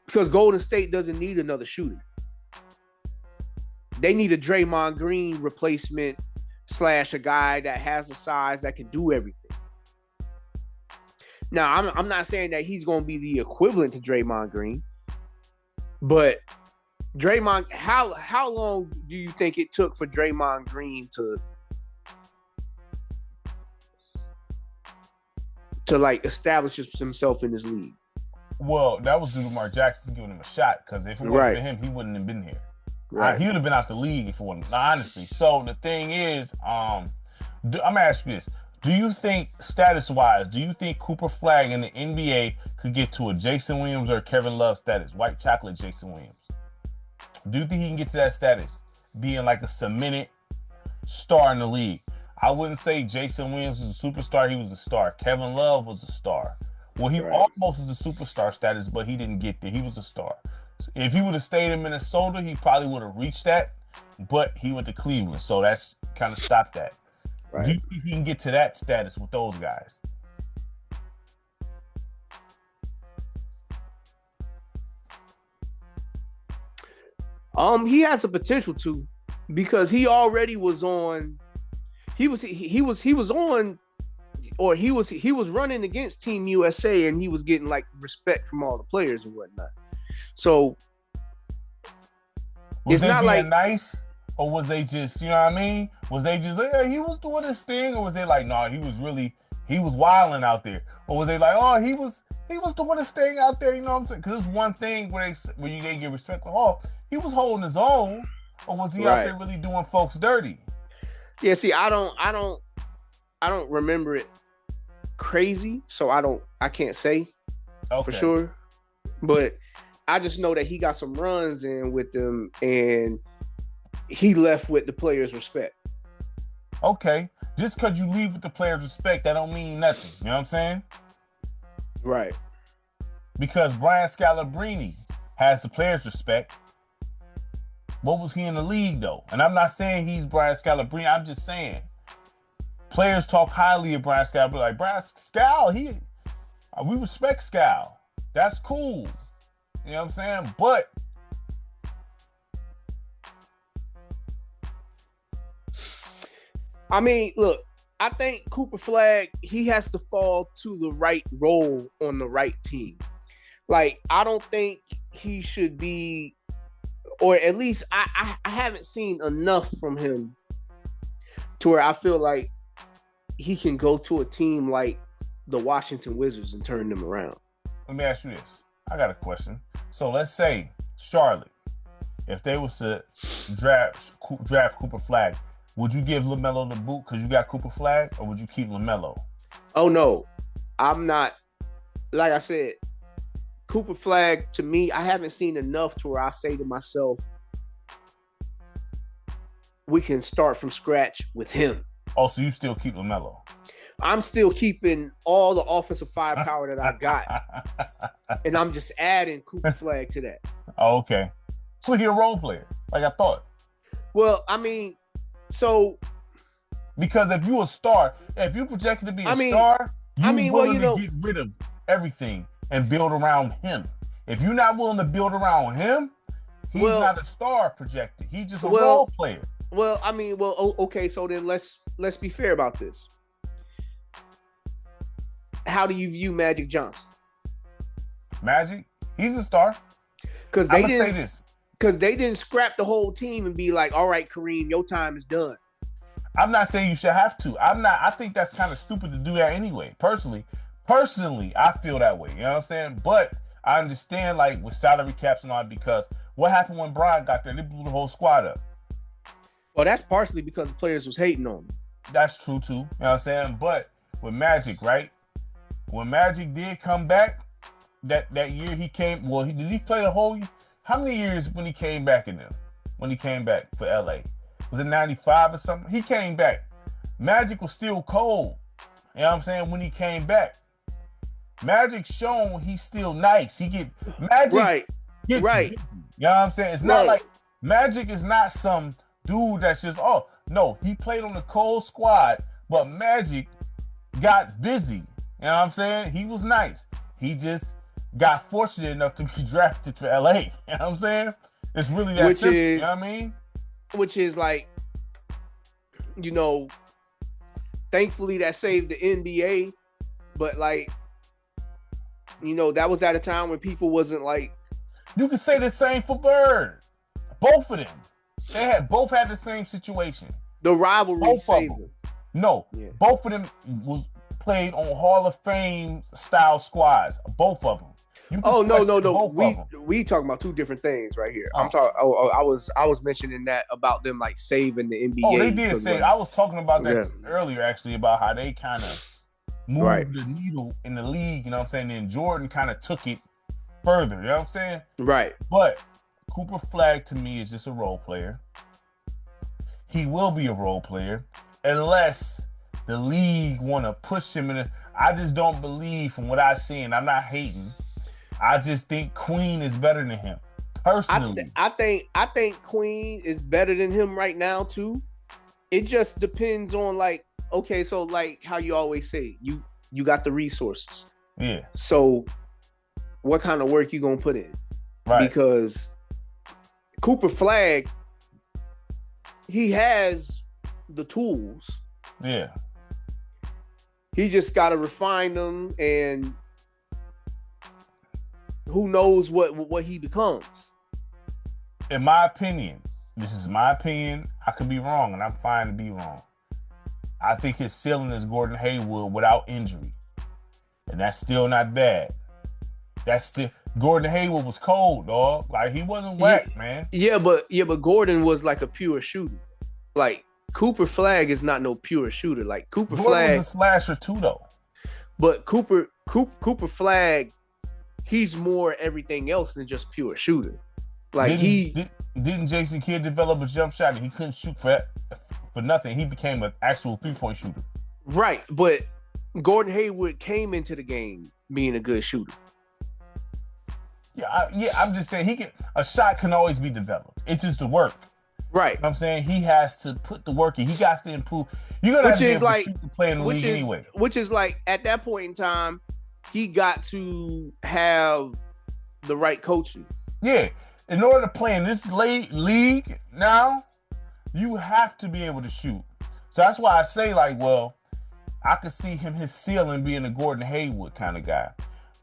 Speaker 2: Because Golden State doesn't need another shooter. They need a Draymond Green replacement / a guy that has the size that can do everything. Now, I'm not saying that he's going to be the equivalent to Draymond Green, but Draymond, how long do you think it took for Draymond Green to like establish himself in this league?
Speaker 1: Well, that was due to Mark Jackson giving him a shot because if it wasn't for him, he wouldn't have been here. Right. He would have been out the league if it wasn't, honestly. So the thing is, I'm gonna ask you this: do you think, status-wise, do you think Cooper Flag in the NBA could get to a Jason Williams or Kevin Love status, white chocolate Jason Williams? Do you think he can get to that status, being like a cemented star in the league? I wouldn't say Jason Williams was a superstar; he was a star. Kevin Love was a star. Well, he almost was a superstar status, but he didn't get there. He was a star. If he would have stayed in Minnesota, he probably would have reached that, but he went to Cleveland, so that's kind of stopped that. Right. Do you think he can get to that status with those guys?
Speaker 2: He has the potential to, because he already was on. He was on, or he was running against Team USA, and he was getting like respect from all the players and whatnot. So
Speaker 1: was it's not like nice, or was they just, you know what I mean? Was they just like, yeah, he was doing his thing, or was they like, no, he was wilding out there, or was they like, oh, he was doing his thing out there, you know what I'm saying? Because it's one thing where you didn't get respect, like, oh, he was holding his own, or was he out there really doing folks dirty?
Speaker 2: Yeah, see, I don't remember it crazy, so I can't say for sure, but I just know that he got some runs in with them, and he left with the players' respect.
Speaker 1: Okay. Just because you leave with the players' respect, that don't mean nothing. You know what I'm saying?
Speaker 2: Right.
Speaker 1: Because Brian Scalabrine has the players' respect. What was he in the league, though? And I'm not saying he's Brian Scalabrine. I'm just saying players talk highly of Brian Scalabrine. Like, Brian Scal, we respect Scal. That's cool. You know what I'm saying? But
Speaker 2: I mean, look, I think Cooper Flag, he has to fall to the right role on the right team. Like, I don't think he should be, or at least I haven't seen enough from him to where I feel like he can go to a team like the Washington Wizards and turn them around.
Speaker 1: Let me ask you this. I got a question. So let's say Charlotte, if they was to draft Cooper Flag, would you give LaMelo the boot because you got Cooper Flag, or would you keep LaMelo?
Speaker 2: Oh, no. I'm not. Like I said, Cooper Flag, to me, I haven't seen enough to where I say to myself, we can start from scratch with him.
Speaker 1: Oh, so you still keep LaMelo?
Speaker 2: I'm still keeping all the offensive firepower that I got. And I'm just adding Cooper Flag to that.
Speaker 1: Oh, okay. So he a role player, like I thought.
Speaker 2: Well, I mean, so...
Speaker 1: Because if you a star, if you projected to be a star, you're willing to get rid of everything and build around him. If you're not willing to build around him, he's not a star projected. He's just a role player.
Speaker 2: Well, I mean, okay, so then let's be fair about this. How do you view Magic Johnson?
Speaker 1: Magic? He's a star.
Speaker 2: Because
Speaker 1: I'm going to say this.
Speaker 2: Because they didn't scrap the whole team and be like, all right, Kareem, your time is done.
Speaker 1: I'm not saying you should have to. I think that's kind of stupid to do that anyway. Personally, I feel that way. You know what I'm saying? But I understand, like, with salary caps and all, because what happened when Brian got there? They blew the whole squad up.
Speaker 2: Well, that's partially because the players was hating on him.
Speaker 1: That's true, too. You know what I'm saying? But with Magic, right? When Magic did come back, that year he came, did he play the whole year? How many years when he came back in them? When he came back for LA? Was it 95 or something? He came back. Magic was still cold. You know what I'm saying? When he came back. Magic shown he's still nice. Magic gets
Speaker 2: right.
Speaker 1: You know what I'm saying? It's not like Magic is not some dude that's just, no, he played on the cold squad, but Magic got busy. You know what I'm saying? He was nice. He just got fortunate enough to be drafted to LA. You know what I'm saying? It's really that simple. You know what I mean?
Speaker 2: Which is like, thankfully that saved the NBA, but like, that was at a time when people wasn't like.
Speaker 1: You can say the same for Bird. Both of them. Both had the same situation.
Speaker 2: The rivalry saved them.
Speaker 1: No, both of them was played on Hall of Fame style squads. Both of them.
Speaker 2: No. We talking about two different things right here. I'm talking. I was mentioning that about them like saving the NBA.
Speaker 1: Oh, they did say. I was talking about that earlier, actually, about how they kind of moved the needle in the league. You know what I'm saying? And Jordan kind of took it further. You know what I'm saying?
Speaker 2: Right.
Speaker 1: But Cooper Flag to me is just a role player. He will be a role player unless the league want to push him in. I just don't believe from what I've seen. I'm not hating. I just think Queen is better than him. Personally.
Speaker 2: I think Queen is better than him right now too. It just depends on like, okay, so like how you always say, you got the resources.
Speaker 1: Yeah.
Speaker 2: So what kind of work you gonna put in?
Speaker 1: Right.
Speaker 2: Because Cooper Flag, he has the tools.
Speaker 1: Yeah.
Speaker 2: He just gotta refine them, and who knows what he becomes.
Speaker 1: In my opinion, this is my opinion. I could be wrong, and I'm fine to be wrong. I think his ceiling is Gordon Hayward without injury. And that's still not bad. Gordon Hayward was cold, dog. Like, he wasn't whack, man.
Speaker 2: Yeah, but Gordon was like a pure shooter. Like, Cooper Flag is not no pure shooter. Like, Gordon Flag
Speaker 1: was a slasher too, though.
Speaker 2: But Cooper Flag, he's more everything else than just pure shooter. Like,
Speaker 1: didn't Jason Kidd develop a jump shot and he couldn't shoot for nothing? He became an actual 3-point shooter.
Speaker 2: Right, but Gordon Hayward came into the game being a good shooter.
Speaker 1: Yeah, I'm just saying a shot can always be developed. It's just the work.
Speaker 2: Right.
Speaker 1: You know what I'm saying? He has to put the work in. He got to improve. You're going to have to be able to shoot and play in the league anyway.
Speaker 2: Which is like, at that point in time, he got to have the right coaching.
Speaker 1: Yeah. In order to play in this league now, you have to be able to shoot. So that's why I say, like, well, I could see his ceiling being a Gordon Hayward kind of guy.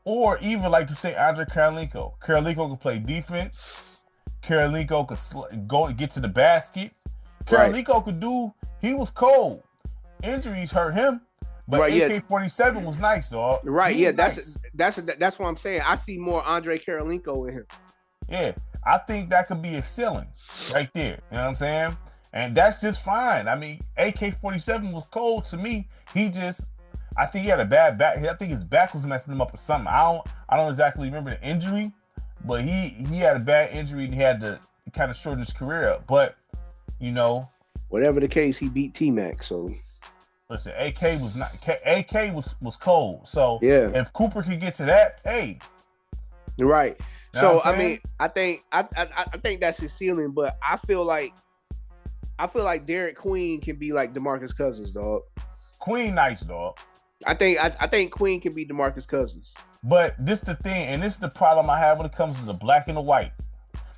Speaker 1: Or even, like you say, Andre Karolinko. Karolinko could play defense. Karolinko could go get to the basket. Karolinko he was cold. Injuries hurt him. But AK-47 was nice, dog.
Speaker 2: Right, that's what I'm saying. I see more Andre Karolinko in him.
Speaker 1: Yeah, I think that could be a ceiling right there. You know what I'm saying? And that's just fine. I mean, AK-47 was cold to me. I think he had a bad back. I think his back was messing him up or something. I don't exactly remember the injury, but he had a bad injury and he had to kind of shorten his career up. But,
Speaker 2: whatever the case, he beat T-Mac, so.
Speaker 1: Listen, AK was cold. So
Speaker 2: yeah,
Speaker 1: if Cooper could get to that, hey.
Speaker 2: You're right. So I mean, I think that's his ceiling, but I feel like Derek Queen can be like DeMarcus Cousins, dog.
Speaker 1: Queen nice, dog.
Speaker 2: I think Queen can be DeMarcus Cousins.
Speaker 1: But this the thing, and this is the problem I have when it comes to the black and the white.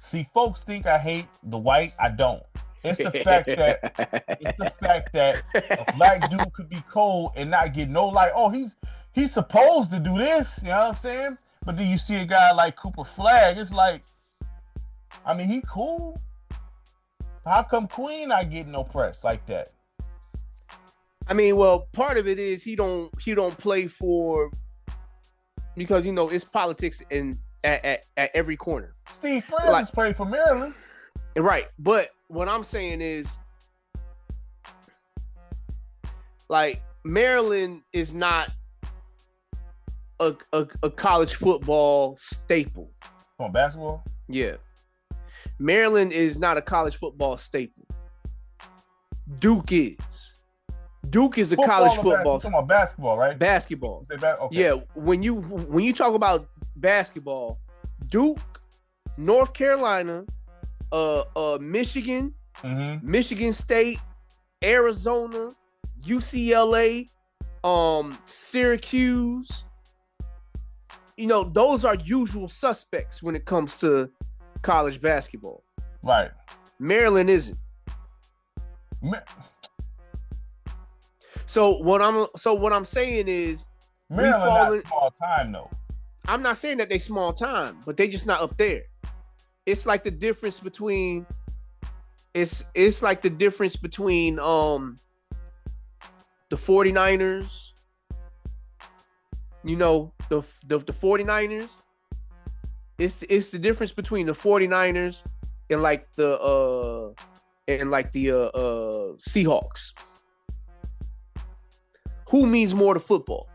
Speaker 1: See, folks think I hate the white. I don't. It's the fact that a black dude could be cold and not get no light. Oh, he's supposed to do this. You know what I'm saying? But then you see a guy like Cooper Flag. It's like, I mean, he cool. How come Queen not getting no press like that?
Speaker 2: I mean, well, part of it is he don't play for, because it's politics at every corner.
Speaker 1: Steve Francis played for Maryland,
Speaker 2: right? But what I'm saying is, like, Maryland is not a college football staple.
Speaker 1: On basketball?
Speaker 2: Yeah. Maryland is not a college football staple. Duke is. Duke is a college football.
Speaker 1: You're talking about basketball, right?
Speaker 2: Basketball.
Speaker 1: Okay.
Speaker 2: Yeah, when you talk about basketball, Duke, North Carolina, Michigan, Michigan State, Arizona, UCLA, Syracuse, those are usual suspects when it comes to college basketball.
Speaker 1: Right.
Speaker 2: Maryland isn't. So what I'm saying is,
Speaker 1: Maryland not small time though.
Speaker 2: I'm not saying that they small time, but they just not up there. It's like the difference between it's like the difference between the 49ers, the 49ers. It's the difference between the 49ers and the Seahawks. Who means more to football?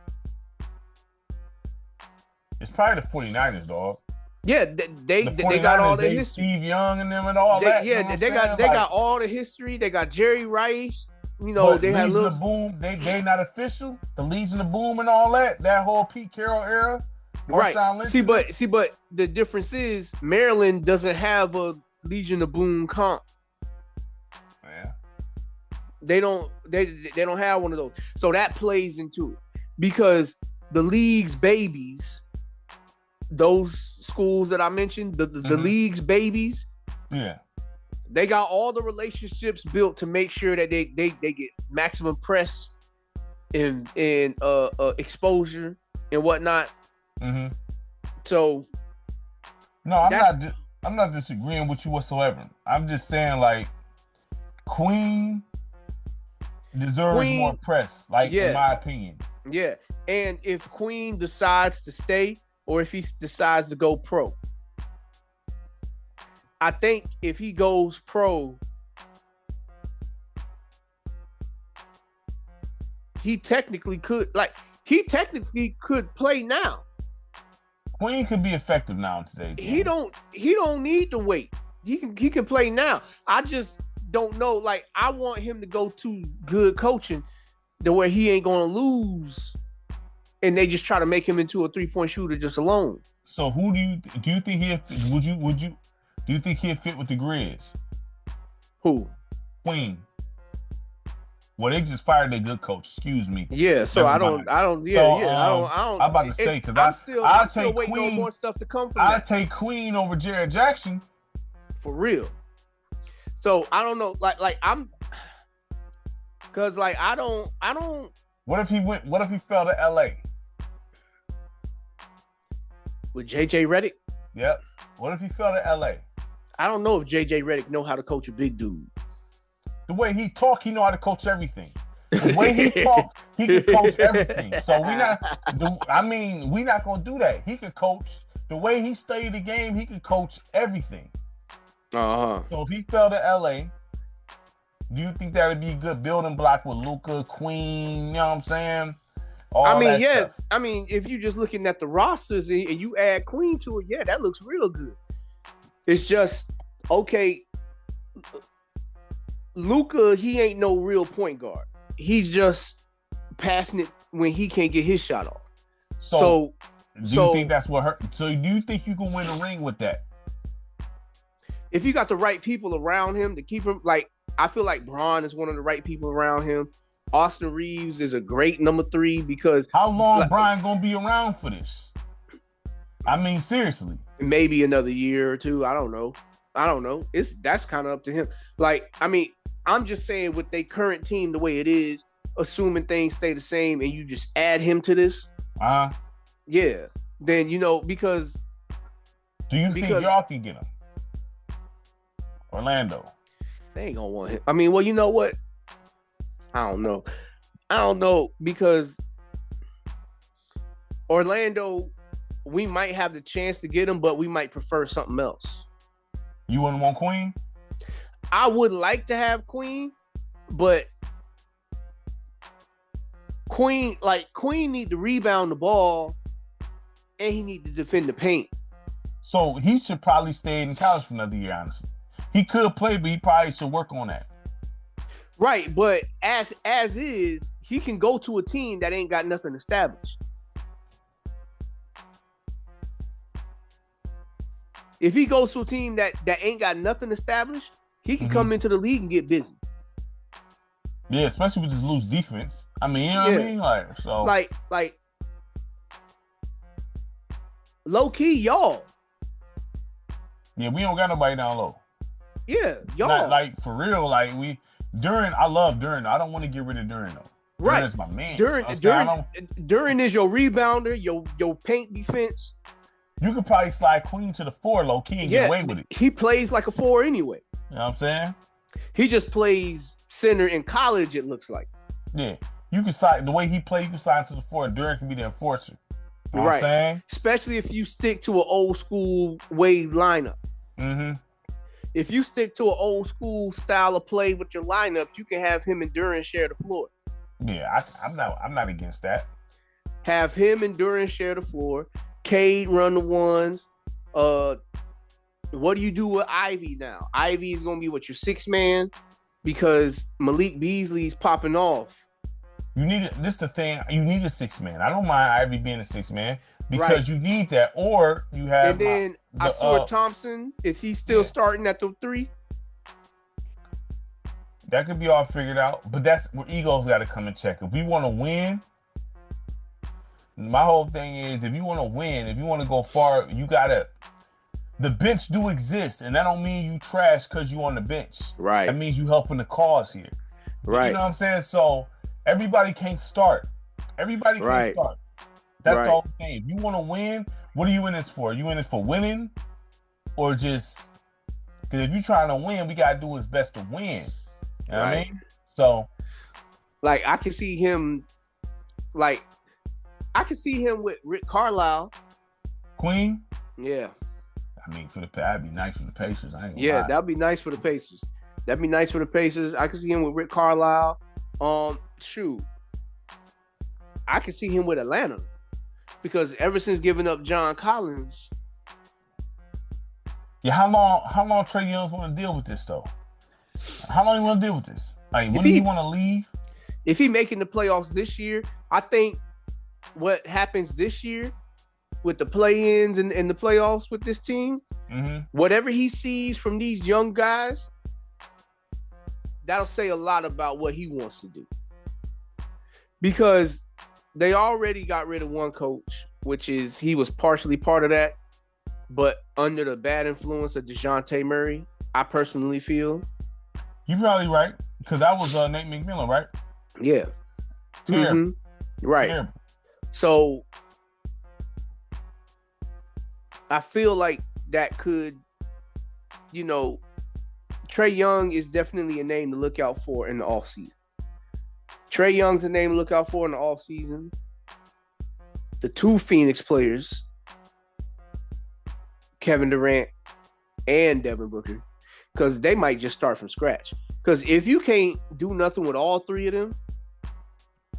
Speaker 1: It's probably the 49ers, dog.
Speaker 2: Yeah, they got all the history.
Speaker 1: Steve Young and them and all that.
Speaker 2: Yeah, they got all the history. They got Jerry Rice. They had
Speaker 1: the Boom. They not official. The Legion of Boom and all that. That whole Pete Carroll era.
Speaker 2: Right. See, but the difference is Maryland doesn't have a Legion of Boom comp.
Speaker 1: Yeah.
Speaker 2: They don't have one of those. So that plays into it, because the league's babies, those schools that I mentioned, the league's babies,
Speaker 1: yeah,
Speaker 2: they got all the relationships built to make sure that they get maximum press and exposure and whatnot. Mm-hmm. So
Speaker 1: no, I'm not disagreeing with you whatsoever. I'm just saying, like, Queen deserves more press, in my opinion.
Speaker 2: Yeah, and if Queen decides to stay, or if he decides to go pro, I think if he goes pro, he technically could play now.
Speaker 1: Queen could be effective now in today's game.
Speaker 2: He don't need to wait. He can play now. I just don't know. Like, I want him to go to good coaching to where he ain't gonna lose, and they just try to make him into a 3-point shooter just alone.
Speaker 1: So who do you think do you think he'll fit with the Grizz?
Speaker 2: Who?
Speaker 1: Queen. Well, they just fired their good coach. Excuse me.
Speaker 2: Yeah, so I don't. I'm
Speaker 1: about to say, because
Speaker 2: I'm still waiting on more stuff to come from
Speaker 1: I'll take Queen over Jared Jackson.
Speaker 2: For real. So I don't know, because I don't.
Speaker 1: What if he fell to LA?
Speaker 2: With JJ Redick?
Speaker 1: Yep. What if he fell to LA?
Speaker 2: I don't know if JJ Redick know how to coach a big dude.
Speaker 1: The way he talk, he know how to coach everything. The way he talk, he can coach everything. So we not gonna do that. He can coach. The way he studied the game, he can coach everything. So if he fell to LA, do you think that would be a good building block with Luka, Queen? You know what I'm saying?
Speaker 2: Stuff. I mean, if you're just looking at the rosters and you add Queen to it, yeah, that looks real good. It's just, okay, Luka, he ain't no real point guard. He's just passing it when he can't get his shot off. So
Speaker 1: do you think that's what hurt? So do you think you can win a ring with that?
Speaker 2: If you got the right people around him to keep him, like, I feel like Bron is one of the right people around him. Austin Reeves is a great number 3, because
Speaker 1: how long Brian gonna be around for this? I mean, seriously.
Speaker 2: Maybe another year or two. I don't know. That's kind of up to him. Like, I mean, I'm just saying, with their current team the way it is, assuming things stay the same, and you just add him to this. Yeah. Then, because
Speaker 1: do you think y'all can get him? Orlando.
Speaker 2: They ain't gonna want him. I mean, well, you know what? I don't know because Orlando, we might have the chance to get him, but we might prefer something else.
Speaker 1: You wouldn't want Queen?
Speaker 2: I would like to have Queen, but Queen need to rebound the ball and he need to defend the paint.
Speaker 1: So he should probably stay in college for another year, honestly. He could play, but he probably should work on that.
Speaker 2: Right, but as is, he can go to a team that ain't got nothing established. If he goes to a team that ain't got nothing established, he can come into the league and get busy.
Speaker 1: Yeah, especially with this loose defense. I mean, you know what I mean?
Speaker 2: Like low key, y'all.
Speaker 1: Yeah, we don't got nobody down low.
Speaker 2: Yeah, y'all.
Speaker 1: Like for real, like I love Duren. I don't want to get rid of Duren though.
Speaker 2: Right.
Speaker 1: Duren's my man.
Speaker 2: Duren is your rebounder, your paint defense.
Speaker 1: You could probably slide Queen to the 4 low key and get away with it.
Speaker 2: He plays like a 4 anyway.
Speaker 1: You know what I'm saying?
Speaker 2: He just plays center in college, it looks like.
Speaker 1: Yeah. You can slide the way he plays, you can slide to the 4. Duren can be the enforcer. You know what I'm saying?
Speaker 2: Especially if you stick to an old school way lineup.
Speaker 1: Mm-hmm.
Speaker 2: If you stick to an old school style of play with your lineup, you can have him and Duren share the floor.
Speaker 1: Yeah, I'm not against that.
Speaker 2: Have him and Duren share the floor. Cade run the ones. What do you do with Ivy now? Ivy is gonna be your 6th man because Malik Beasley's popping off.
Speaker 1: You need it. This is the thing. You need a 6th man. I don't mind Ivy being a 6th man because you need that. Or you have.
Speaker 2: And then I saw Thompson. Is he still starting at the 3?
Speaker 1: That could be all figured out, but that's where egos got to come and check. If we want to win, my whole thing is if you want to win, if you want to go far, you gotta. The bench do exist, and that don't mean you trash because you on the bench.
Speaker 2: Right.
Speaker 1: That means you helping the cause here.
Speaker 2: Right.
Speaker 1: You know what I'm saying? So everybody can't start. Everybody can't start. That's the whole thing. If you want to win, what are you in this for? Are you in it for winning, or just because if you're trying to win, we gotta do his best to win. You know what I mean? So,
Speaker 2: like, I can see him, with Rick Carlisle.
Speaker 1: Queen?
Speaker 2: Yeah.
Speaker 1: I mean, that'd be nice for the Pacers. I ain't gonna lie.
Speaker 2: That'd be nice for the Pacers. I can see him with Rick Carlisle. Shoot. I can see him with Atlanta. Because ever since giving up John Collins.
Speaker 1: Yeah, how long Trae Young's want to deal with this, though? How long you want to deal with this? Like, when do you want to leave?
Speaker 2: If he making the playoffs this year, I think what happens this year with the play-ins and the playoffs with this team, whatever he sees from these young guys, that'll say a lot about what he wants to do. Because they already got rid of one coach, which is he was partially part of that, but under the bad influence of DeJounte Murray, I personally feel.
Speaker 1: You're probably right, because that was Nate McMillan, right?
Speaker 2: Yeah.
Speaker 1: Terrible.
Speaker 2: Right.
Speaker 1: Terrible.
Speaker 2: So I feel like that could, Trae Young is definitely a name to look out for in the offseason. Trae Young's a name to look out for in the offseason. The 2 Phoenix players, Kevin Durant and Devin Booker, because they might just start from scratch. Because if you can't do nothing with all 3 of them.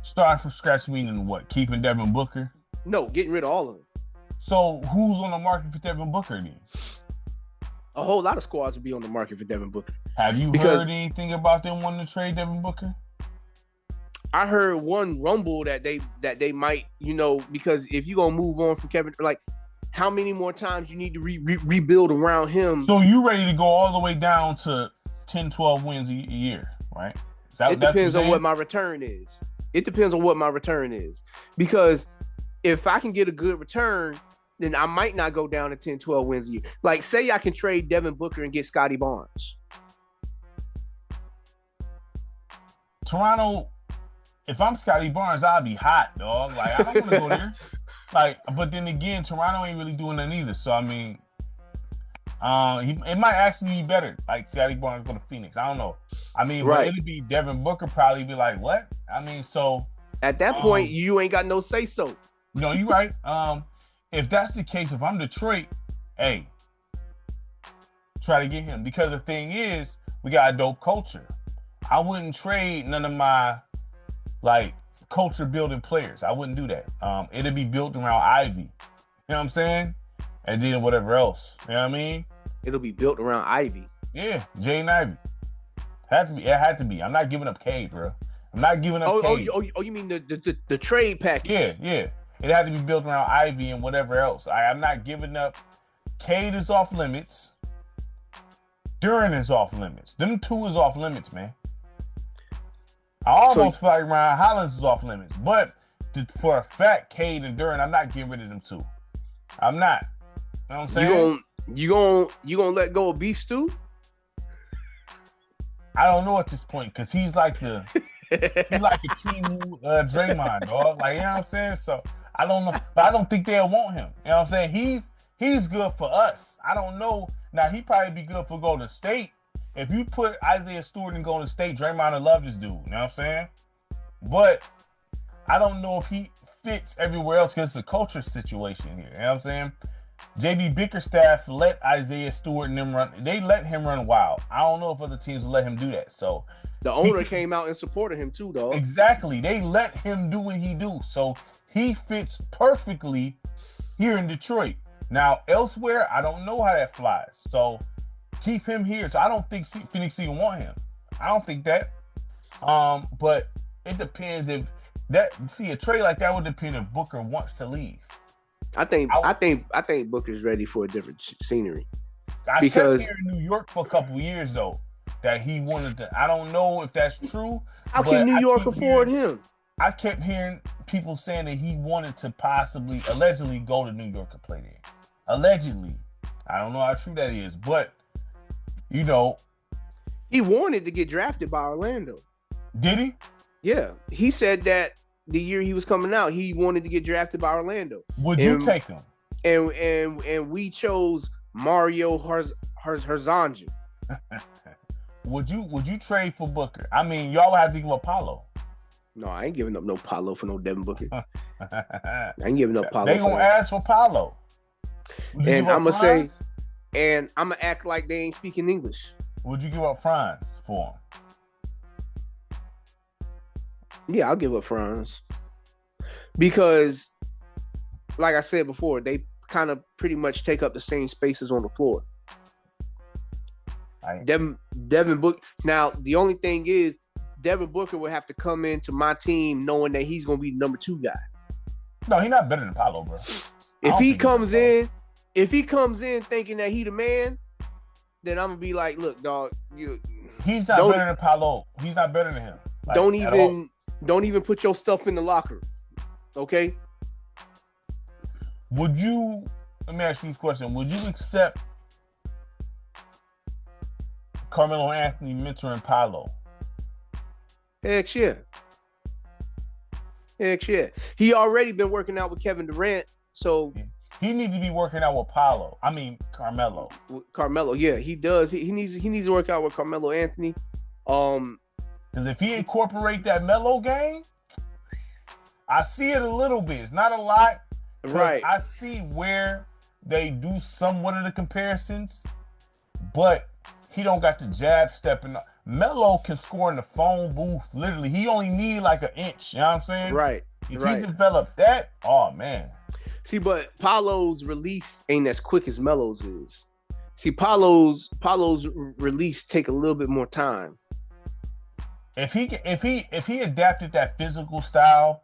Speaker 1: Starting from scratch meaning what? Keeping Devin Booker?
Speaker 2: No, getting rid of all of them.
Speaker 1: So who's on the market for Devin Booker then?
Speaker 2: A whole lot of squads would be on the market for Devin Booker.
Speaker 1: Have you heard anything about them wanting to trade Devin Booker?
Speaker 2: I heard one rumble that they might, because if you're gonna move on from Kevin, like how many more times you need to rebuild around him?
Speaker 1: So you ready to go all the way down to 10, 12 wins a year, right?
Speaker 2: It depends on what my return is. Because if I can get a good return, then I might not go down to 10, 12 wins a year. Like, say I can trade Devin Booker and get Scotty Barnes.
Speaker 1: Toronto, if I'm Scotty Barnes, I'll be hot, dog. Like, I don't want to go there. Like, but then again, Toronto ain't really doing that either. So, I mean, It might actually be better. Like Scotty Barnes go to Phoenix. I don't know. I mean, but it'd be Devin Booker probably be like, what? I mean, so
Speaker 2: at that point, you ain't got no say so.
Speaker 1: No, you right. If that's the case, if I'm Detroit, hey, try to get him, because the thing is, we got a dope culture. I wouldn't trade none of my like culture building players. I wouldn't do that. It'd be built around Ivy. You know what I'm saying? And then whatever else. You know what I mean?
Speaker 2: It'll be built around Ivy.
Speaker 1: Yeah, Jaden Ivey. It had to be. I'm not giving up Cade, bro. I'm not giving up Cade.
Speaker 2: Oh, you mean the trade package?
Speaker 1: Yeah. It had to be built around Ivy and whatever else. I'm not giving up. Cade is off limits. Duren is off limits. Them two is off limits, man. I almost feel like Ryan Hollins is off limits. But for a fact, Cade and Duren, I'm not getting rid of them two. I'm not. You know what I'm saying?
Speaker 2: You gonna let go of Beef Stew?
Speaker 1: I don't know at this point, because he's like a team Draymond, dog. Like, you know what I'm saying? So I don't know, but I don't think they'll want him. You know what I'm saying? He's good for us. I don't know. Now he probably be good for Golden State. If you put Isaiah Stewart in Golden State, Draymond would love this dude. You know what I'm saying? But I don't know if he fits everywhere else, because it's a culture situation here. You know what I'm saying? JB Bickerstaff let Isaiah Stewart and them run. They let him run wild. I don't know if other teams will let him do that. So
Speaker 2: the owner came out and supported him too, dog.
Speaker 1: Exactly. They let him do what he do. So he fits perfectly here in Detroit. Now, elsewhere, I don't know how that flies. So keep him here. So I don't think Phoenix even want him. I don't think that. But it depends if a trade like that would depend if Booker wants to leave.
Speaker 2: I think Booker's ready for a different scenery.
Speaker 1: I kept hearing New York for a couple years though, that he wanted to. I don't know if that's true.
Speaker 2: How can New York afford him?
Speaker 1: I kept hearing people saying that he wanted to allegedly go to New York and play there. Allegedly. I don't know how true that is, but you know.
Speaker 2: He wanted to get drafted by Orlando.
Speaker 1: Did he?
Speaker 2: Yeah. He said that the year he was coming out, he wanted to get drafted by Orlando.
Speaker 1: Would you take him?
Speaker 2: And we chose Mario Hezonja.
Speaker 1: Would you trade for Booker? I mean, y'all would have to give up Paolo.
Speaker 2: No, I ain't giving up no Paolo for no Devin Booker. I ain't giving up Paolo.
Speaker 1: They gonna ask for Paolo.
Speaker 2: And I'm gonna say, and I'm gonna act like they ain't speaking English.
Speaker 1: Would you give up Franz for him?
Speaker 2: Yeah, I'll give up Franz. Because, like I said before, they kind of pretty much take up the same spaces on the floor. Devin Booker. Now, the only thing is, Devin Booker would have to come into my team knowing that he's going to be the number 2 guy.
Speaker 1: No, he's not better than Paolo, bro.
Speaker 2: If he comes in thinking that he the man, then I'm going to be like, look, dog,
Speaker 1: he's not better than Paolo. He's not better than him. Like,
Speaker 2: don't even put your stuff in the locker. Okay?
Speaker 1: Let me ask you this question. Would you accept Carmelo Anthony mentoring Paolo?
Speaker 2: Heck yeah. He already been working out with Kevin Durant, so
Speaker 1: he needs to be working out with Carmelo.
Speaker 2: Carmelo, yeah, he does. He needs to work out with Carmelo Anthony.
Speaker 1: Because if he incorporate that Melo game, I see it a little bit. It's not a lot.
Speaker 2: Right.
Speaker 1: I see where they do somewhat of the comparisons, but he don't got the jab stepping. Melo can score in the phone booth. Literally, he only need like an inch. You know what I'm saying?
Speaker 2: Right.
Speaker 1: If he developed that, oh man.
Speaker 2: See, but Paolo's release ain't as quick as Melo's is. See, Paolo's release take a little bit more time.
Speaker 1: If he adapted that physical style,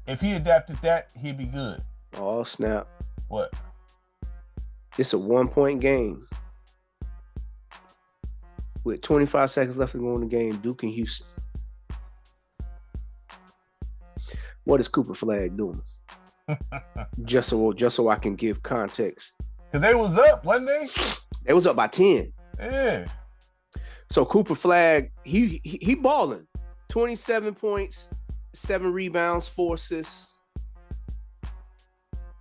Speaker 1: he'd be good.
Speaker 2: Oh snap!
Speaker 1: What?
Speaker 2: It's a 1-point game with 25 seconds left to go in the game. Duke and Houston. What is Cooper Flag doing? just so I can give context.
Speaker 1: Because they was up, wasn't they?
Speaker 2: They was up by 10.
Speaker 1: Yeah.
Speaker 2: So Cooper Flag, he balling. 27 points, 7 rebounds, 4 assists.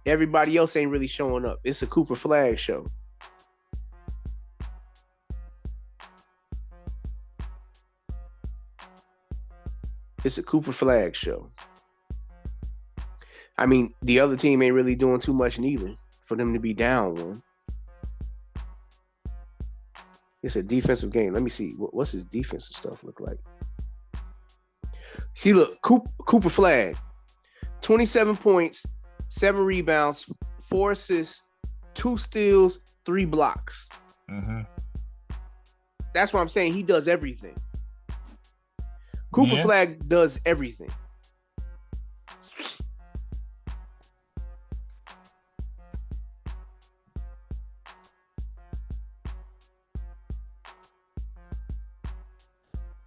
Speaker 2: Everybody else ain't really showing up. It's a Cooper Flag show. It's a Cooper Flag show. I mean, the other team ain't really doing too much neither for them to be down one. It's a defensive game. Let me see. What's his defensive stuff look like? See, look, Cooper Flag, 27 points, 7 rebounds, 4 assists, 2 steals, 3 blocks.
Speaker 1: Mm-hmm.
Speaker 2: That's what I'm saying. He does everything. Cooper Flag does everything.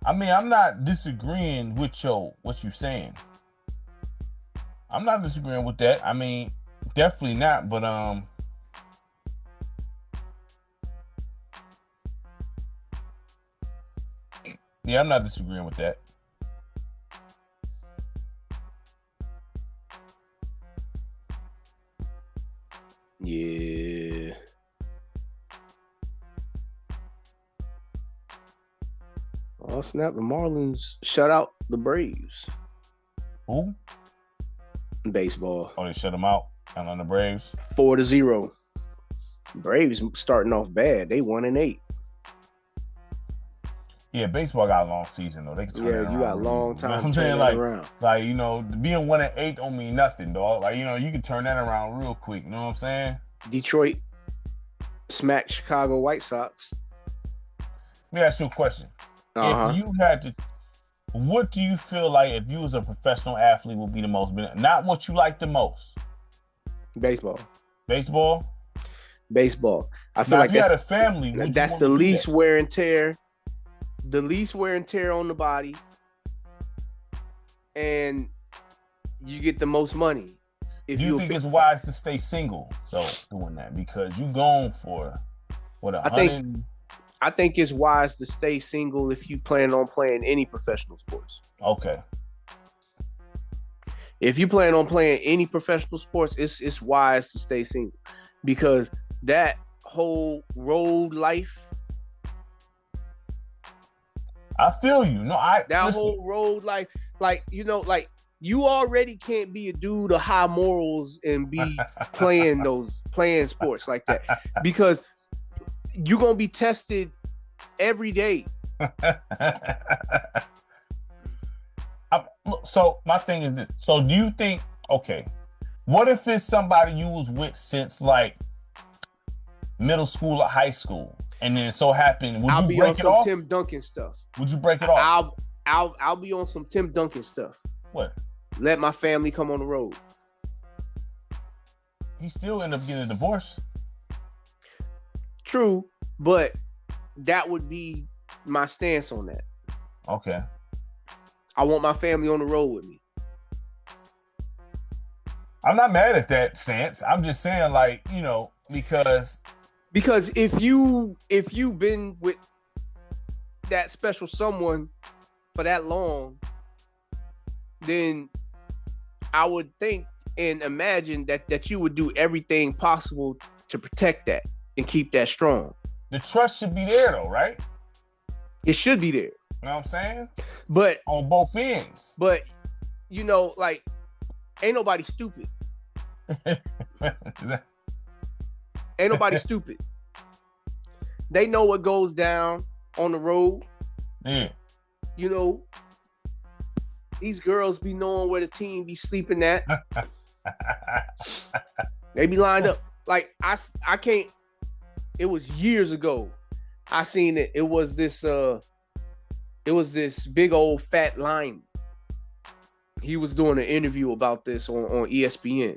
Speaker 1: I mean, I'm not disagreeing with what you're saying. I'm not disagreeing with that. I mean, definitely not. But yeah, I'm not disagreeing with that.
Speaker 2: Yeah. Oh, snap. The Marlins shut out the Braves.
Speaker 1: Who?
Speaker 2: Baseball.
Speaker 1: Oh, they shut them out on the Braves?
Speaker 2: 4-0. Braves starting off bad. They 1-8.
Speaker 1: Yeah, baseball got a long season though. They can turn it around.
Speaker 2: You got a long time.
Speaker 1: You know what I'm saying? Like, you know, being 1-8 don't mean nothing, dog. Like, you know, you can turn that around real quick. You know what I'm saying?
Speaker 2: Detroit smacked Chicago White Sox.
Speaker 1: Let me ask you a question. If you had to, what do you feel like if you was a professional athlete would be the most, not what you like the most?
Speaker 2: Baseball.
Speaker 1: Baseball?
Speaker 2: Baseball. I feel
Speaker 1: now,
Speaker 2: like
Speaker 1: if you had a family,
Speaker 2: that's the least wear and tear. The least wear and tear on the body. And you get the most money.
Speaker 1: Do you think it's wise to stay single, though, doing that? Because you going for, what, 100?
Speaker 2: I think it's wise to stay single if you plan on playing any professional sports.
Speaker 1: Okay.
Speaker 2: If you plan on playing any professional sports, it's wise to stay single. Because that whole road life,
Speaker 1: I feel you. No,
Speaker 2: whole road life, like, you know, like you already can't be a dude of high morals and be playing sports like that, because you're gonna be tested every day.
Speaker 1: So my thing is this. So do you think, okay, what if it's somebody you was with since like middle school or high school? And then it so happened, would you break it off?
Speaker 2: Tim Duncan stuff.
Speaker 1: Would you break it off?
Speaker 2: I'll be on some Tim Duncan stuff.
Speaker 1: What?
Speaker 2: Let my family come on the road.
Speaker 1: He still end up getting a divorce.
Speaker 2: True, but that would be my stance on that.
Speaker 1: Okay.
Speaker 2: I want my family on the road with me.
Speaker 1: I'm not mad at that stance. I'm just saying, like, you know, because
Speaker 2: if you've been with that special someone for that long, then I would think and imagine that you would do everything possible to protect that and keep that strong.
Speaker 1: The trust should be there though, right?
Speaker 2: It should be there.
Speaker 1: You know what I'm saying?
Speaker 2: But
Speaker 1: on both ends.
Speaker 2: But you know, like, ain't nobody stupid. Ain't nobody stupid. They know what goes down on the road.
Speaker 1: Yeah.
Speaker 2: You know, these girls be knowing where the team be sleeping at. They be lined up. Like, I can't. It was years ago. I seen it. It was this big old fat lineman. He was doing an interview about this on ESPN.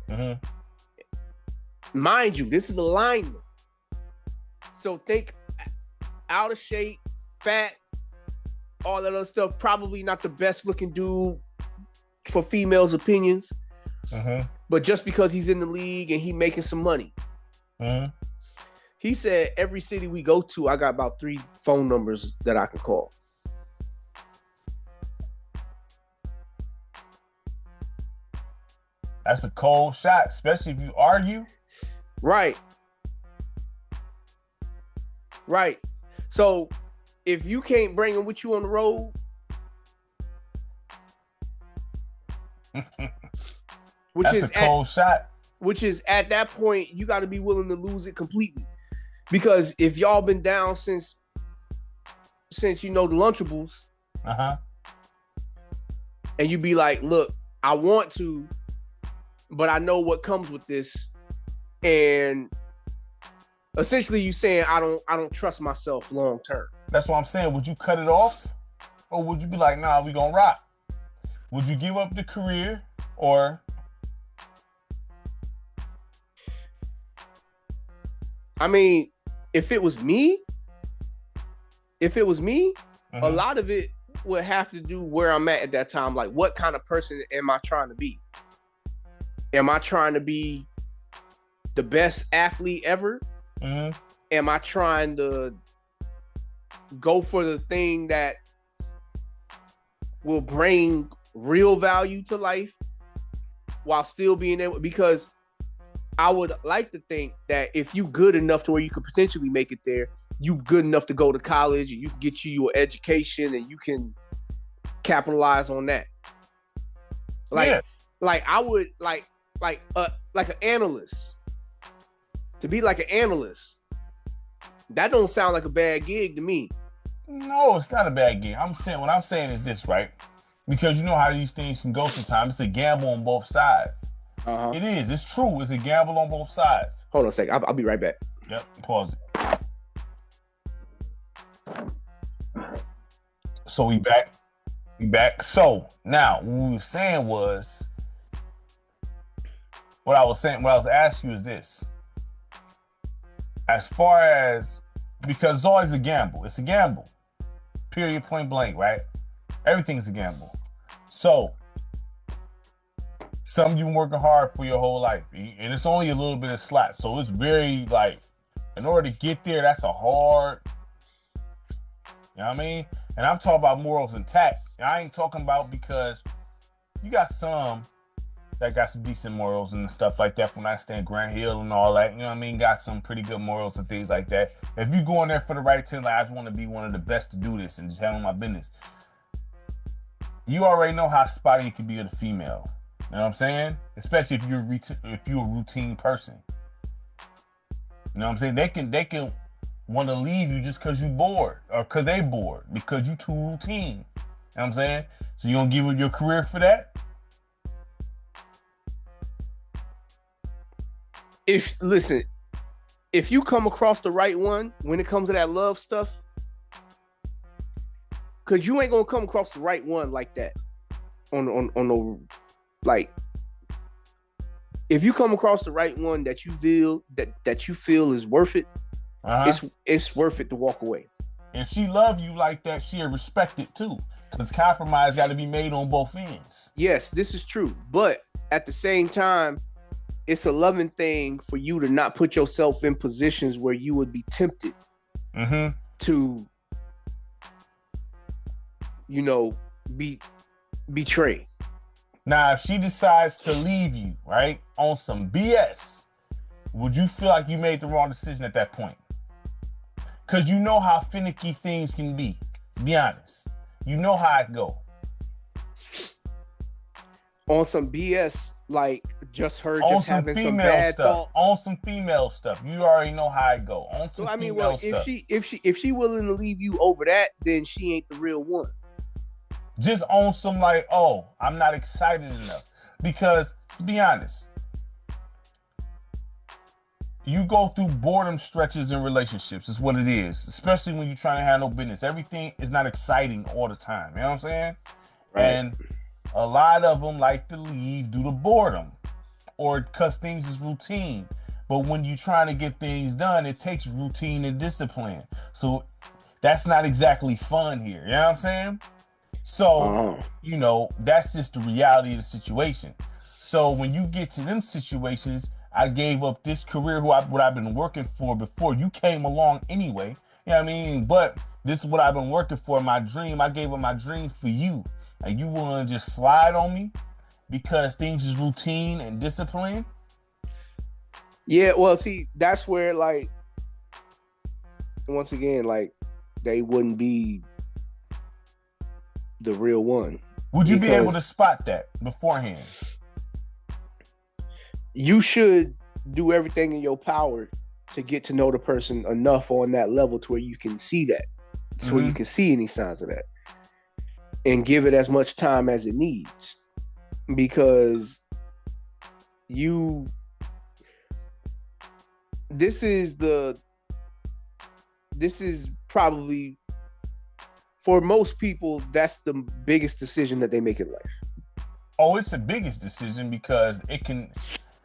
Speaker 1: Mm-hmm.
Speaker 2: Mind you, this is a lineman. So think out of shape, fat, all that other stuff. Probably not the best looking dude for females' opinions.
Speaker 1: Mm-hmm.
Speaker 2: But just because he's in the league and he making some money.
Speaker 1: Mm-hmm.
Speaker 2: He said, every city we go to, I got about 3 phone numbers that I can call.
Speaker 1: That's a cold shot, especially if you argue.
Speaker 2: Right. So if you can't bring them with you on the road,
Speaker 1: That's a cold shot.
Speaker 2: Which is at that point, you got to be willing to lose it completely. Because if y'all been down since the Lunchables, and you be like, look, I want to, but I know what comes with this, and essentially you saying I don't trust myself long term.
Speaker 1: That's what I'm saying. Would you cut it off, or would you be like, nah, we gonna rock? Would you give up the career, or?
Speaker 2: I mean, if it was me, a lot of it would have to do where I'm at that time. Like, what kind of person am I trying to be? Am I trying to be the best athlete ever? Am I trying to go for the thing that will bring real value to life while still being able? Because I would like to think that if you good enough to where you could potentially make it there, you good enough to go to college and you can get you your education and you can capitalize on that. Like I would like an analyst. To be like an analyst, that don't sound like a bad gig to me.
Speaker 1: No, it's not a bad gig. What I'm saying is this, right? Because you know how these things can go sometimes. It's a gamble on both sides. It is. It's true. It's a gamble on both sides.
Speaker 2: Hold on a second. I'll be right back.
Speaker 1: Yep. Pause it. So we back. So now what we were saying was, what I was asking you is this. As far as, because it's always a gamble. It's a gamble. Period, point blank, right? Everything's a gamble. So some you've been working hard for your whole life, and it's only a little bit of slack. So it's very like, in order to get there, that's a hard, you know what I mean? And I'm talking about morals intact. And I ain't talking about, because you got some that got some decent morals and stuff like that from I stand Grant Hill and all that, you know what I mean? Got some pretty good morals and things like that. If you go in there for the right thing, like I just want to be one of the best to do this and just handle my business, you already know how spotty you can be with a female. You know what I'm saying? Especially if you're a routine person. You know what I'm saying? They can want to leave you just because you bored, or because they bored, because you too routine. You know what I'm saying? So you gonna give it your career for that?
Speaker 2: If you come across the right one when it comes to that love stuff, because you ain't gonna come across the right one like that on the, like, if you come across the right one that you feel is worth it, it's worth it to walk away.
Speaker 1: If she love you like that, she'll respect it too, because compromise got to be made on both ends.
Speaker 2: Yes, this is true, but at the same time, it's a loving thing for you to not put yourself in positions where you would be tempted to, betray.
Speaker 1: Now, if she decides to leave you, right, on some BS, would you feel like you made the wrong decision at that point? Because you know how finicky things can be. To be honest, you know how it go.
Speaker 2: On some BS, like just having some bad
Speaker 1: stuff.
Speaker 2: thoughts.
Speaker 1: On some female stuff, you already know how it go. On some female stuff.
Speaker 2: If she willing to leave you over that, then she ain't the real one.
Speaker 1: Just on some like, oh, I'm not excited enough. Because to be honest, you go through boredom stretches in relationships. Is what it is. Especially when you're trying to handle business. Everything is not exciting all the time. You know what I'm saying? Right. And a lot of them like to leave due to boredom or because things is routine. But when you're trying to get things done, it takes routine and discipline. So that's not exactly fun here. You know what I'm saying? So, that's just the reality of the situation. So when you get to them situations, I gave up this career, what I've been working for before. You came along anyway. You know what I mean? But this is what I've been working for, my dream. I gave up my dream for you. And you want to just slide on me because things is routine and discipline?
Speaker 2: Yeah, well, see, that's where, like, once again, like, they wouldn't be the real one.
Speaker 1: Would you be able to spot that beforehand?
Speaker 2: You should do everything in your power to get to know the person enough on that level to where you can see that. So you can see any signs of that. And give it as much time as it needs. Because this is probably, for most people, that's the biggest decision that they make in life.
Speaker 1: Oh, it's the biggest decision because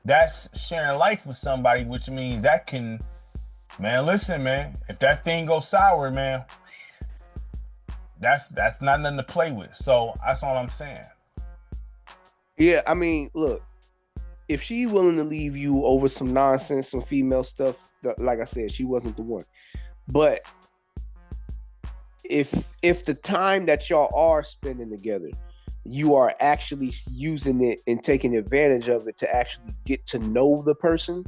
Speaker 1: that's sharing life with somebody, which means that can, man, listen, man, if that thing goes sour, man, that's not nothing to play with. So that's all I'm saying.
Speaker 2: Yeah, I mean, look, if she willing to leave you over some nonsense, some female stuff, like I said, she wasn't the one. But if the time that y'all are spending together, you are actually using it and taking advantage of it to actually get to know the person,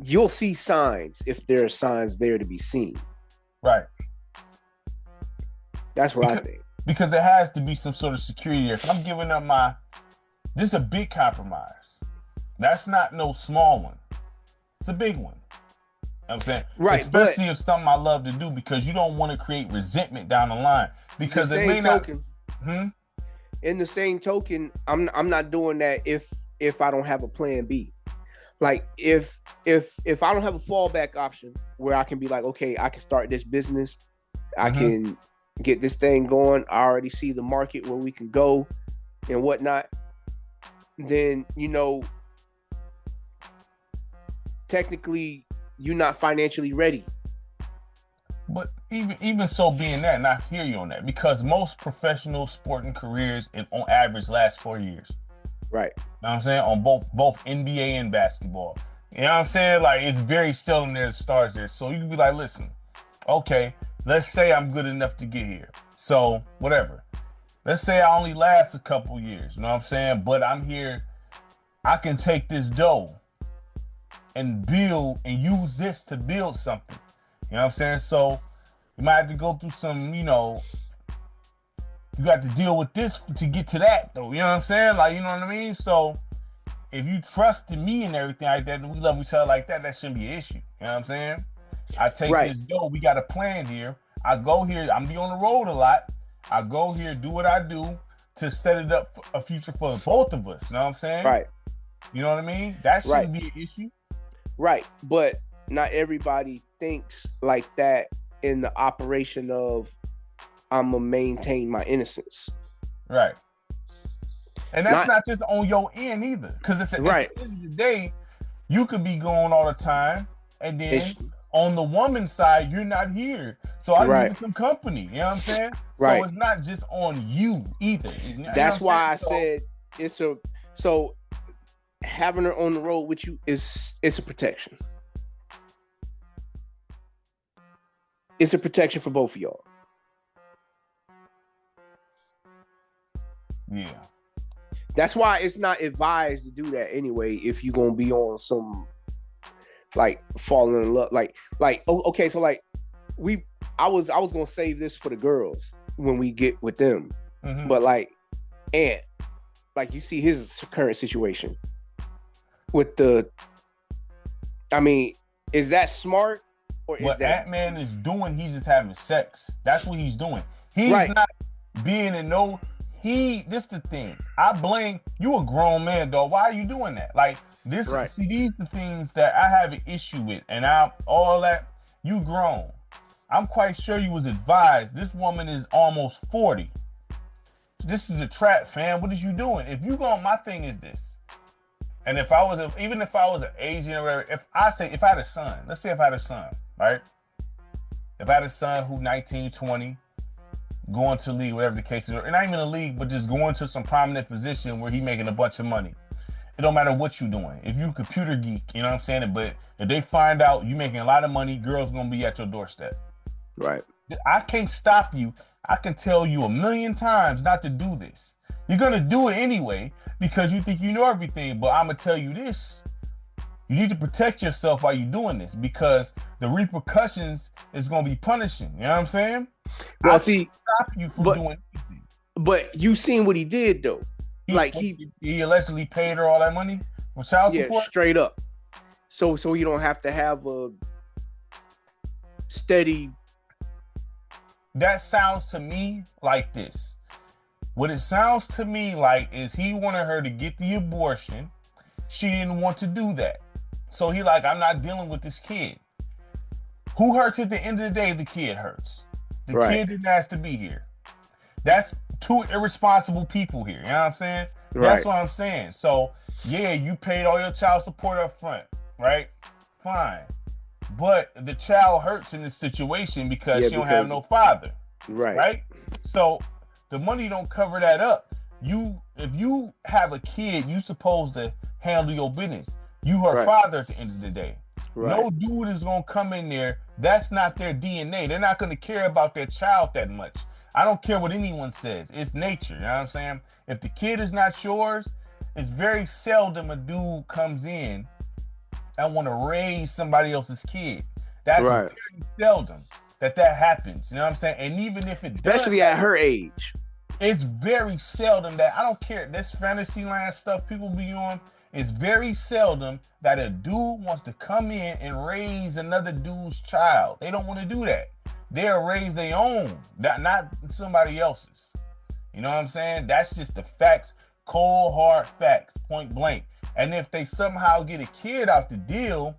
Speaker 2: you'll see signs if there are signs there to be seen.
Speaker 1: Right.
Speaker 2: That's what I think.
Speaker 1: Because there has to be some sort of security there. If I'm giving up this is a big compromise. That's not no small one. It's a big one. You know what I'm saying?
Speaker 2: Right.
Speaker 1: Especially if something I love to do, because you don't want to create resentment down the line. Because it may not.
Speaker 2: In the same token, I'm not doing that if I don't have a plan B. Like if I don't have a fallback option where I can be like, okay, I can start this business, I can get this thing going, I already see the market where we can go and whatnot, then, technically you're not financially ready.
Speaker 1: But even so being that, and I hear you on that, because most professional sporting careers on average last 4 years.
Speaker 2: Right.
Speaker 1: You know what I'm saying? On both NBA and basketball. You know what I'm saying? Like, it's very seldom there's stars there. So you can be like, listen, okay, let's say I'm good enough to get here. So whatever. Let's say I only last a couple years. You know what I'm saying? But I'm here. I can take this dough and build and use this to build something. You know what I'm saying? So you might have to go through some, you got to deal with this to get to that, though. You know what I'm saying? Like, you know what I mean? So if you trusted me and everything like that, and we love each other like that, that shouldn't be an issue. You know what I'm saying? I take this dough. We got a plan here. I go here. I'm be on the road a lot. I go here, do what I do to set it up for a future for both of us. You know what I'm saying?
Speaker 2: Right.
Speaker 1: You know what I mean? That shouldn't be an issue.
Speaker 2: Right. But not everybody thinks like that in the operation of I'm going to maintain my innocence.
Speaker 1: Right. And that's not just on your end either. Because it's at the end of the day, you could be going all the time, and then on the woman's side, you're not here. So I need some company. You know what I'm saying?
Speaker 2: Right.
Speaker 1: So it's not just on you either.
Speaker 2: That's why I said so having her on the road with you it's a protection. It's a protection for both of y'all.
Speaker 1: Yeah.
Speaker 2: That's why it's not advised to do that anyway if you're gonna be on some like falling in love. Like okay, so like I was gonna save this for the girls when we get with them. But like Ant, like you see his current situation with is that smart? Or is
Speaker 1: what
Speaker 2: that
Speaker 1: Ant-Man is doing, he's just having sex. That's what he's doing. He's not being in no. This the thing. I blame you, a grown man, dog. Why are you doing that? Like this. See, these the things that I have an issue with, and all that. You grown. I'm quite sure you was advised. This woman is almost 40. This is a trap, fam. What is you doing? If you going, my thing is this. And if I was an Asian or whatever, if I had a son, let's say if I had a son, right? If I had a son who 19, 20, going to league, whatever the case is, or not even a league, but just going to some prominent position where he making a bunch of money. It don't matter what you doing. If you a computer geek, you know what I'm saying? But if they find out you making a lot of money, girls gonna be at your doorstep.
Speaker 2: Right.
Speaker 1: I can't stop you. I can tell you 1,000,000 times not to do this. You're gonna do it anyway because you think you know everything. But I'm gonna tell you this: you need to protect yourself while you're doing this because the repercussions is gonna be punishing. You know what I'm saying?
Speaker 2: Well, see,
Speaker 1: stop you from doing anything.
Speaker 2: But you seen what he did though.
Speaker 1: He allegedly paid her all that money for child support?
Speaker 2: Straight up. So you don't have to have a steady.
Speaker 1: That sounds to me like this. What it sounds to me like is he wanted her to get the abortion. She didn't want to do that. So he like, I'm not dealing with this kid. Who hurts at the end of the day? The kid hurts. The kid didn't ask to be here. That's two irresponsible people here. You know what I'm saying? Right. That's what I'm saying. So, yeah, you paid all your child support up front, right? Fine. But the child hurts in this situation because she don't have no father.
Speaker 2: Right.
Speaker 1: Right? So, the money don't cover that up. If you have a kid, you supposed to handle your business. You her father at the end of the day. Right. No dude is going to come in there. That's not their DNA. They're not going to care about their child that much. I don't care what anyone says. It's nature. You know what I'm saying? If the kid is not yours, it's very seldom a dude comes in and want to raise somebody else's kid. That's very seldom that happens. You know what I'm saying? And even if it does,
Speaker 2: especially at her age,
Speaker 1: it's very seldom that, I don't care, this fantasy land stuff people be on, it's very seldom that a dude wants to come in and raise another dude's child. They don't want to do that. They'll raise their own, not somebody else's. You know what I'm saying? That's just the facts, cold, hard facts, point blank. And if they somehow get a kid out the deal,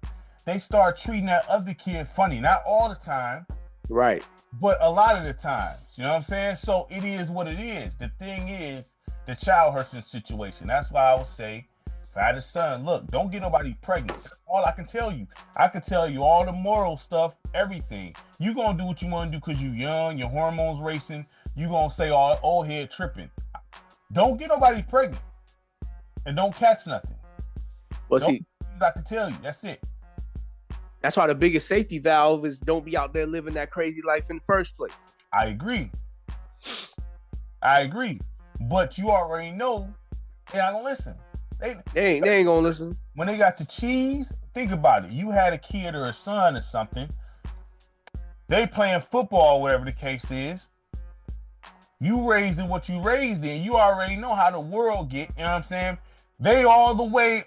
Speaker 1: they start treating that other kid funny. Not all the time.
Speaker 2: Right.
Speaker 1: But a lot of the times. You know what I'm saying? So it is what it is. The thing is, the child hurts in the situation. That's why I would say, if I had a son, look, don't get nobody pregnant. That's all I can tell you. I can tell you all the moral stuff, everything. You gonna do what you want to do because you young, your hormones racing. You gonna say all old head tripping. Don't get nobody pregnant. And don't catch nothing.
Speaker 2: Well, see,
Speaker 1: I can tell you. That's it.
Speaker 2: That's why the biggest safety valve is don't be out there living that crazy life in the first place.
Speaker 1: I agree. But you already know they're not gonna listen.
Speaker 2: They ain't gonna listen.
Speaker 1: When they got the cheese, think about it. You had a kid or a son or something. They playing football, whatever the case is. You raising what you raised in. You already know how the world get. You know what I'm saying? They all the way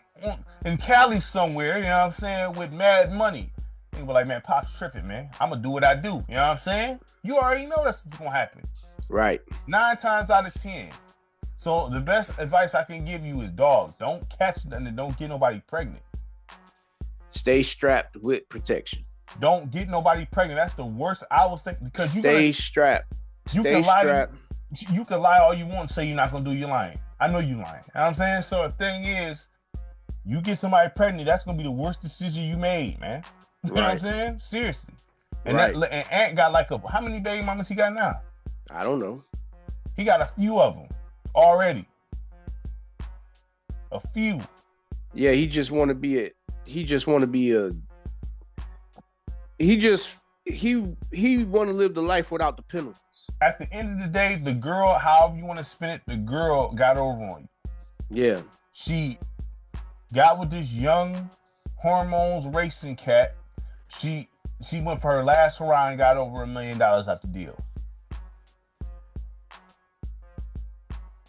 Speaker 1: in Cali somewhere, you know what I'm saying, with mad money. They be like, man, Pop's tripping, man. I'm going to do what I do. You know what I'm saying? You already know that's what's going to happen.
Speaker 2: Right.
Speaker 1: 9 times out of 10. So the best advice I can give you is, dog, don't catch nothing and don't get nobody pregnant.
Speaker 2: Stay strapped with protection.
Speaker 1: Don't get nobody pregnant. That's the worst, I would say, because you
Speaker 2: stay strapped.
Speaker 1: You can lie. You can lie all you want and say you're not going to do your lying. I know you lying. You know what I'm saying? So the thing is, you get somebody pregnant, that's going to be the worst decision you made, man. You know what I'm saying? Seriously. And and Ant got like how many baby mamas he got now?
Speaker 2: I don't know.
Speaker 1: He got a few of them already. A few.
Speaker 2: Yeah, he want to live the life without the penalties.
Speaker 1: At the end of the day, the girl, however you want to spin it, the girl got over on you. Yeah. She got with this young hormones racing cat. She went for her last hurrah and got over $1 million out the deal.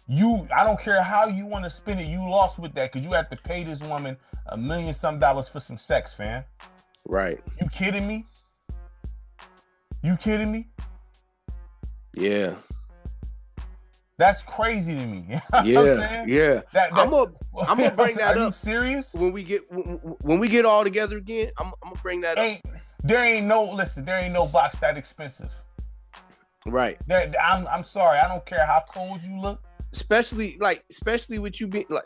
Speaker 1: I don't care how you want to spin it, you lost with that because you have to pay this woman $1 million some for some sex, fam.
Speaker 2: Right.
Speaker 1: You kidding me?
Speaker 2: Yeah.
Speaker 1: That's crazy to me. You know
Speaker 2: yeah. What I'm saying? Yeah. I'm gonna bring that up. Are
Speaker 1: you serious?
Speaker 2: When we get all together again, I'm gonna bring that up.
Speaker 1: There ain't no box that expensive.
Speaker 2: Right.
Speaker 1: I'm sorry. I don't care how cold you look.
Speaker 2: Especially with you being like,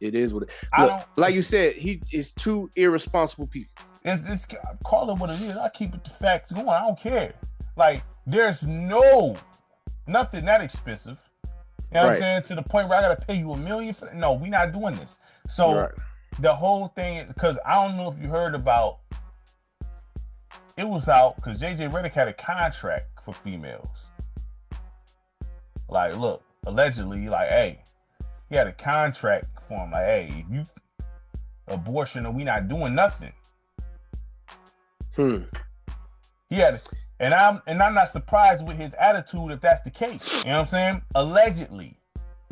Speaker 2: it is what it. Look, like you said, he is two irresponsible people.
Speaker 1: It's call it what it is. I keep it the facts going. I don't care. Like there's nothing that expensive. You know what I'm saying? To the point where I gotta pay you $1 million for no, we're not doing this. So the whole thing, because I don't know if you heard about, it was out because JJ Redick had a contract for females. Like, look, allegedly, like, hey, he had a contract for him. Like, hey, if you abortion or we not doing nothing. He had And I'm not surprised with his attitude if that's the case. You know what I'm saying? Allegedly.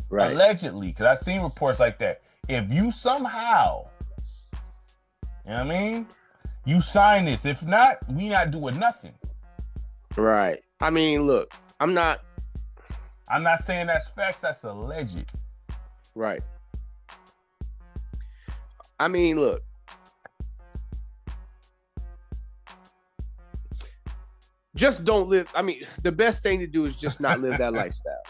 Speaker 2: Right.
Speaker 1: Allegedly, because I've seen reports like that. If you somehow, you know what I mean? You sign this. If not, we not doing nothing.
Speaker 2: Right. I mean, look, I'm not
Speaker 1: saying that's facts, that's alleged.
Speaker 2: Right. I mean, look. Just don't live. I mean, the best thing to do is just not live that lifestyle.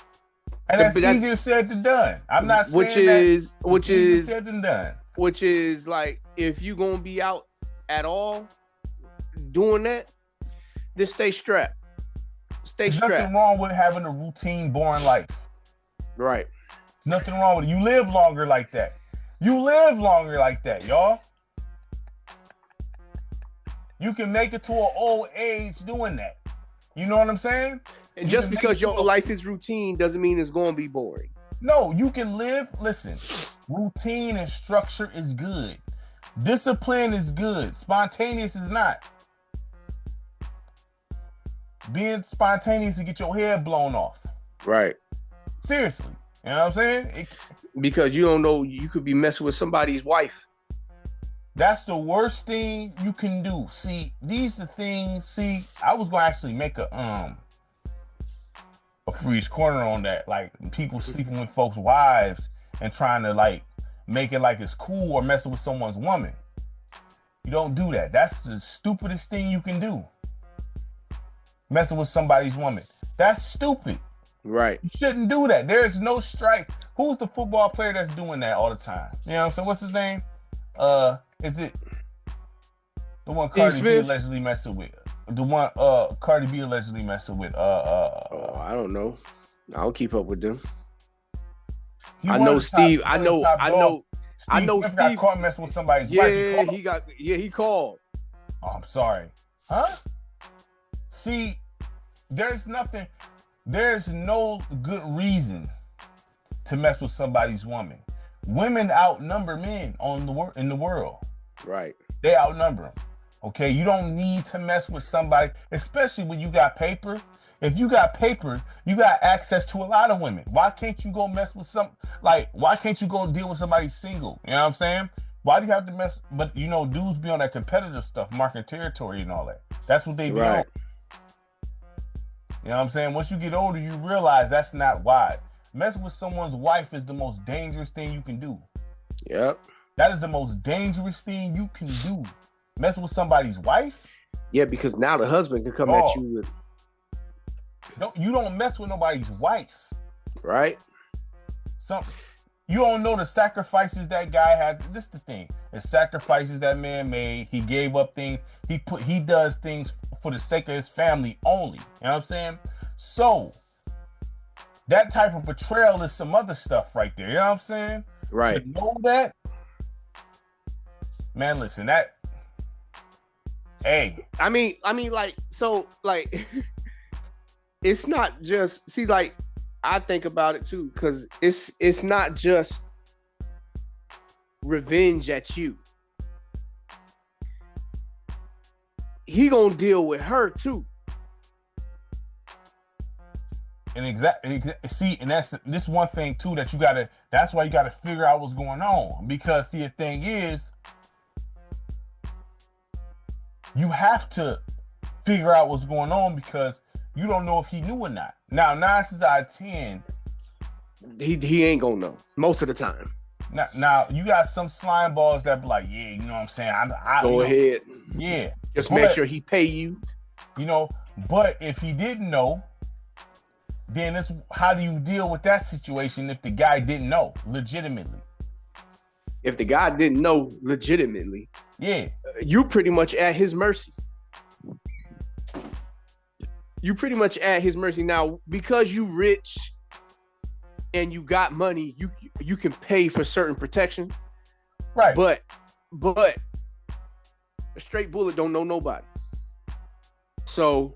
Speaker 1: And that's easier said than done. I'm not saying
Speaker 2: which is
Speaker 1: easier said than done.
Speaker 2: Which is like, if you gonna be out at all doing that, just stay strapped.
Speaker 1: There's nothing wrong with having a routine, boring life.
Speaker 2: Right.
Speaker 1: There's nothing wrong with it. You live longer like that. You live longer like that, y'all. You can make it to an old age doing that. You know what I'm saying?
Speaker 2: And just because your life is routine doesn't mean it's going to be boring.
Speaker 1: No, you can live. Listen, routine and structure is good. Discipline is good. Spontaneous is not. Being spontaneous to get your head blown off.
Speaker 2: Right.
Speaker 1: Seriously. You know what I'm saying?
Speaker 2: Because you don't know, you could be messing with somebody's wife.
Speaker 1: That's the worst thing you can do. See, these are things. See, I was gonna actually make a freeze corner on that. Like, people sleeping with folks' wives and trying to like make it like it's cool or messing with someone's woman. You don't do that. That's the stupidest thing you can do. Messing with somebody's woman. That's stupid.
Speaker 2: Right.
Speaker 1: You shouldn't do that. There's no strike. Who's the football player that's doing that all the time? You know what I'm saying? What's his name? Is it the one Cardi B allegedly messing with? The one Cardi B allegedly messing with?
Speaker 2: I don't know. I don't keep up with them.
Speaker 1: I know Steve.
Speaker 2: I know
Speaker 1: Steve got caught messing with somebody's
Speaker 2: wife. He called.
Speaker 1: Oh, I'm sorry. Huh? See, there's no good reason to mess with somebody's woman. Women outnumber men in the world.
Speaker 2: Right.
Speaker 1: They outnumber them. Okay, you don't need to mess with somebody, especially when you got paper. If you got paper, you got access to a lot of women. Why can't you go mess with why can't you go deal with somebody single? You know what I'm saying? Why do you have to mess? But dudes be on that competitive stuff, marking territory and all that. That's what they be on. You know what I'm saying? Once you get older, you realize that's not wise. Messing with someone's wife is the most dangerous thing you can do.
Speaker 2: Yep.
Speaker 1: That is the most dangerous thing you can do. Messing with somebody's wife?
Speaker 2: Yeah, because now the husband can come at you with...
Speaker 1: You don't mess with nobody's wife.
Speaker 2: Right.
Speaker 1: You don't know the sacrifices that guy had. This is the thing. The sacrifices that man made. He gave up things. He does things for the sake of his family only. You know what I'm saying? So that type of betrayal is some other stuff right there. You know what I'm saying?
Speaker 2: Right.
Speaker 1: To know that, man, listen, hey.
Speaker 2: I mean, it's not just, see, like, I think about it too, because it's not just revenge at you. He gonna deal with her too.
Speaker 1: And see, and this one thing too that's why you gotta figure out what's going on. Because see, the thing is, you have to figure out what's going on because you don't know if he knew or not. Now, 9 times out of 10,
Speaker 2: he ain't gonna know most of the time.
Speaker 1: Now you got some slime balls that be like, yeah, you know what I'm saying?
Speaker 2: Go ahead.
Speaker 1: Yeah.
Speaker 2: Just make sure he pay you.
Speaker 1: But if he didn't know, then how do you deal with that situation if the guy didn't know legitimately?
Speaker 2: If the guy didn't know legitimately,
Speaker 1: yeah,
Speaker 2: you pretty much at his mercy. Now, because you rich and you got money, you can pay for certain protection.
Speaker 1: Right.
Speaker 2: But a straight bullet don't know nobody. So,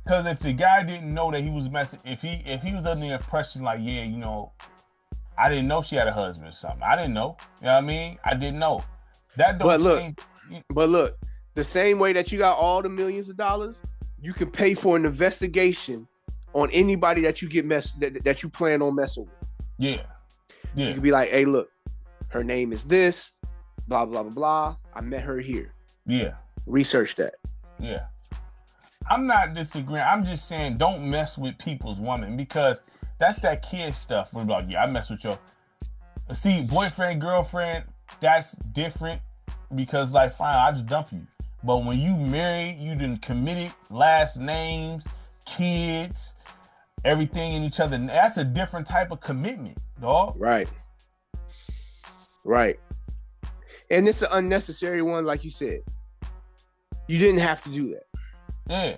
Speaker 1: because if the guy didn't know that he was messing, if he was under the impression like, yeah, I didn't know she had a husband or something. I didn't know. You know what I mean? I didn't know. That don't change.
Speaker 2: But look, the same way that you got all the millions of dollars, you can pay for an investigation on anybody that you that you plan on messing with.
Speaker 1: Yeah.
Speaker 2: You can be like, hey, look, her name is this, blah, blah, blah, blah. I met her here.
Speaker 1: Yeah.
Speaker 2: Research that.
Speaker 1: Yeah. I'm not disagreeing. I'm just saying don't mess with people's woman, because that's that kid stuff. We're like, yeah, I mess with your... See, boyfriend, girlfriend, that's different because, like, fine, I just dump you. But when you married, you done committed last names, kids, everything in each other. That's a different type of commitment, dog.
Speaker 2: Right. And it's an unnecessary one, like you said. You didn't have to do that.
Speaker 1: Yeah.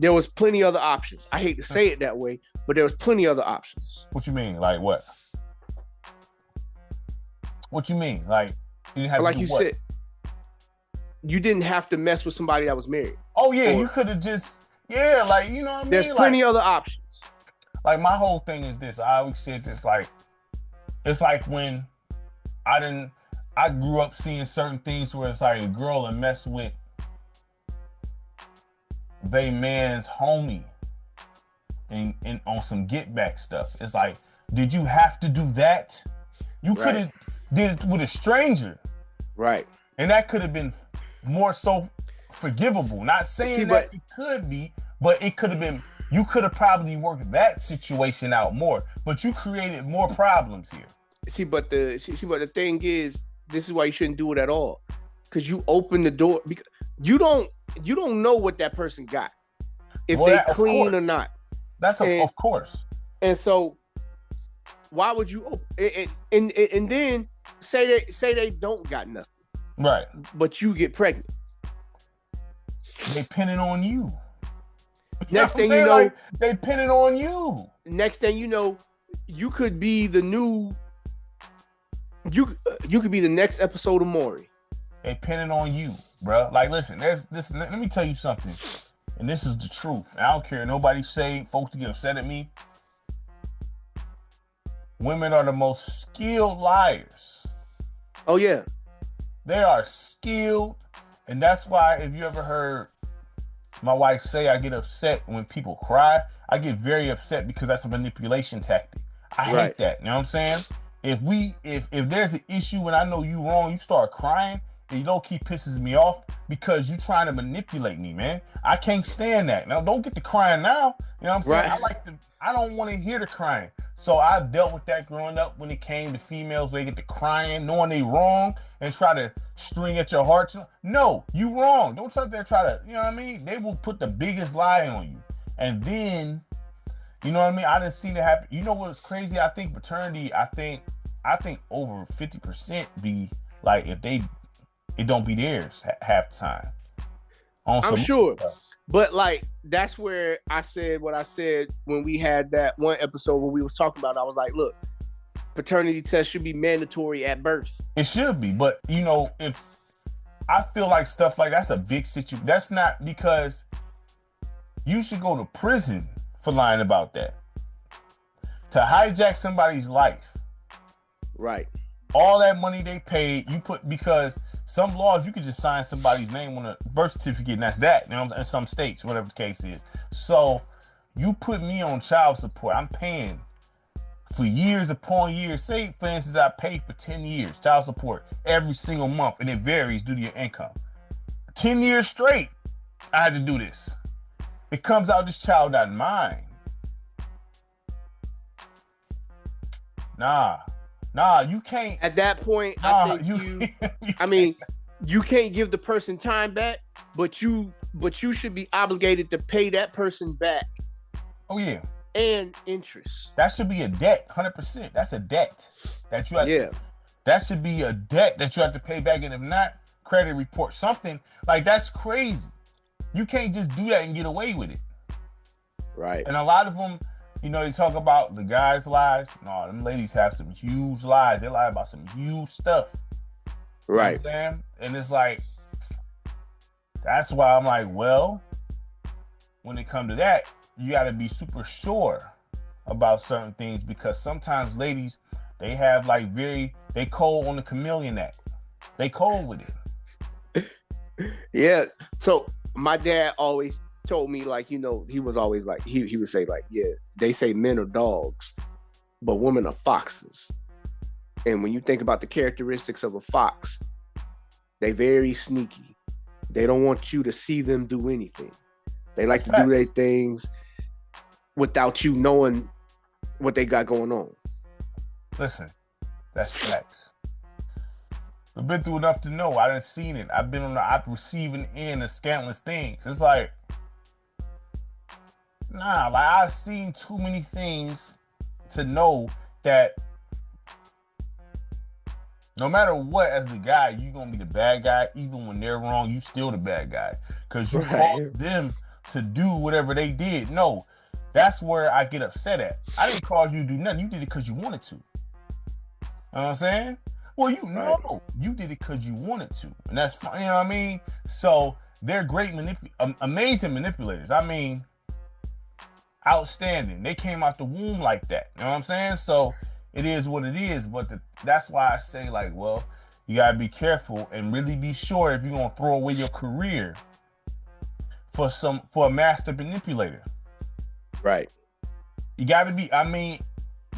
Speaker 2: There was plenty other options. I hate to say it that way, but there was plenty other options.
Speaker 1: What you mean? Like what? What you mean? Like you didn't have
Speaker 2: like
Speaker 1: to do
Speaker 2: you
Speaker 1: what?
Speaker 2: said, you didn't have to mess with somebody that was married.
Speaker 1: Oh yeah, you could have just like, you know what I mean?
Speaker 2: There's plenty other options.
Speaker 1: Like my whole thing is this. I always said this, like it's like when I grew up seeing certain things where it's like a girl and mess with they man's homie and on some get back stuff. It's like, did you have to do that? You could have did it with a stranger.
Speaker 2: Right.
Speaker 1: And that could have been more so forgivable. Not saying that it could be, but it could have been, you could have probably worked that situation out more, but you created more problems here.
Speaker 2: But the thing is, this is why you shouldn't do it at all. Because you open the door, because you don't know what that person got, if they clean or not.
Speaker 1: That's of course.
Speaker 2: And so, why would you open and then say they don't got nothing,
Speaker 1: right?
Speaker 2: But you get pregnant.
Speaker 1: They pinning on you.
Speaker 2: Next thing you know, like,
Speaker 1: they pinning on you.
Speaker 2: Next thing you know, you could be the new. You could be the next episode of Maury.
Speaker 1: They pinning on you, bro. Like, listen, let me tell you something, and this is the truth. And I don't care nobody say, folks to get upset at me. Women are the most skilled liars.
Speaker 2: Oh yeah,
Speaker 1: they are skilled, and that's why if you ever heard my wife say I get upset when people cry, I get very upset because that's a manipulation tactic. I hate that. You know what I'm saying? If there's an issue and I know you wrong, you start crying, and you don't keep pisses me off because you trying to manipulate me, man. I can't stand that. Now don't get to crying now. You know what I'm saying? I don't want to hear the crying. So I dealt with that growing up when it came to females. They get to crying, knowing they wrong, and try to string at your heart. No, you wrong. Don't try to, you know what I mean? They will put the biggest lie on you. And then, you know what I mean? I didn't see that happen. You know what's crazy? I think paternity, I think over 50% be like, if it don't be theirs half the time.
Speaker 2: I'm sure. But like, that's where I said what I said when we had that one episode where we was talking about, I was like, look, paternity test should be mandatory at birth.
Speaker 1: It should be. But you know, if I feel like stuff like that's a big situation, that's not, because you should go to prison for lying about that. To hijack somebody's life.
Speaker 2: Right.
Speaker 1: All that money they paid, because some laws you could just sign somebody's name on a birth certificate and that's that. You know, in some states, whatever the case is. So you put me on child support. I'm paying for years upon years. Say, for instance, I paid for 10 years child support every single month, and it varies due to your income. 10 years straight, I had to do this. It comes out this child not mine. Nah, you can't.
Speaker 2: At that point, I think you can't give the person time back, but you should be obligated to pay that person back.
Speaker 1: Oh yeah.
Speaker 2: And interest.
Speaker 1: That should be a debt, 100%. That's a debt that you have. That should be a debt that you have to pay back, and if not, credit report, something like that's crazy. You can't just do that and get away with it.
Speaker 2: Right.
Speaker 1: And a lot of them, you know, they talk about the guys' lies. No, them ladies have some huge lies. They lie about some huge stuff.
Speaker 2: Right.
Speaker 1: You know what I'm saying? And it's like, that's why I'm like, well, when it comes to that, you got to be super sure about certain things, because sometimes ladies, they have like they cold on the chameleon act. They cold with it.
Speaker 2: Yeah. So my dad always told me, like, he was always like, he would say, like, yeah, they say men are dogs, but women are foxes. And when you think about the characteristics of a fox, they very sneaky. They don't want you to see them do anything. They like to do their things without you knowing what they got going on.
Speaker 1: Listen, that's facts. I've been through enough to know. I done seen it. I've been on the receiving end of scandalous things. It's like, I've seen too many things to know that no matter what, as the guy, you're going to be the bad guy. Even when they're wrong, you still the bad guy. Because you called them to do whatever they did. No, that's where I get upset at. I didn't cause you to do nothing. You did it because you wanted to. You know what I'm saying? Well, you did it because you wanted to. And that's fine. You know what I mean? So they're great, amazing manipulators. I mean, outstanding. They came out the womb like that. You know what I'm saying? So it is what it is. But that's why I say, like, well, you got to be careful and really be sure if you're going to throw away your career for a master manipulator.
Speaker 2: Right.
Speaker 1: You got to be,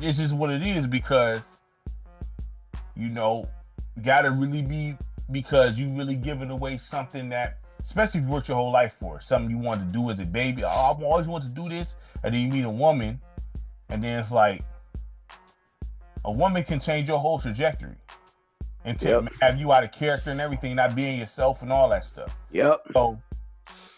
Speaker 1: this is what it is, because you got to really be, because you really giving away something that, especially if you worked your whole life for, something you wanted to do as a baby. Oh, I've always wanted to do this. And then you meet a woman, and then it's like, a woman can change your whole trajectory and have you out of character and everything, not being yourself and all that stuff.
Speaker 2: Yep.
Speaker 1: So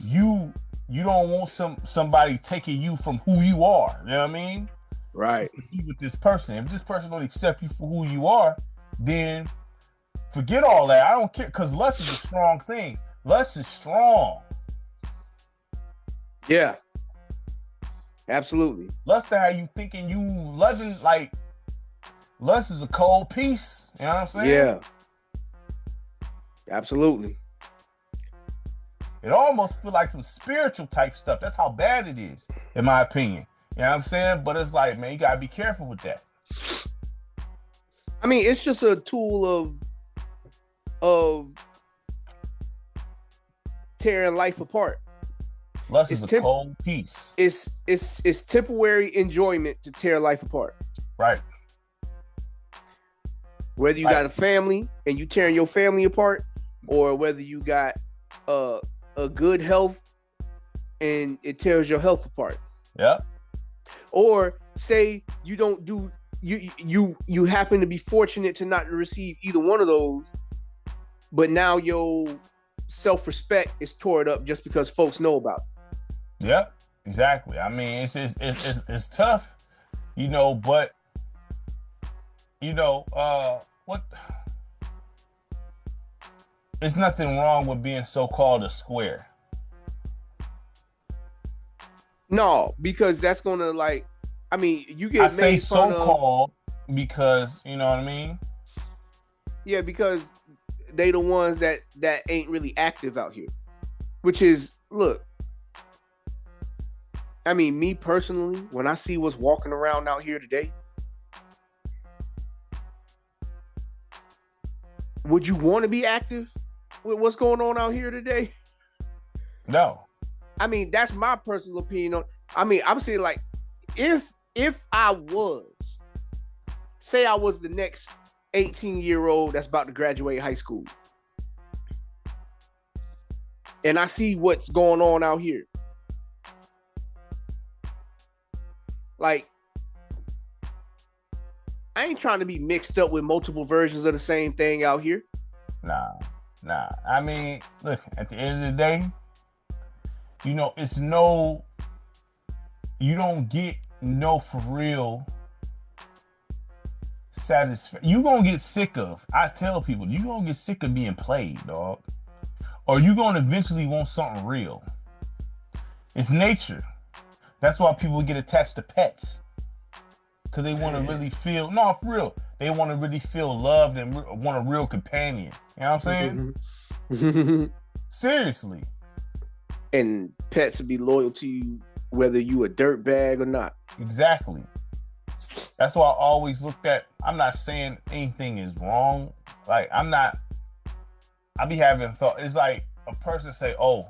Speaker 1: you don't want somebody taking you from who you are. You know what I mean?
Speaker 2: Right.
Speaker 1: With this person, if this person don't accept you for who you are, then forget all that. I don't care, because lust is a strong thing. Lust is strong.
Speaker 2: Yeah. Absolutely.
Speaker 1: Lust to how you thinking you loving, like, lust is a cold piece. You know what I'm saying?
Speaker 2: Yeah. Absolutely.
Speaker 1: It almost feel like some spiritual type stuff. That's how bad it is, in my opinion. You know what I'm saying? But it's like, man, you gotta be careful with that.
Speaker 2: I mean, it's just a tool of tearing life apart.
Speaker 1: Lust is a cold piece.
Speaker 2: It's temporary enjoyment to tear life apart.
Speaker 1: Right.
Speaker 2: Whether you got a family and you tearing your family apart, or whether you got a good health and it tears your health apart.
Speaker 1: Yeah.
Speaker 2: Or say you don't do you happen to be fortunate to not receive either one of those, but now your self-respect is torn up just because folks know about it.
Speaker 1: Yeah, exactly. I mean, it's tough, but what? There's nothing wrong with being so-called a square.
Speaker 2: No, because that's gonna, like, I mean, you get
Speaker 1: made fun so-called of, because you know what I mean.
Speaker 2: Yeah, because they the ones that ain't really active out here. Which is, look, I mean, me personally, when I see what's walking around out here today, would you want to be active with what's going on out here today?
Speaker 1: No.
Speaker 2: I mean, that's my personal opinion on. I mean, I'm saying, like, if I was, say I was the next 18-year-old that's about to graduate high school, and I see what's going on out here, like, I ain't trying to be mixed up with multiple versions of the same thing out here.
Speaker 1: Nah. I mean, look, at the end of the day, it's no, you don't get no for real satisfaction. You gonna get sick of, I tell people, you gonna get sick of being played, dog. Or you gonna eventually want something real. It's nature. That's why people get attached to pets. Because they want to really feel, no, for real, they want to really feel loved and want a real companion. You know what I'm saying? Seriously.
Speaker 2: And pets will be loyal to you whether you a dirtbag or not.
Speaker 1: Exactly. That's why I always looked at, I'm not saying anything is wrong. Like, I be having thought, it's like a person say, oh,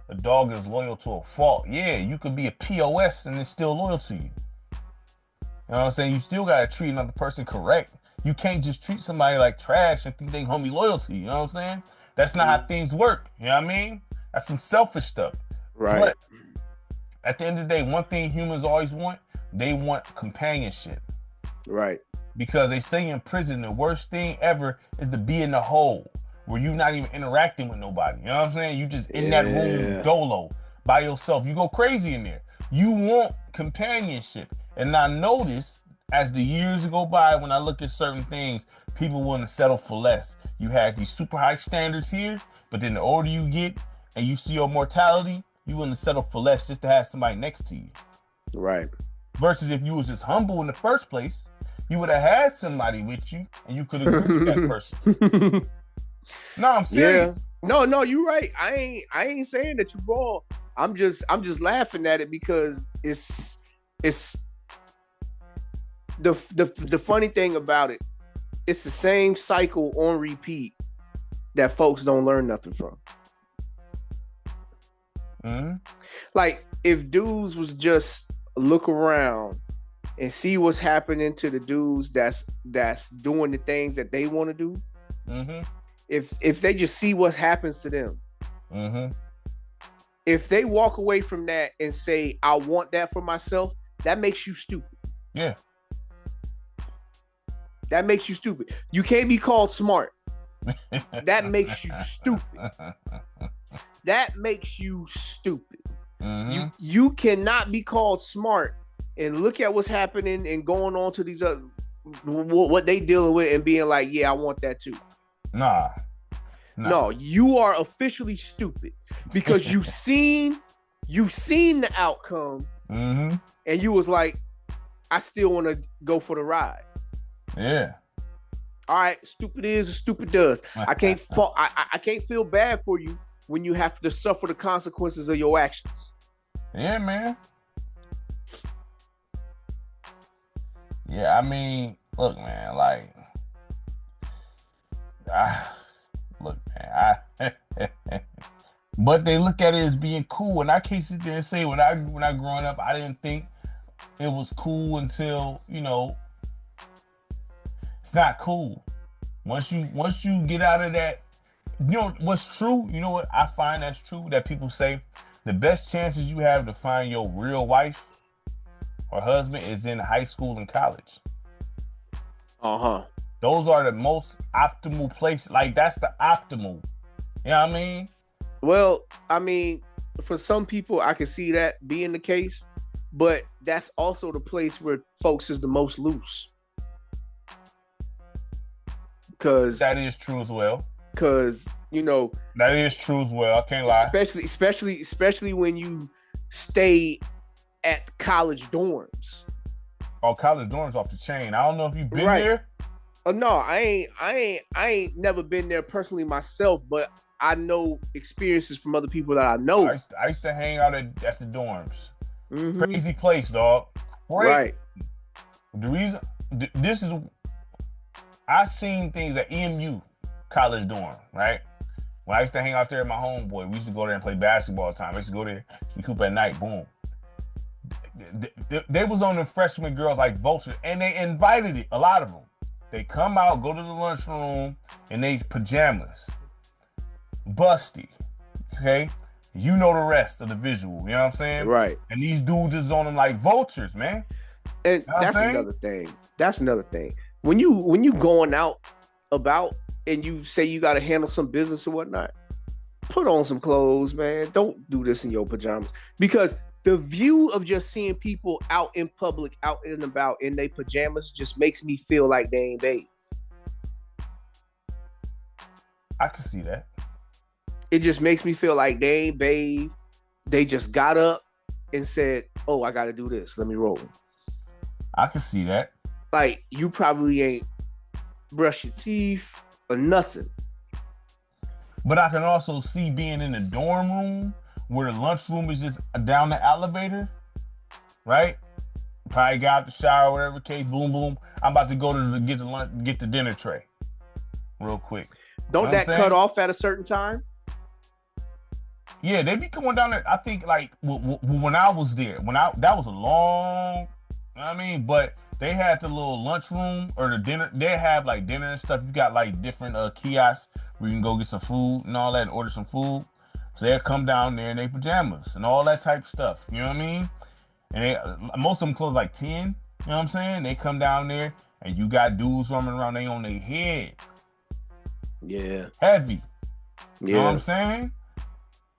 Speaker 1: a dog is loyal to a fault. Yeah, you could be a POS and it's still loyal to you. You know what I'm saying? You still gotta treat another person correct. You can't just treat somebody like trash and think they homie loyal to you. You know what I'm saying? That's not how things work. You know what I mean? That's some selfish stuff.
Speaker 2: Right.
Speaker 1: But at the end of the day, one thing humans always want, they want companionship.
Speaker 2: Right.
Speaker 1: Because they say in prison, the worst thing ever is to be in the hole where you're not even interacting with nobody. You know what I'm saying? You just in that room dolo by yourself. You go crazy in there. You want companionship. And I notice as the years go by, when I look at certain things, people want to settle for less. You have these super high standards here, but then the older you get and you see your mortality, you want to settle for less just to have somebody next to you.
Speaker 2: Right.
Speaker 1: Versus if you was just humble in the first place, you would have had somebody with you and you could agree with that person. No, I'm serious.
Speaker 2: Yeah. No, you're right. I ain't saying that you're wrong. I'm just laughing at it because it's the funny thing about it, it's the same cycle on repeat that folks don't learn nothing from.
Speaker 1: Mm-hmm.
Speaker 2: Like if dudes was just look around and see what's happening to the dudes that's doing the things that they want to do.
Speaker 1: Mm-hmm.
Speaker 2: If they just see what happens to them.
Speaker 1: Mm-hmm.
Speaker 2: If they walk away from that and say, I want that for myself, that makes you stupid.
Speaker 1: Yeah.
Speaker 2: That makes you stupid. You can't be called smart. That makes you stupid. That makes you stupid.
Speaker 1: Mm-hmm.
Speaker 2: You cannot be called smart and look at what's happening and going on to these other what they dealing with and being like, yeah, I want that too.
Speaker 1: Nah.
Speaker 2: No, you are officially stupid because you've seen the outcome,
Speaker 1: mm-hmm.
Speaker 2: and you was like, I still want to go for the ride.
Speaker 1: Yeah.
Speaker 2: All right, stupid is, stupid does. I can't I can't feel bad for you when you have to suffer the consequences of your actions.
Speaker 1: Yeah, man. Yeah, I mean, look, man, like, but they look at it as being cool, and I can't sit there and say when I growing up, I didn't think it was cool until, you know, it's not cool. Once you get out of that, you know what's true? You know what I find that's true that people say the best chances you have to find your real wife or husband is in high school and college. Those are the most optimal places. Like that's the optimal. You know what I mean?
Speaker 2: Well, I mean, for some people, I can see that being the case, but that's also the place where folks is the most loose. Because
Speaker 1: that is true as well.
Speaker 2: Because, you know,
Speaker 1: that is true as well. I can't lie.
Speaker 2: Especially when you stay at college dorms.
Speaker 1: Oh, college dorms off the chain. I don't know if you've been there.
Speaker 2: No, I ain't never been there personally myself, but I know experiences from other people that I know.
Speaker 1: I used to hang out at the dorms.
Speaker 2: Mm-hmm.
Speaker 1: Crazy place, dog.
Speaker 2: Right.
Speaker 1: The reason this is, I seen things at EMU college dorm, right? When I used to hang out there with my homeboy, we used to go there and play basketball all the time. I used to go there, we coop at night, boom. They was on the freshman girls like vultures, and they invited it, a lot of them. They come out, go to the lunchroom, and they pajamas. Busty. Okay? You know the rest of the visual. You know what I'm saying?
Speaker 2: Right.
Speaker 1: And these dudes is on them like vultures, man.
Speaker 2: And you know that's another thing. That's another thing. When you going out about and you say you got to handle some business or whatnot, put on some clothes, man. Don't do this in your pajamas. Because the view of just seeing people out in public, out and about in their pajamas just makes me feel like they ain't bathed.
Speaker 1: I can see that.
Speaker 2: It just makes me feel like they ain't bathed. They just got up and said, oh, I got to do this. Let me roll.
Speaker 1: I can see that.
Speaker 2: Like, you probably ain't brush your teeth or nothing.
Speaker 1: But I can also see being in the dorm room where the lunchroom is just down the elevator, right? Probably got out the shower, whatever case, boom, boom. I'm about to go to get the dinner tray real quick.
Speaker 2: Don't that cut off at a certain time?
Speaker 1: Yeah, they be going down there. I think like when I was there, that was a long, you know what I mean, but they had the little lunchroom or the dinner. They have like dinner and stuff. You got like different kiosks where you can go get some food and all that and order some food. So they'll come down there in their pajamas and all that type of stuff. You know what I mean? And most of them close like 10. You know what I'm saying? They come down there and you got dudes roaming around. They on their head.
Speaker 2: Yeah.
Speaker 1: Heavy. You know what I'm saying?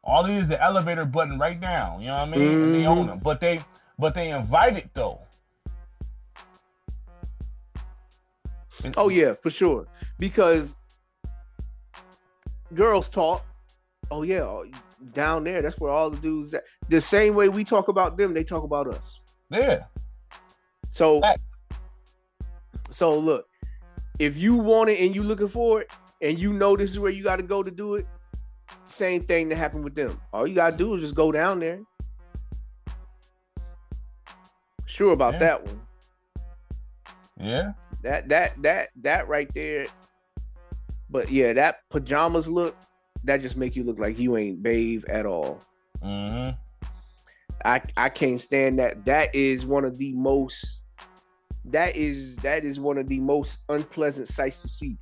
Speaker 1: All it is the elevator button right down. You know what I mean? And they own them. But they invited though.
Speaker 2: Oh yeah, for sure. Because girls talk. Oh yeah, down there, that's where all the dudes at. The same way we talk about them, they talk about us.
Speaker 1: Yeah.
Speaker 2: So look, if you want it and you looking for it, and you know this is where you got to go to do it, same thing that happened with them. All you gotta do is just go down there. Sure about that one.
Speaker 1: Yeah.
Speaker 2: That right there. But yeah, that pajamas look, that just make you look like you ain't bathe at all.
Speaker 1: Mm-hmm.
Speaker 2: I can't stand that. That is one of the most unpleasant sights to see.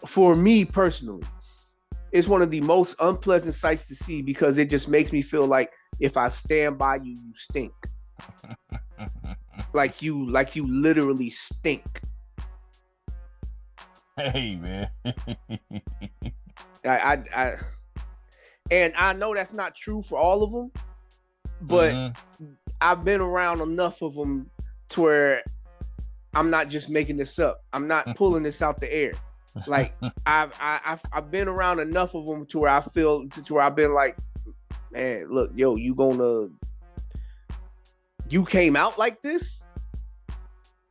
Speaker 2: For me personally. It's one of the most unpleasant sights to see because it just makes me feel like if I stand by you, you stink. like you literally stink.
Speaker 1: Hey man.
Speaker 2: And I know that's not true for all of them, but I've been around enough of them to where I'm not just making this up. I'm not pulling this out the air. Like I've been around enough of them to where I feel to where I've been like, man, look, yo, you came out like this?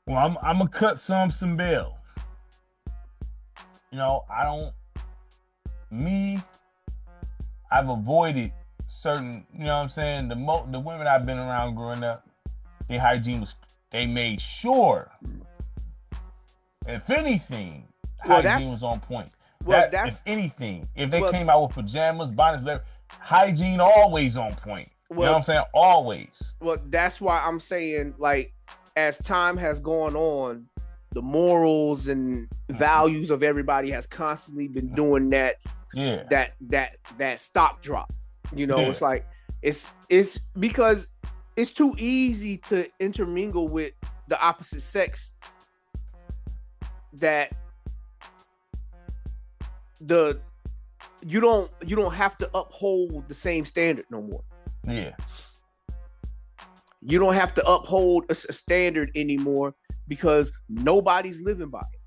Speaker 1: Well, I'm gonna cut some bail. You know, I've avoided certain, you know what I'm saying, the women I've been around growing up, their hygiene they made sure, if anything, hygiene was on point. If anything, if they came out with pajamas, bonnets, whatever, hygiene always on point. You know what I'm saying? Always.
Speaker 2: Well, that's why I'm saying, like, as time has gone on, the morals and values of everybody has constantly been doing that.
Speaker 1: Yeah.
Speaker 2: That stock drop. You know, it's like it's because it's too easy to intermingle with the opposite sex that you don't have to uphold the same standard no more.
Speaker 1: Yeah.
Speaker 2: You don't have to uphold a standard anymore because nobody's living by it.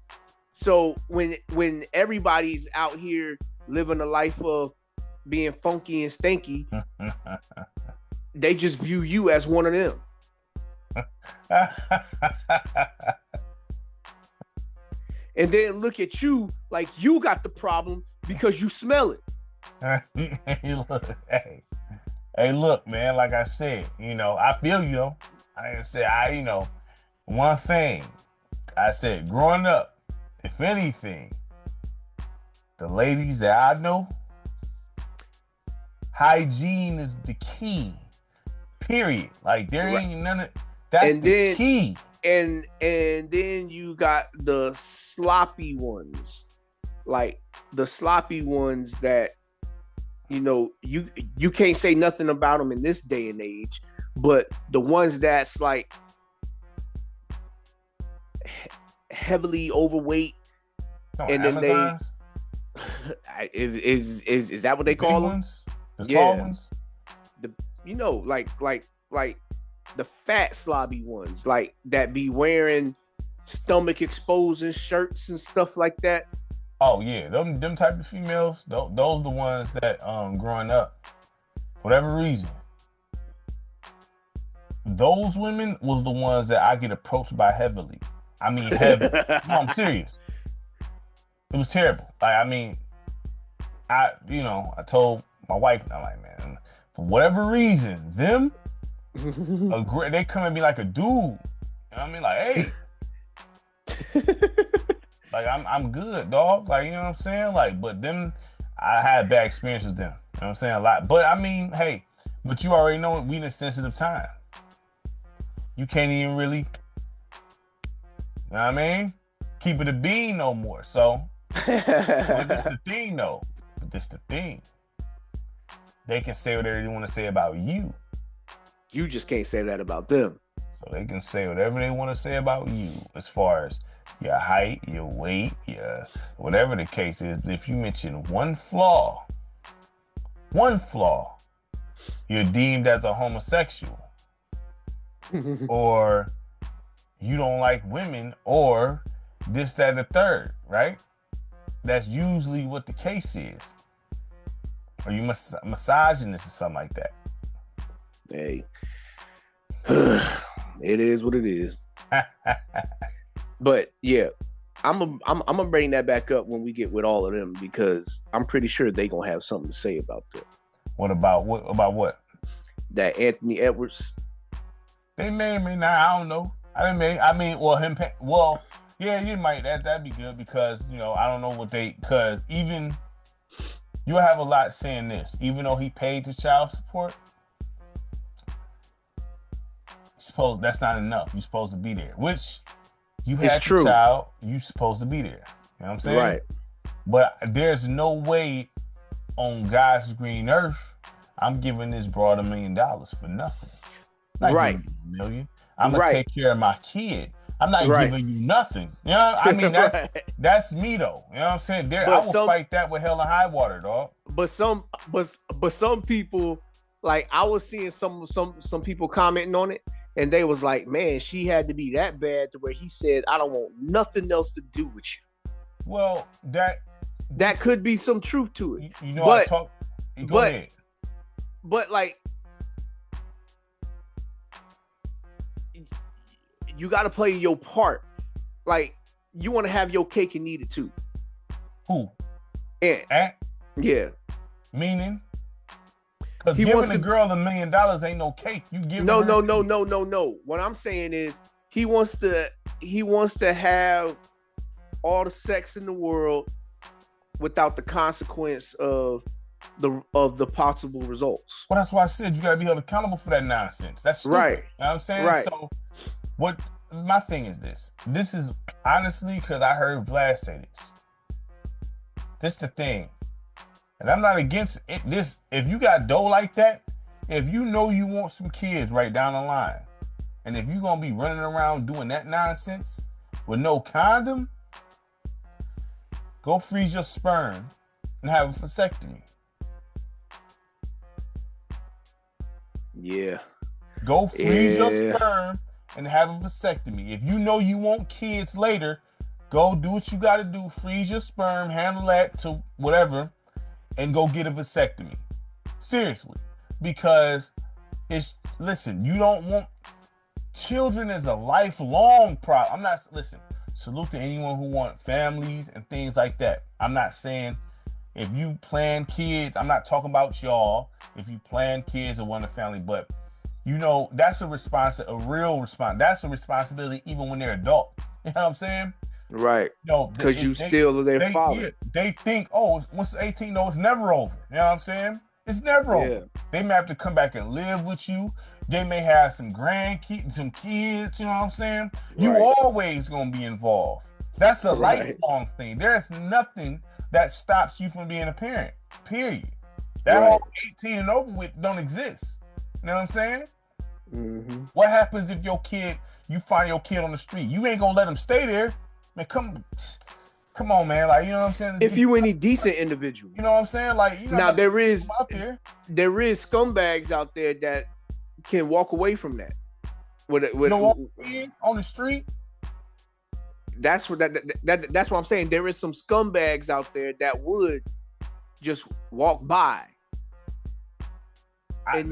Speaker 2: So when everybody's out here living a life of being funky and stanky, they just view you as one of them. And then look at you like you got the problem because you smell it.
Speaker 1: Hey, look, man, like I said, you know, I feel you, though. One thing I said, growing up, if anything, the ladies that I know, hygiene is the key, period. Like, there ain't none of, that's the key.
Speaker 2: And then you got the sloppy ones, like the sloppy ones that, you know, you can't say nothing about them in this day and age, but the ones that's like heavily overweight, and then Amazons? Is that what they call them?
Speaker 1: The tall ones,
Speaker 2: like the fat slobby ones, like that be wearing stomach exposing shirts and stuff like that.
Speaker 1: Oh yeah, them type of females, those the ones that growing up, for whatever reason, those women was the ones that I get approached by heavily. I mean heavy. No, I'm serious. It was terrible. Like, I mean, I told my wife, I'm like, man, for whatever reason, them they come at me like a dude. You know what I mean? Like, hey. Like, I'm good, dog. Like, you know what I'm saying? Like, but then I had bad experiences with them. what I'm saying? A lot. But I mean, hey, but you already know we in a sensitive time. You can't even really, you know what I mean? Keep it a bean no more. So, but this the thing though. This the thing. They can say whatever they want to say about you.
Speaker 2: You just can't say that about them.
Speaker 1: So they can say whatever they want to say about you as far as your height, your weight, your whatever the case is. If you mention one flaw, you're deemed as a homosexual. Or you don't like women, or this, that, and the third, right? That's usually what the case is. Or you misogynist or something like that.
Speaker 2: Hey, it is what it is. But yeah, I'm gonna bring that back up when we get with all of them, because I'm pretty sure they gonna have something to say about that.
Speaker 1: What about what?
Speaker 2: That Anthony Edwards.
Speaker 1: They may or may not. I don't know. Yeah, you might. That'd be good, because I don't know what because even you'll have a lot saying this. Even though he paid the child support, that's not enough. You're supposed to be there, which you had the child. You're supposed to be there. You know what I'm saying?
Speaker 2: Right. But
Speaker 1: there's no way on God's green earth I'm giving this broad $1 million for nothing.
Speaker 2: Right.
Speaker 1: $1 million. I'm gonna take care of my kid. I'm not giving you nothing. You know, I mean that's me though. You know what I'm saying? I will fight that with hell and high water, dog.
Speaker 2: But some people, like, I was seeing some people commenting on it, and they was like, man, she had to be that bad to where he said, I don't want nothing else to do with you.
Speaker 1: Well, that
Speaker 2: could be some truth to it.
Speaker 1: Go ahead.
Speaker 2: But like, you got to play your part. Like, you want to have your cake and eat it too.
Speaker 1: Who?
Speaker 2: And yeah.
Speaker 1: Meaning? Because giving a girl $1 million ain't no cake. You give
Speaker 2: no. What I'm saying is he wants to have all the sex in the world without the consequence of the possible results.
Speaker 1: Well, that's why I said you gotta be held accountable for that nonsense. That's stupid.
Speaker 2: Right.
Speaker 1: You know what I'm saying?
Speaker 2: Right.
Speaker 1: So what my thing is this. This is honestly because I heard Vlad say this. This the thing. And I'm not against it. This, if you got dough like that, if you know you want some kids right down the line, and if you're gonna be running around doing that nonsense with no condom, go freeze your sperm and have a vasectomy.
Speaker 2: Yeah.
Speaker 1: Go freeze your sperm and have a vasectomy. If you know you want kids later, go do what you got to do. Freeze your sperm, handle that to whatever, and go get a vasectomy. Seriously. Because you don't want children as a lifelong problem. Salute to anyone who want families and things like that. I'm not saying if you plan kids, I'm not talking about y'all. If you plan kids or want a family, but that's a real response. That's a responsibility even when they're adults. You know what I'm saying?
Speaker 2: Right. Because you still are their father.
Speaker 1: Yeah, they think, once 18, it's never over. You know what I'm saying? It's never over. They may have to come back and live with you. They may have some grandkids, some kids. You know what I'm saying? Right. You always gonna be involved. That's a lifelong thing. There's nothing that stops you from being a parent. Period. That whole 18 and over with don't exist. You know what I'm saying?
Speaker 2: Mm-hmm.
Speaker 1: What happens if you find your kid on the street? You ain't gonna let him stay there. Man, come on, man. Like, you know what I'm saying?
Speaker 2: If you any decent individual.
Speaker 1: You know what I'm saying? Like,
Speaker 2: now there is scumbags out there that can walk away from that.
Speaker 1: On the street.
Speaker 2: That's what that's what I'm saying. There is some scumbags out there that would just walk by.
Speaker 1: I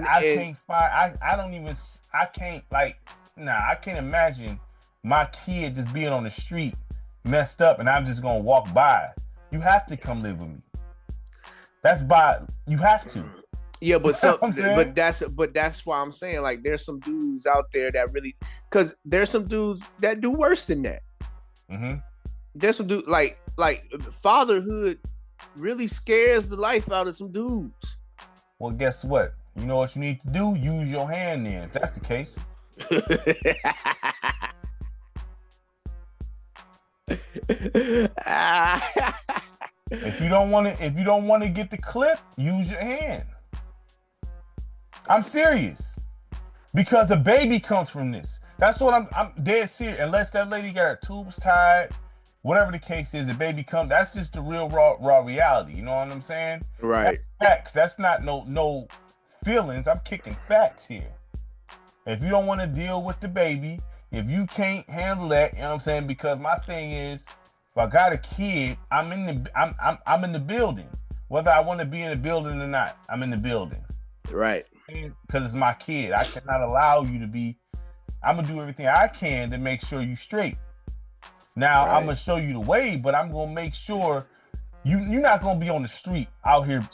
Speaker 1: can't imagine my kid just being on the street messed up and I'm just gonna walk by. You have to come live with me. You have to.
Speaker 2: Yeah, but that's why I'm saying, like, there's some dudes out there that really, because there's some dudes that do worse than that.
Speaker 1: Mm-hmm.
Speaker 2: There's some dudes like fatherhood really scares the life out of some dudes.
Speaker 1: Well, guess what? You know what you need to do? Use your hand then, if that's the case. If you don't want to get the clip, use your hand. I'm serious. Because a baby comes from this. That's what I'm dead serious. Unless that lady got her tubes tied, whatever the case is, the baby comes. That's just the real raw reality. You know what I'm saying?
Speaker 2: Right.
Speaker 1: That's facts. That's not no feelings. I'm kicking facts here. If you don't want to deal with the baby, if you can't handle that, you know what I'm saying? Because my thing is, if I got a kid, I'm in the building. Whether I want to be in the building or not, I'm in the building.
Speaker 2: Right.
Speaker 1: Because it's my kid. I cannot allow you to be. I'm gonna do everything I can to make sure you straight. Now I'm gonna show you the way, but I'm gonna make sure you're not gonna be on the street out here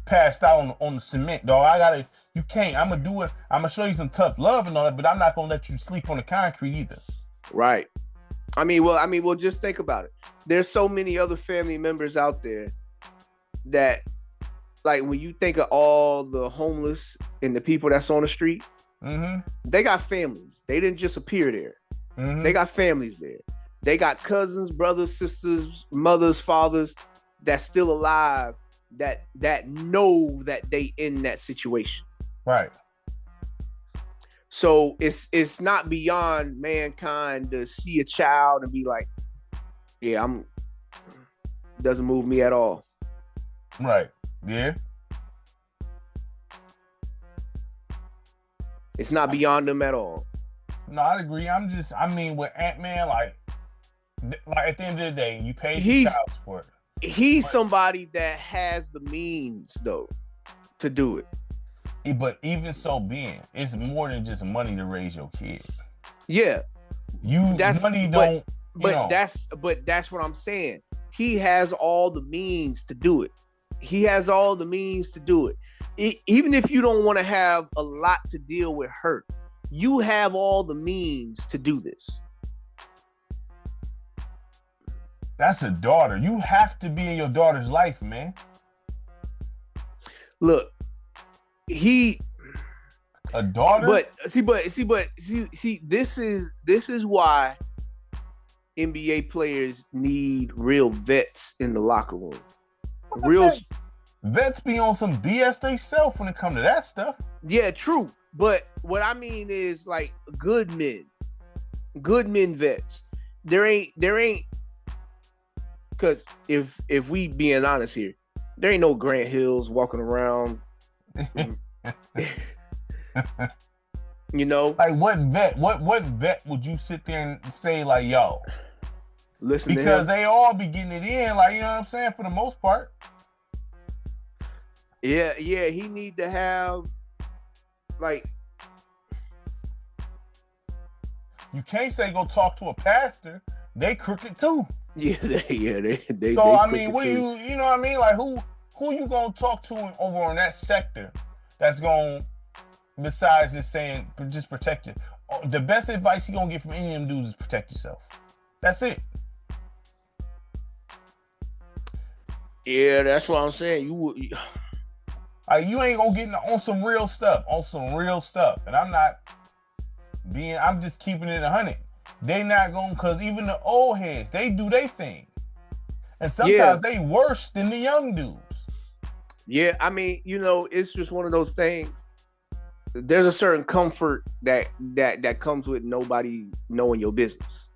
Speaker 1: passed out on the cement, dog. You can't. I'm gonna do it. I'm gonna show you some tough love and all that, but I'm not gonna let you sleep on the concrete either.
Speaker 2: Right. I mean, well, just think about it. There's so many other family members out there that, like, when you think of all the homeless and the people that's on the street, they got families. They didn't just appear there. They got families there. They got cousins, brothers, sisters, mothers, fathers that's still alive that know that they in that situation.
Speaker 1: Right.
Speaker 2: So it's not beyond mankind to see a child and be like, yeah, doesn't move me at all.
Speaker 1: Right. Yeah.
Speaker 2: It's not beyond them at all.
Speaker 1: No, I agree. With Ant-Man, like at the end of the day, you pay child support.
Speaker 2: He's somebody that has the means, though, to do it.
Speaker 1: But even so being, it's more than just money to raise your kid.
Speaker 2: Yeah.
Speaker 1: That's
Speaker 2: what I'm saying. He has all the means to do it. Even if you don't want to have a lot to deal with her, you have all the means to do this.
Speaker 1: That's a daughter. You have to be in your daughter's life, man.
Speaker 2: Look,
Speaker 1: a daughter.
Speaker 2: But see, this is why NBA players need real vets in the locker room.
Speaker 1: Vets be on some BS they self when it come to that stuff.
Speaker 2: Yeah, true. But what I mean is, like, good men vets. There ain't, because if we being honest here, there ain't no Grant Hills walking around. You know,
Speaker 1: like what vet would you sit there and say, like, yo,
Speaker 2: listen,
Speaker 1: because they all be getting it in, like, you know what I'm saying, for the most part.
Speaker 2: Yeah, he need to have, like,
Speaker 1: you can't say go talk to a pastor. They crooked too.
Speaker 2: They.
Speaker 1: So I mean, what you know what I mean? Like, who you gonna talk to over on that sector that's gonna, besides just saying just protect you? The best advice he gonna get from any of them dudes is protect yourself. That's it.
Speaker 2: Yeah, that's what I'm saying. You
Speaker 1: ain't gonna get on some real stuff, and I'm just keeping it 100. They not gonna, cause even the old heads, they do their thing, and sometimes they worse than the young dudes.
Speaker 2: Yeah, I mean, it's just one of those things. There's a certain comfort that comes with nobody knowing your business,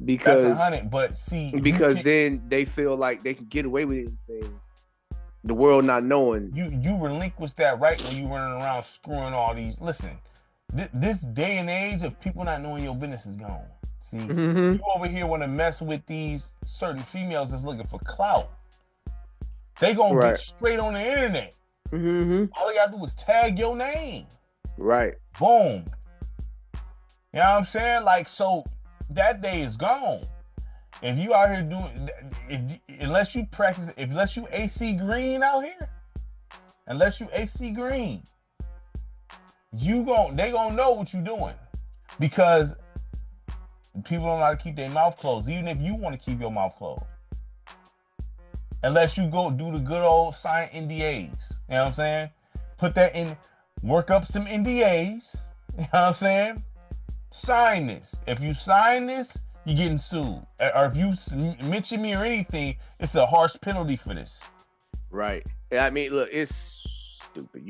Speaker 2: because
Speaker 1: that's 100. But see,
Speaker 2: because then they feel like they can get away with anything. The world not knowing.
Speaker 1: You relinquish that right when you running around screwing all these. Listen, this day and age of people not knowing your business is gone. See, you over here want to mess with these certain females that's looking for clout. They gonna get straight on the internet. All they gotta do is tag your name. Right. Boom. You know what I'm saying? Like, so that day is gone. If you out here doing, unless you AC green out here, they gonna know what you doing, because people don't know how to keep their mouth closed, even if you want to keep your mouth closed. unless you go do the good old sign NDAs. You know what I'm saying? Put that in, work up some NDAs. You know what I'm saying? Sign this. If you sign this, you're getting sued. Or if you mention me or anything, it's a harsh penalty for this.
Speaker 2: Right. I mean, look, it's stupid.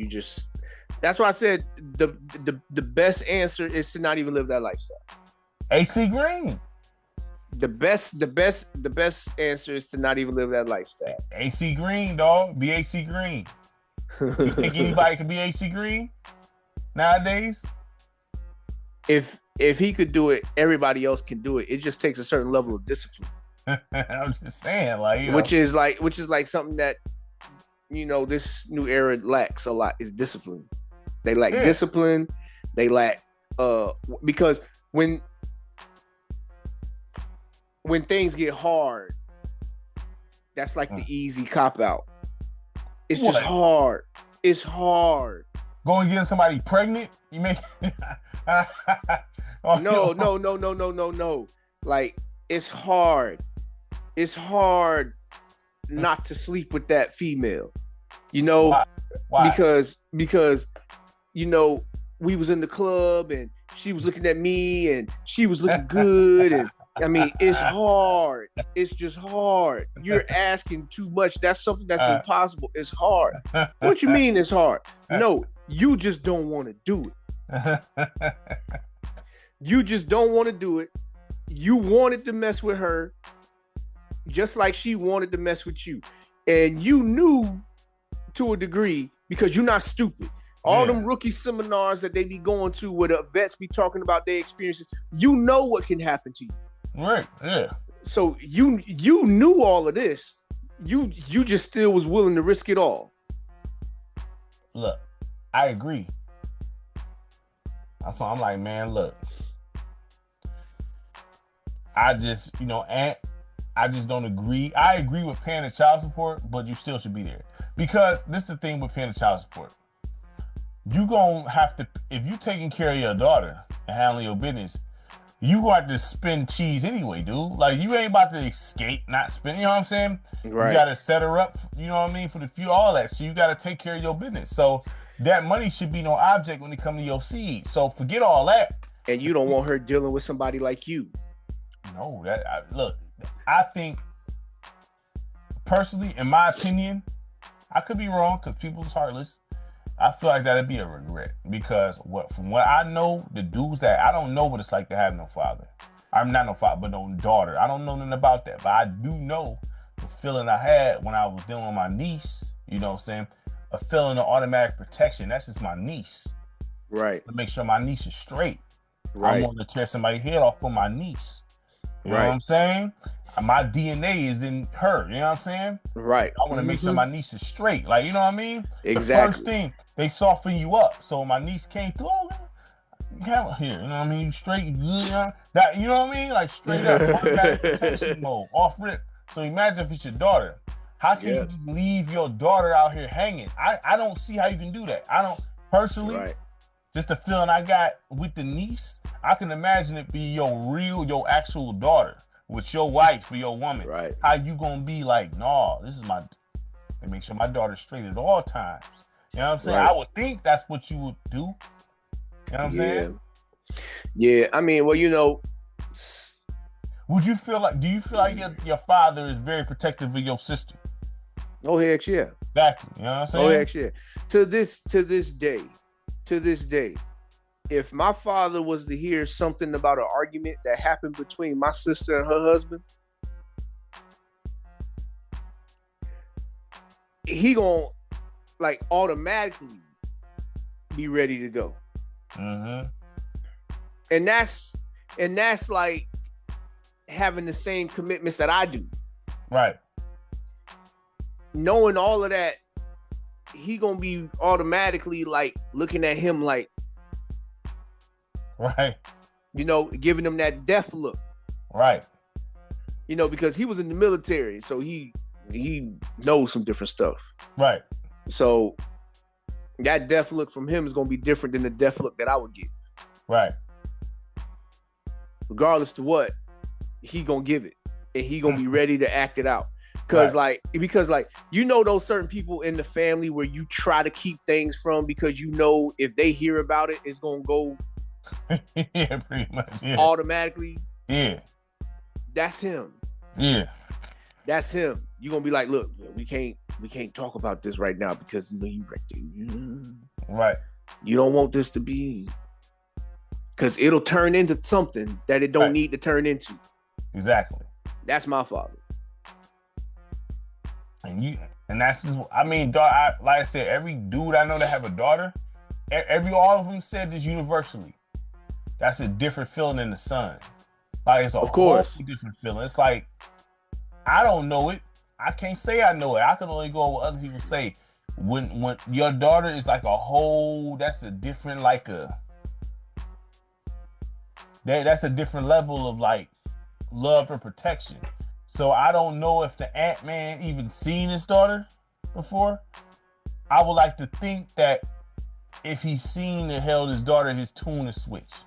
Speaker 2: That's why I said the best answer is to not even live that lifestyle.
Speaker 1: AC Green.
Speaker 2: The best answer is to not even live that lifestyle.
Speaker 1: AC Green, dog. Be AC Green. You think anybody can be AC Green nowadays?
Speaker 2: If he could do it, everybody else can do it. It just takes a certain level of discipline.
Speaker 1: I'm just saying, like, you know.
Speaker 2: Which is like something that, you know, this new era lacks a lot, is discipline. They lack discipline. They lack because when things get hard, that's like the easy cop out. It's just hard. It's hard.
Speaker 1: Going getting somebody pregnant, you make
Speaker 2: No. Like, it's hard. It's hard not to sleep with that female. You know,
Speaker 1: Why?
Speaker 2: Because you know, we was in the club and she was looking at me and she was looking good, and I mean, it's hard. It's just hard. You're asking too much. That's something that's impossible. It's hard. What you mean it's hard? No, you just don't want to do it. You just don't want to do it. You wanted to mess with her just like she wanted to mess with you. And you knew to a degree, because you're not stupid. All them rookie seminars that they be going to where the vets be talking about their experiences, you know what can happen to you.
Speaker 1: Right, yeah.
Speaker 2: So you knew all of this. You just still was willing to risk it all.
Speaker 1: Look, I agree. That's why I'm like, man, look. I just, you know, I just don't agree. I agree with paying the child support, but you still should be there. Because this is the thing with paying the child support. You gonna have to, if you taking care of your daughter and handling your business, you gonna have to spend cheese anyway, dude. Like, you ain't about to escape not spending, you know what I'm saying? Right. You gotta set her up, you know what I mean, for the few, all that. So you gotta take care of your business. So that money should be no object when it comes to your seed. So forget all that.
Speaker 2: And you don't want her dealing with somebody like you.
Speaker 1: No, look, I think, personally, in my opinion, I could be wrong because people's heartless. I feel like that'd be a regret because from what I know, the dudes that I don't know what it's like to have no father. I'm not no father, but no daughter. I don't know nothing about that, but I do know the feeling I had when I was dealing with my niece. You know what I'm saying? A feeling of automatic protection. That's just my niece.
Speaker 2: Right.
Speaker 1: To make sure my niece is straight.
Speaker 2: Right.
Speaker 1: I want to tear somebody's head off for my niece. You know what I'm saying? My DNA is in her. You know what I'm saying?
Speaker 2: Right.
Speaker 1: I want to make sure my niece is straight. Like, you know what I mean?
Speaker 2: Exactly.
Speaker 1: The first thing, they soften you up. So my niece came through. Oh, you have here. You know what I mean? Straight. You know what I mean? Like, straight up. Automatic protection mode. Off rip. So imagine if it's your daughter. How can you just leave your daughter out here hanging? I don't see how you can do that. I don't, personally. Right. Just the feeling I got with the niece, I can imagine it be your actual daughter with your wife or your woman.
Speaker 2: Right.
Speaker 1: How you gonna be like, nah, this is and make sure my daughter's straight at all times. You know what I'm saying? Right. I would think that's what you would do. You know what I'm saying?
Speaker 2: Yeah, I mean, well, you know.
Speaker 1: Do you feel like your father is very protective of your sister?
Speaker 2: Oh, heck yeah.
Speaker 1: Exactly. You know what I'm saying?
Speaker 2: Oh, heck yeah. To this day, if my father was to hear something about an argument that happened between my sister and her husband, he gonna like automatically be ready to go.
Speaker 1: Mm-hmm.
Speaker 2: And that's like having the same commitments that I do.
Speaker 1: Right.
Speaker 2: Knowing all of that, he gonna be automatically like looking at him like,
Speaker 1: right,
Speaker 2: you know, giving him that death look,
Speaker 1: right,
Speaker 2: you know, because he was in the military, so he knows some different stuff,
Speaker 1: right.
Speaker 2: So that death look from him is gonna be different than the death look that I would get,
Speaker 1: right.
Speaker 2: Regardless to what, he gonna give it, and he gonna be ready to act it out. because like you know those certain people in the family where you try to keep things from because you know if they hear about it, it's gonna go
Speaker 1: yeah, pretty much. Yeah.
Speaker 2: Automatically.
Speaker 1: Yeah.
Speaker 2: That's him.
Speaker 1: Yeah.
Speaker 2: That's him. You're gonna be like, look, we can't talk about this right now because you know you right there.
Speaker 1: Right.
Speaker 2: You don't want this to be because it'll turn into something that it don't need to turn into.
Speaker 1: Exactly.
Speaker 2: That's my father.
Speaker 1: And that's just, I mean, like I said, every dude I know that have a daughter, all of them said this universally. That's a different feeling than the son. Like it's a whole different feeling. It's like, I don't know it. I can't say I know it. I can only go on what other people say. When your daughter is like a whole, that's a different that's a different level of like love and protection. So I don't know if the Ant-Man even seen his daughter before. I would like to think that if he's seen and held his daughter, his tune is switched.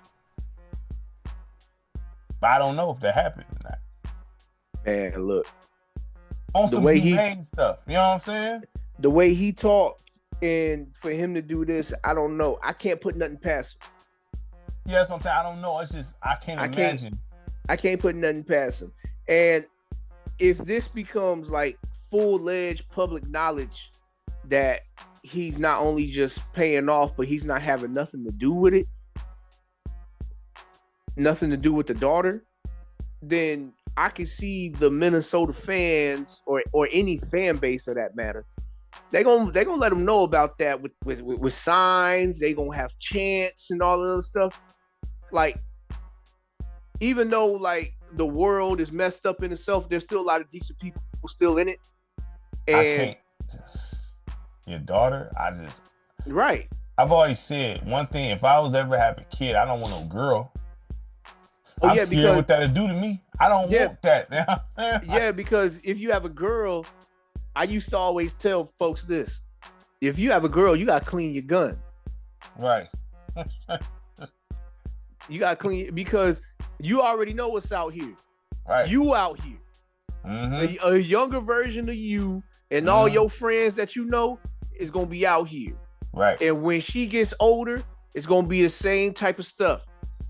Speaker 1: But I don't know if that happened or not.
Speaker 2: Man, look.
Speaker 1: On some humane stuff. You know what I'm saying?
Speaker 2: The way he talked, and for him to do this, I don't know. I can't put nothing past him.
Speaker 1: Yeah, that's what I'm saying. I don't know. It's just, I can't imagine.
Speaker 2: I can't put nothing past him. And if this becomes like full-fledged public knowledge that he's not only just paying off, but he's not having nothing to do with it, nothing to do with the daughter, then I can see the Minnesota fans or any fan base of that matter, they're gonna let them know about that with signs. They gonna have chants and all of that stuff. Like, even though like the world is messed up in itself, there's still a lot of decent people still in it. And
Speaker 1: your daughter,
Speaker 2: right.
Speaker 1: I've always said one thing: if I was ever have a kid, I don't want no girl.
Speaker 2: Oh,
Speaker 1: I'm scared what that'll do to me. I don't want that now.
Speaker 2: Yeah, because if you have a girl, I used to always tell folks this: if you have a girl, you gotta clean your gun.
Speaker 1: Right.
Speaker 2: You gotta clean because you already know what's out here.
Speaker 1: Right.
Speaker 2: You out here.
Speaker 1: Mm-hmm.
Speaker 2: A younger version of you and all your friends that you know is gonna be out here.
Speaker 1: Right.
Speaker 2: And when she gets older, it's gonna be the same type of stuff.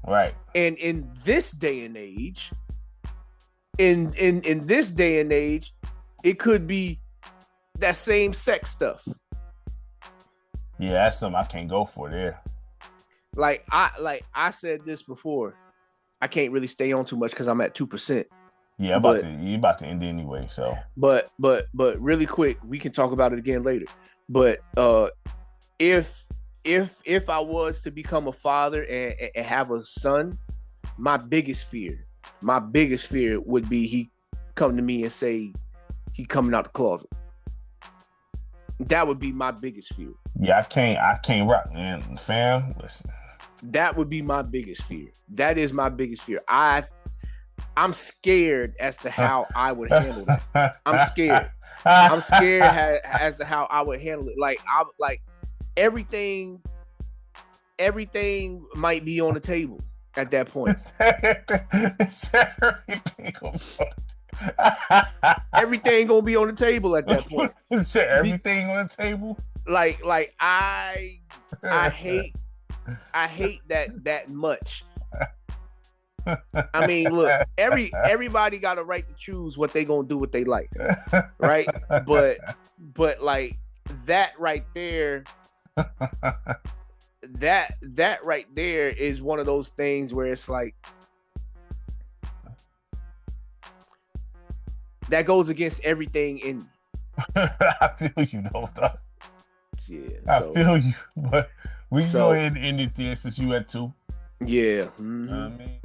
Speaker 1: Right.
Speaker 2: And in this day and age, in this day and age, it could be that same sex stuff.
Speaker 1: Yeah, that's something I can't go for there.
Speaker 2: Like I said this before, I can't really stay on too much because I'm at 2%.
Speaker 1: Yeah, you about to end anyway. So,
Speaker 2: but really quick, we can talk about it again later. But if I was to become a father and have a son, my biggest fear would be he come to me and say he coming out the closet. That would be my biggest fear.
Speaker 1: Yeah, I can't rock, man. Fam, listen.
Speaker 2: That would be my biggest fear. That is my biggest fear. I'm scared as to how I would handle it. I'm scared. I'm scared as to how I would handle it. Like everything might be on the table at that point. Everything gonna be on the table at that point.
Speaker 1: Everything on the table.
Speaker 2: Like I hate that much. I mean, look, everybody got a right to choose what they gonna do, what they like, right? But like that right there, that right there is one of those things where it's like that goes against everything in me.
Speaker 1: I feel you, though.
Speaker 2: Yeah,
Speaker 1: I feel you, but we can go ahead and end it there since you had 2.
Speaker 2: Yeah.
Speaker 1: Mm-hmm. I mean.